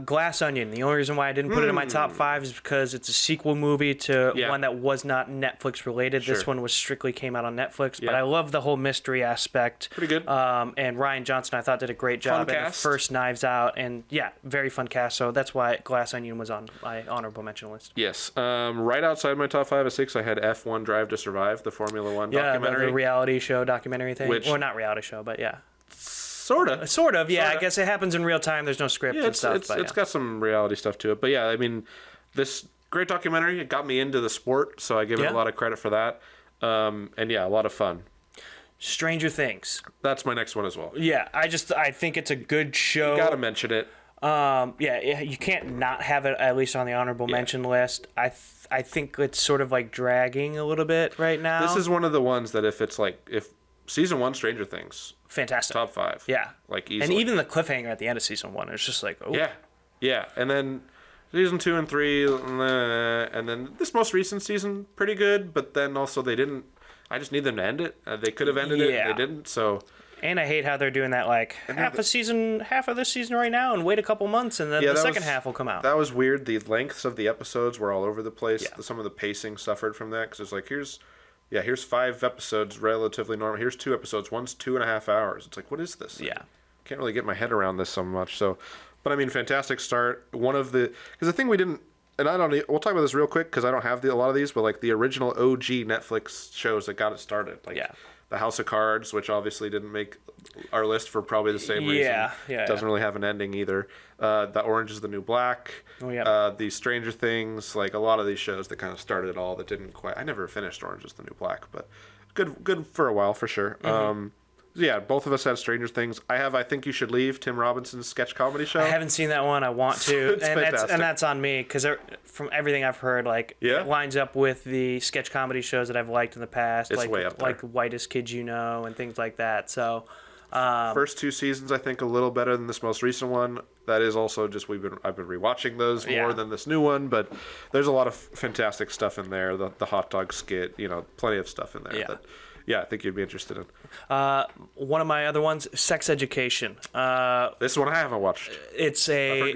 Glass Onion. The only reason why I didn't put it in my top 5 is because it's a sequel movie to one that was not Netflix related. Sure. This one strictly came out on Netflix, but I love the whole mystery aspect. Pretty good. And Ryan Johnson, I thought, did a great job in the first Knives Out, and very fun cast. So that's why Glass Onion was on my honorable mention list. Yes. Right outside my top 5 of 6, I had F1 Drive to Survive, the Formula One documentary. The reality show documentary thing. Well, not reality show, but yeah. Sort of, yeah. I guess it happens in real time. There's no script and stuff. It's got some reality stuff to it. But yeah, I mean, this great documentary, it got me into the sport, so I give it a lot of credit for that. And yeah, a lot of fun. Stranger Things. That's my next one as well. Yeah, I think it's a good show. You gotta mention it. You can't not have it at least on the honorable mention list. I think it's sort of like dragging a little bit right now. This is one of the ones that if season 1 Stranger Things, fantastic, top 5, like easily. And even the cliffhanger at the end of season 1, it's just like yeah, and then season 2 and 3, and then this most recent season pretty good, but then also they didn't. I just need them to end it. They could have ended it, and they didn't. So. And I hate how they're doing that, like half of this season right now, and wait a couple months, and then the second half will come out. That was weird. The lengths of the episodes were all over the place. Yeah. Some of the pacing suffered from that because it's like here's 5 episodes, relatively normal. Here's 2 episodes. One's 2.5 hours. It's like, what is this? Yeah, can't really get my head around this so much. So, but I mean, fantastic start. Because the thing we didn't. And we'll talk about this real quick because I don't have a lot of these, but like the original OG Netflix shows that got it started. Like The House of Cards, which obviously didn't make our list for probably the same reason. Doesn't really have an ending either. The Orange is the New Black. The Stranger Things, like a lot of these shows that kind of started it all that didn't quite. I never finished Orange is the New Black, but good for a while for sure. Mm-hmm. Both of us had Stranger Things. I Think You Should Leave, Tim Robinson's sketch comedy show. I haven't seen that one. I want to. It's fantastic. That's on me because from everything I've heard, it lines up with the sketch comedy shows that I've liked in the past. It's way up there. Like Whitest Kids You Know and things like that. So, first 2 seasons I think a little better than this most recent one. That is also just I've been rewatching those more than this new one, but there's a lot of fantastic stuff in there. The hot dog skit, plenty of stuff in there that. Yeah, I think you'd be interested in. One of my other ones, Sex Education. This one I haven't watched. It's a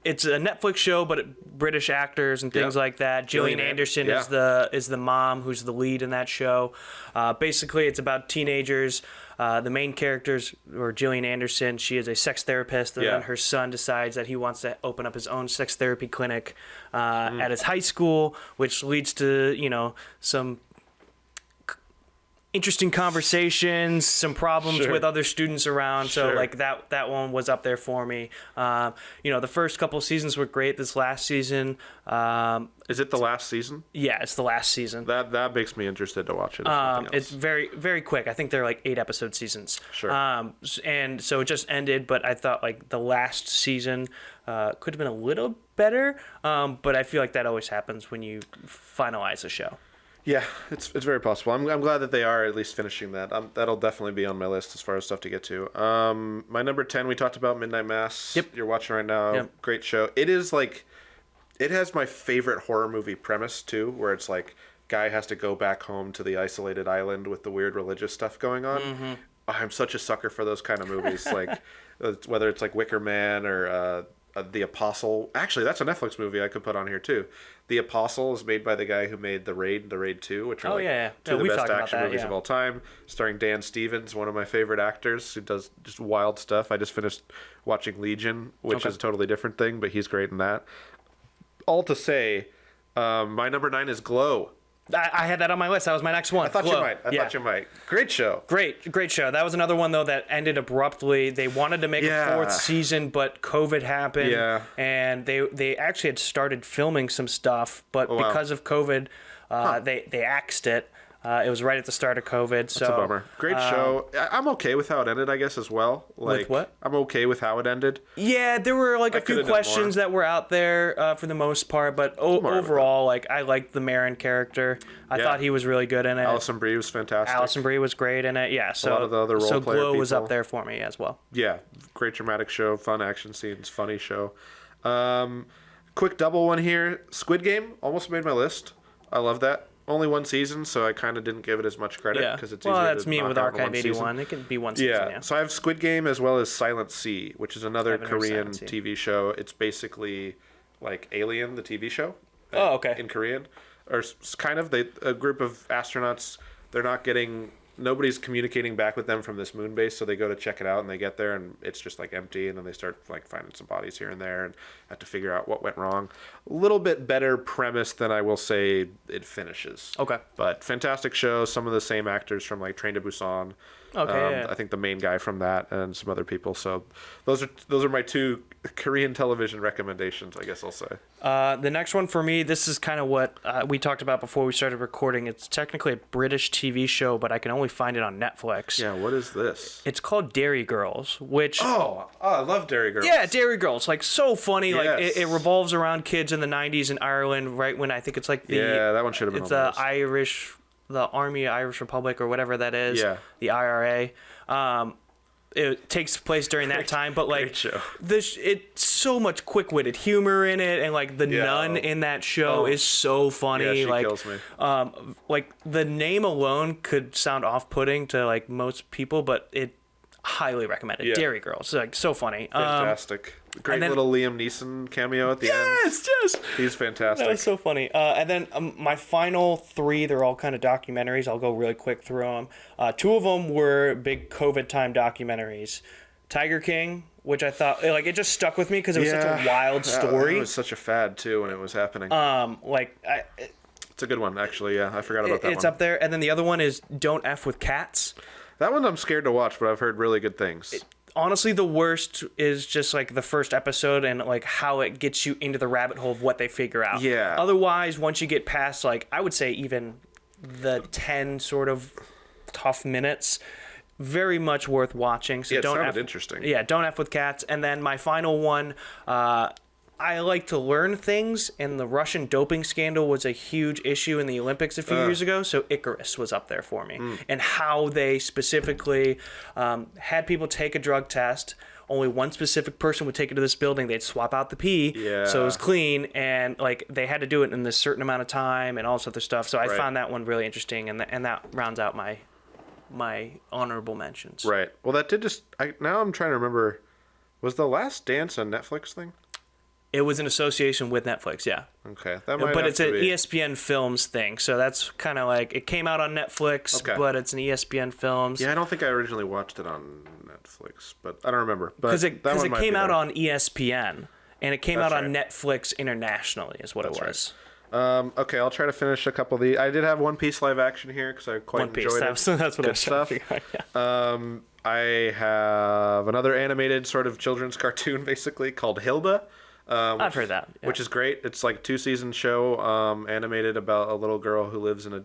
Netflix show, but British actors and things like that. Gillian Anderson is the mom who's the lead in that show. Basically, it's about teenagers. The main characters, or Gillian Anderson, she is a sex therapist, and then her son decides that he wants to open up his own sex therapy clinic at his high school, which leads to some interesting conversations, some problems with other students around. So that one was up there for me. The first couple seasons were great. This last season, is it the last season? Yeah, it's the last season. That makes me interested to watch it. It's very, very quick. I think they're like 8 episode seasons. Sure. And so it just ended, but I thought like the last season could have been a little better. But I feel like that always happens when you finalize a show. Yeah, it's very possible. I'm glad that they are at least finishing that. That'll definitely be on my list as far as stuff to get to. My number 10, we talked about Midnight Mass. Yep. You're watching right now. Yep. Great show. It is it has my favorite horror movie premise too, where it's like guy has to go back home to the isolated island with the weird religious stuff going on. Mm-hmm. I'm such a sucker for those kind of movies, like whether it's like Wicker Man or The Apostle. Actually, that's a Netflix movie I could put on here too. The Apostle is made by the guy who made The Raid 2, which are two of the best action movies of all time, starring Dan Stevens, one of my favorite actors who does just wild stuff. I just finished watching Legion, which is a totally different thing, but he's great in that. All to say, my number 9 is Glow. I had that on my list. That was my next one. I thought you might. Great show. Great show. That was another one, though, that ended abruptly. They wanted to make a 4th season, but COVID happened. Yeah. And they actually had started filming some stuff, but because of COVID, they axed it. It was right at the start of COVID. So that's a bummer. Great show. I'm okay with how it ended, I guess, as well. Like, with what? I'm okay with how it ended. Yeah, there were like a few questions that were out there for the most part, but overall, like, I liked the Marin character. I thought he was really good in it. Alison Brie was fantastic. Alison Brie was great in it. Yeah, so a lot of the other role player Glow was people. up there for me as well. Yeah, great dramatic show, fun action scenes, funny show. Quick double one here. Squid Game almost made my list. I love that. Only one season, so I kind of didn't give it as much credit because it's easier to that's me knock with out Archive one 81. It can be one season. Yeah, so I have Squid Game as well as Silent Sea, which is another Korean Silent Sea. TV show. It's basically like Alien, the TV show. Oh, okay. In Korean, or kind of a group of astronauts. They're not getting. Nobody's communicating back with them from this moon base, so they go to check it out, and they get there, and it's just like empty, and then they start like finding some bodies here and there, and have to figure out what went wrong. A little bit better premise than I will say it finishes. Okay. But fantastic show. Some of the same actors from like Train to Busan. Okay. I think the main guy from that and some other people. So those are my 2 Korean television recommendations, I guess I'll say. The next one for me, this is kind of what we talked about before we started recording. It's technically a British TV show, but I can only find it on Netflix. Yeah, what is this? It's called Dairy Girls, which... Oh, I love Dairy Girls. Yeah, Dairy Girls. Like, so funny. Yes. Like, it revolves around kids in the 90s in Ireland, right when I think it's like the... Yeah, that one should have been It's on the list. The Army of Irish Republic or whatever that is. Yeah. The IRA. It takes place during that time, but like it's so much quick-witted humor in it, and like the nun in that show is so funny. Yeah, she like kills me. Like the name alone could sound off-putting to like most people, but it highly recommended. Yeah. Dairy Girls, like so funny. Fantastic. Great little Liam Neeson cameo at the end. Yes. He's fantastic. That was so funny. And then my final 3, they're all kind of documentaries. I'll go really quick through them. 2 of them were big COVID time documentaries. Tiger King, which I thought, like, it just stuck with me because it was such a wild story. It was such a fad, too, when it was happening. It's a good one, actually, yeah. I forgot about that one. It's up there. And then the other one is Don't F with Cats. That one I'm scared to watch, but I've heard really good things. Honestly, the worst is just like the first episode and like how it gets you into the rabbit hole of what they figure out. Yeah. Otherwise, once you get past, like, I would say even the 10 sort of tough minutes, very much worth watching. So it don't sounded interesting. Yeah, Don't F with Cats. And then my final one, I like to learn things, and the Russian doping scandal was a huge issue in the Olympics a few years ago, so Icarus was up there for me. And how they specifically had people take a drug test. Only one specific person would take it to this building. They'd swap out the pee, so it was clean, and like they had to do it in this certain amount of time and all this other stuff. So I found that one really interesting, and that rounds out my honorable mentions. Right. Well, that did just... now I'm trying to remember... Was The Last Dance a Netflix thing? It was in association with Netflix, yeah. Okay, that might. But it's an ESPN Films thing, so that's kind of like it came out on Netflix, but it's an ESPN Films. Yeah, I don't think I originally watched it on Netflix, but I don't remember. Because it came out on ESPN, and it came out on Netflix internationally, is what it was. Right. Okay, I'll try to finish a couple of these. I did have One Piece live action here because I quite enjoyed it. That's what I was trying to figure out. Yeah. I have another animated sort of children's cartoon, basically called Hilda. I've heard that. Yeah. Which is great. It's like a 2-season show animated about a little girl who lives in a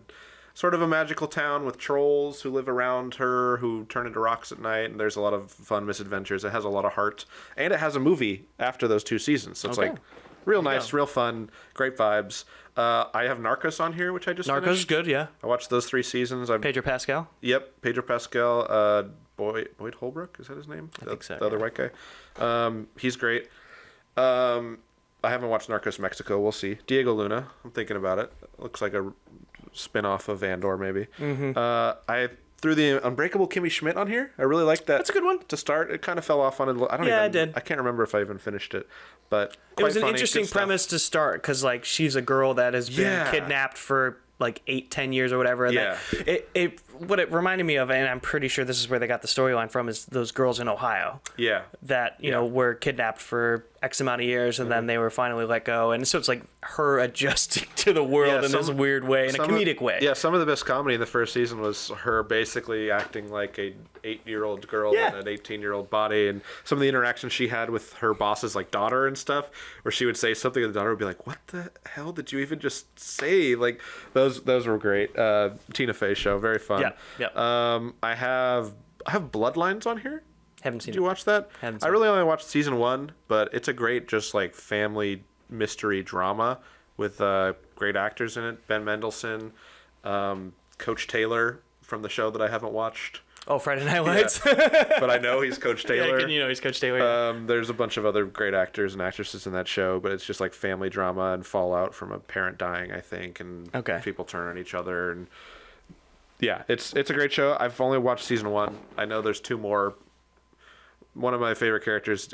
sort of a magical town with trolls who live around her who turn into rocks at night. And there's a lot of fun misadventures. It has a lot of heart. And it has a movie after those 2 seasons. So it's like real nice, real fun, great vibes. I have Narcos on here, which I just finished. Is good, yeah. I watched those 3 seasons. Pedro Pascal? Yep, Pedro Pascal. Boyd Holbrook, is that his name? I think so, the other white guy. He's great. I haven't watched Narcos Mexico. We'll see. Diego Luna. I'm thinking about it. Looks like a spin-off of Andor, maybe. I threw the Unbreakable Kimmy Schmidt on here. I really liked that. That's a good one. To start, it kind of fell off on it. I did. I can't remember if I even finished it, but It was an funny, interesting premise to start because, like, she's a girl that has been kidnapped for like 8-10 years or whatever. And what it reminded me of, and I'm pretty sure this is where they got the storyline from, is those girls in Ohio. Yeah. That, you know, were kidnapped for X amount of years and then they were finally let go. And so it's like her adjusting to the world in this weird way, in a comedic way. Yeah, some of the best comedy in the first season was her basically acting like a 8-year-old girl in an 18-year-old body, and some of the interactions she had with her boss's like daughter and stuff, where she would say something and the daughter would be like, "What the hell did you even just say?" Like those were great. Tina Fey show, very fun. Yeah. I have Bloodlines on here. Haven't seen it. Did you watch that? Haven't seen I really only watched season 1, but it's a great just like family mystery drama with great actors in it. Ben Mendelsohn, Coach Taylor from the show that I haven't watched. Oh, Friday Night Lights. But I know he's Coach Taylor. Yeah, you know he's Coach Taylor. There's a bunch of other great actors and actresses in that show, but it's just like family drama and fallout from a parent dying, I think, and people turn on each other. And yeah, it's a great show. I've only watched season 1. I know there's 2 more. One of my favorite characters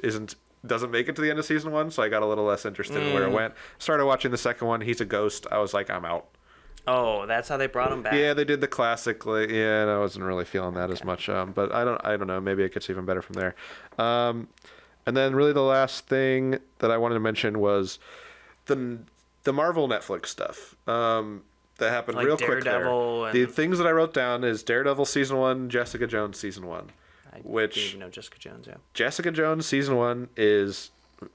doesn't make it to the end of season 1, so I got a little less interested in where it went. Started watching the second one. He's a ghost. I was like, I'm out. Oh, that's how they brought him back. Yeah, they did the classic. And I wasn't really feeling that as much. But I don't know. Maybe it gets even better from there. And then really the last thing that I wanted to mention was the Marvel Netflix stuff. That happened like real Daredevil quick there. The things that I wrote down is Daredevil season 1, Jessica Jones season 1. I didn't even know Jessica Jones, Jessica Jones season 1 is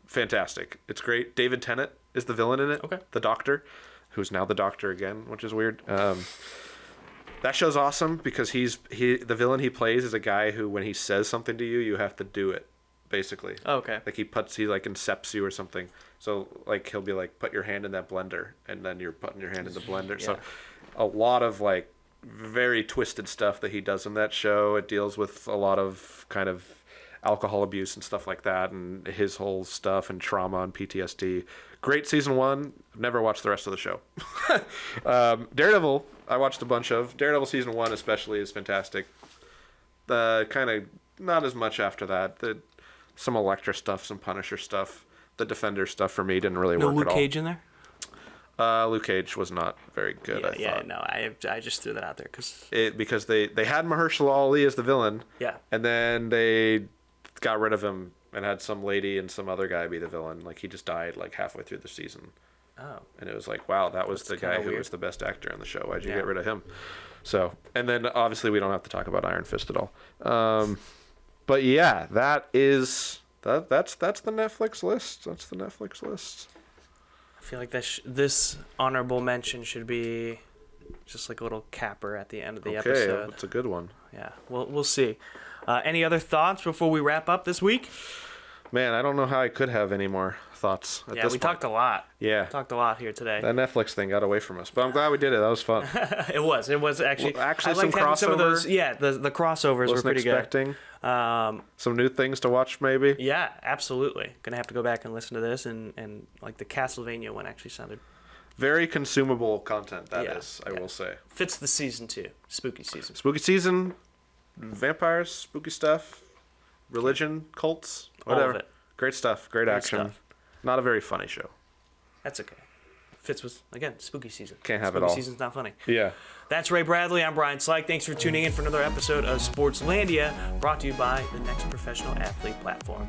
fantastic. It's great. David Tennant is the villain in it. Okay. The Doctor, who's now the Doctor again, which is weird. That show's awesome because the villain he plays is a guy who, when he says something to you, you have to do it, basically. Oh, okay. Like he like incepts you or something. So like he'll be like, put your hand in that blender, and then you're putting your hand in the blender. Yeah. So a lot of like very twisted stuff that he does in that show. It deals with a lot of kind of alcohol abuse and stuff like that, and his whole stuff and trauma and PTSD. Great season 1. Never watched the rest of the show. Daredevil, I watched a bunch of. Daredevil season 1 especially is fantastic. Kind of not as much after that. Some Elektra stuff, some Punisher stuff. The Defender stuff for me didn't really work at all. No Luke Cage in there? Luke Cage was not very good, I thought. No, I just threw that out there because they had Mahershala Ali as the villain. Yeah. And then they got rid of him and had some lady and some other guy be the villain. Like he just died like halfway through the season. Oh. And it was like, wow, that was the guy who was the best actor in the show. Why'd you get rid of him? So, and then obviously we don't have to talk about Iron Fist at all. But yeah, that's the Netflix list. That's the Netflix list. I feel like this honorable mention should be just like a little capper at the end of the episode. Okay, that's a good one. Yeah, we'll see. Any other thoughts before we wrap up this week? Man, I don't know how I could have any more thoughts at this point. Talked a lot. Yeah. Talked a lot here today. That Netflix thing got away from us, but I'm glad we did it. That was fun. It was actually. Well, actually, I liked some having some of crossover. those. Yeah, the crossovers were pretty expecting. good. Some new things to watch, maybe. Yeah, absolutely. Gonna have to go back and listen to this, and like the Castlevania one actually sounded very consumable content. That is, I will say. Fits the season too. Spooky season. Spooky season. Vampires, spooky stuff, religion, cults, whatever. All of it. Great stuff. Great action. Stuff. Not a very funny show. That's okay. Fits with, again, spooky season. Can't have it all. all. Spooky season's not funny. Yeah. That's Ray Bradley. I'm Brian Slyke. Thanks for tuning in for another episode of Sportslandia, brought to you by the Next Professional Athlete platform.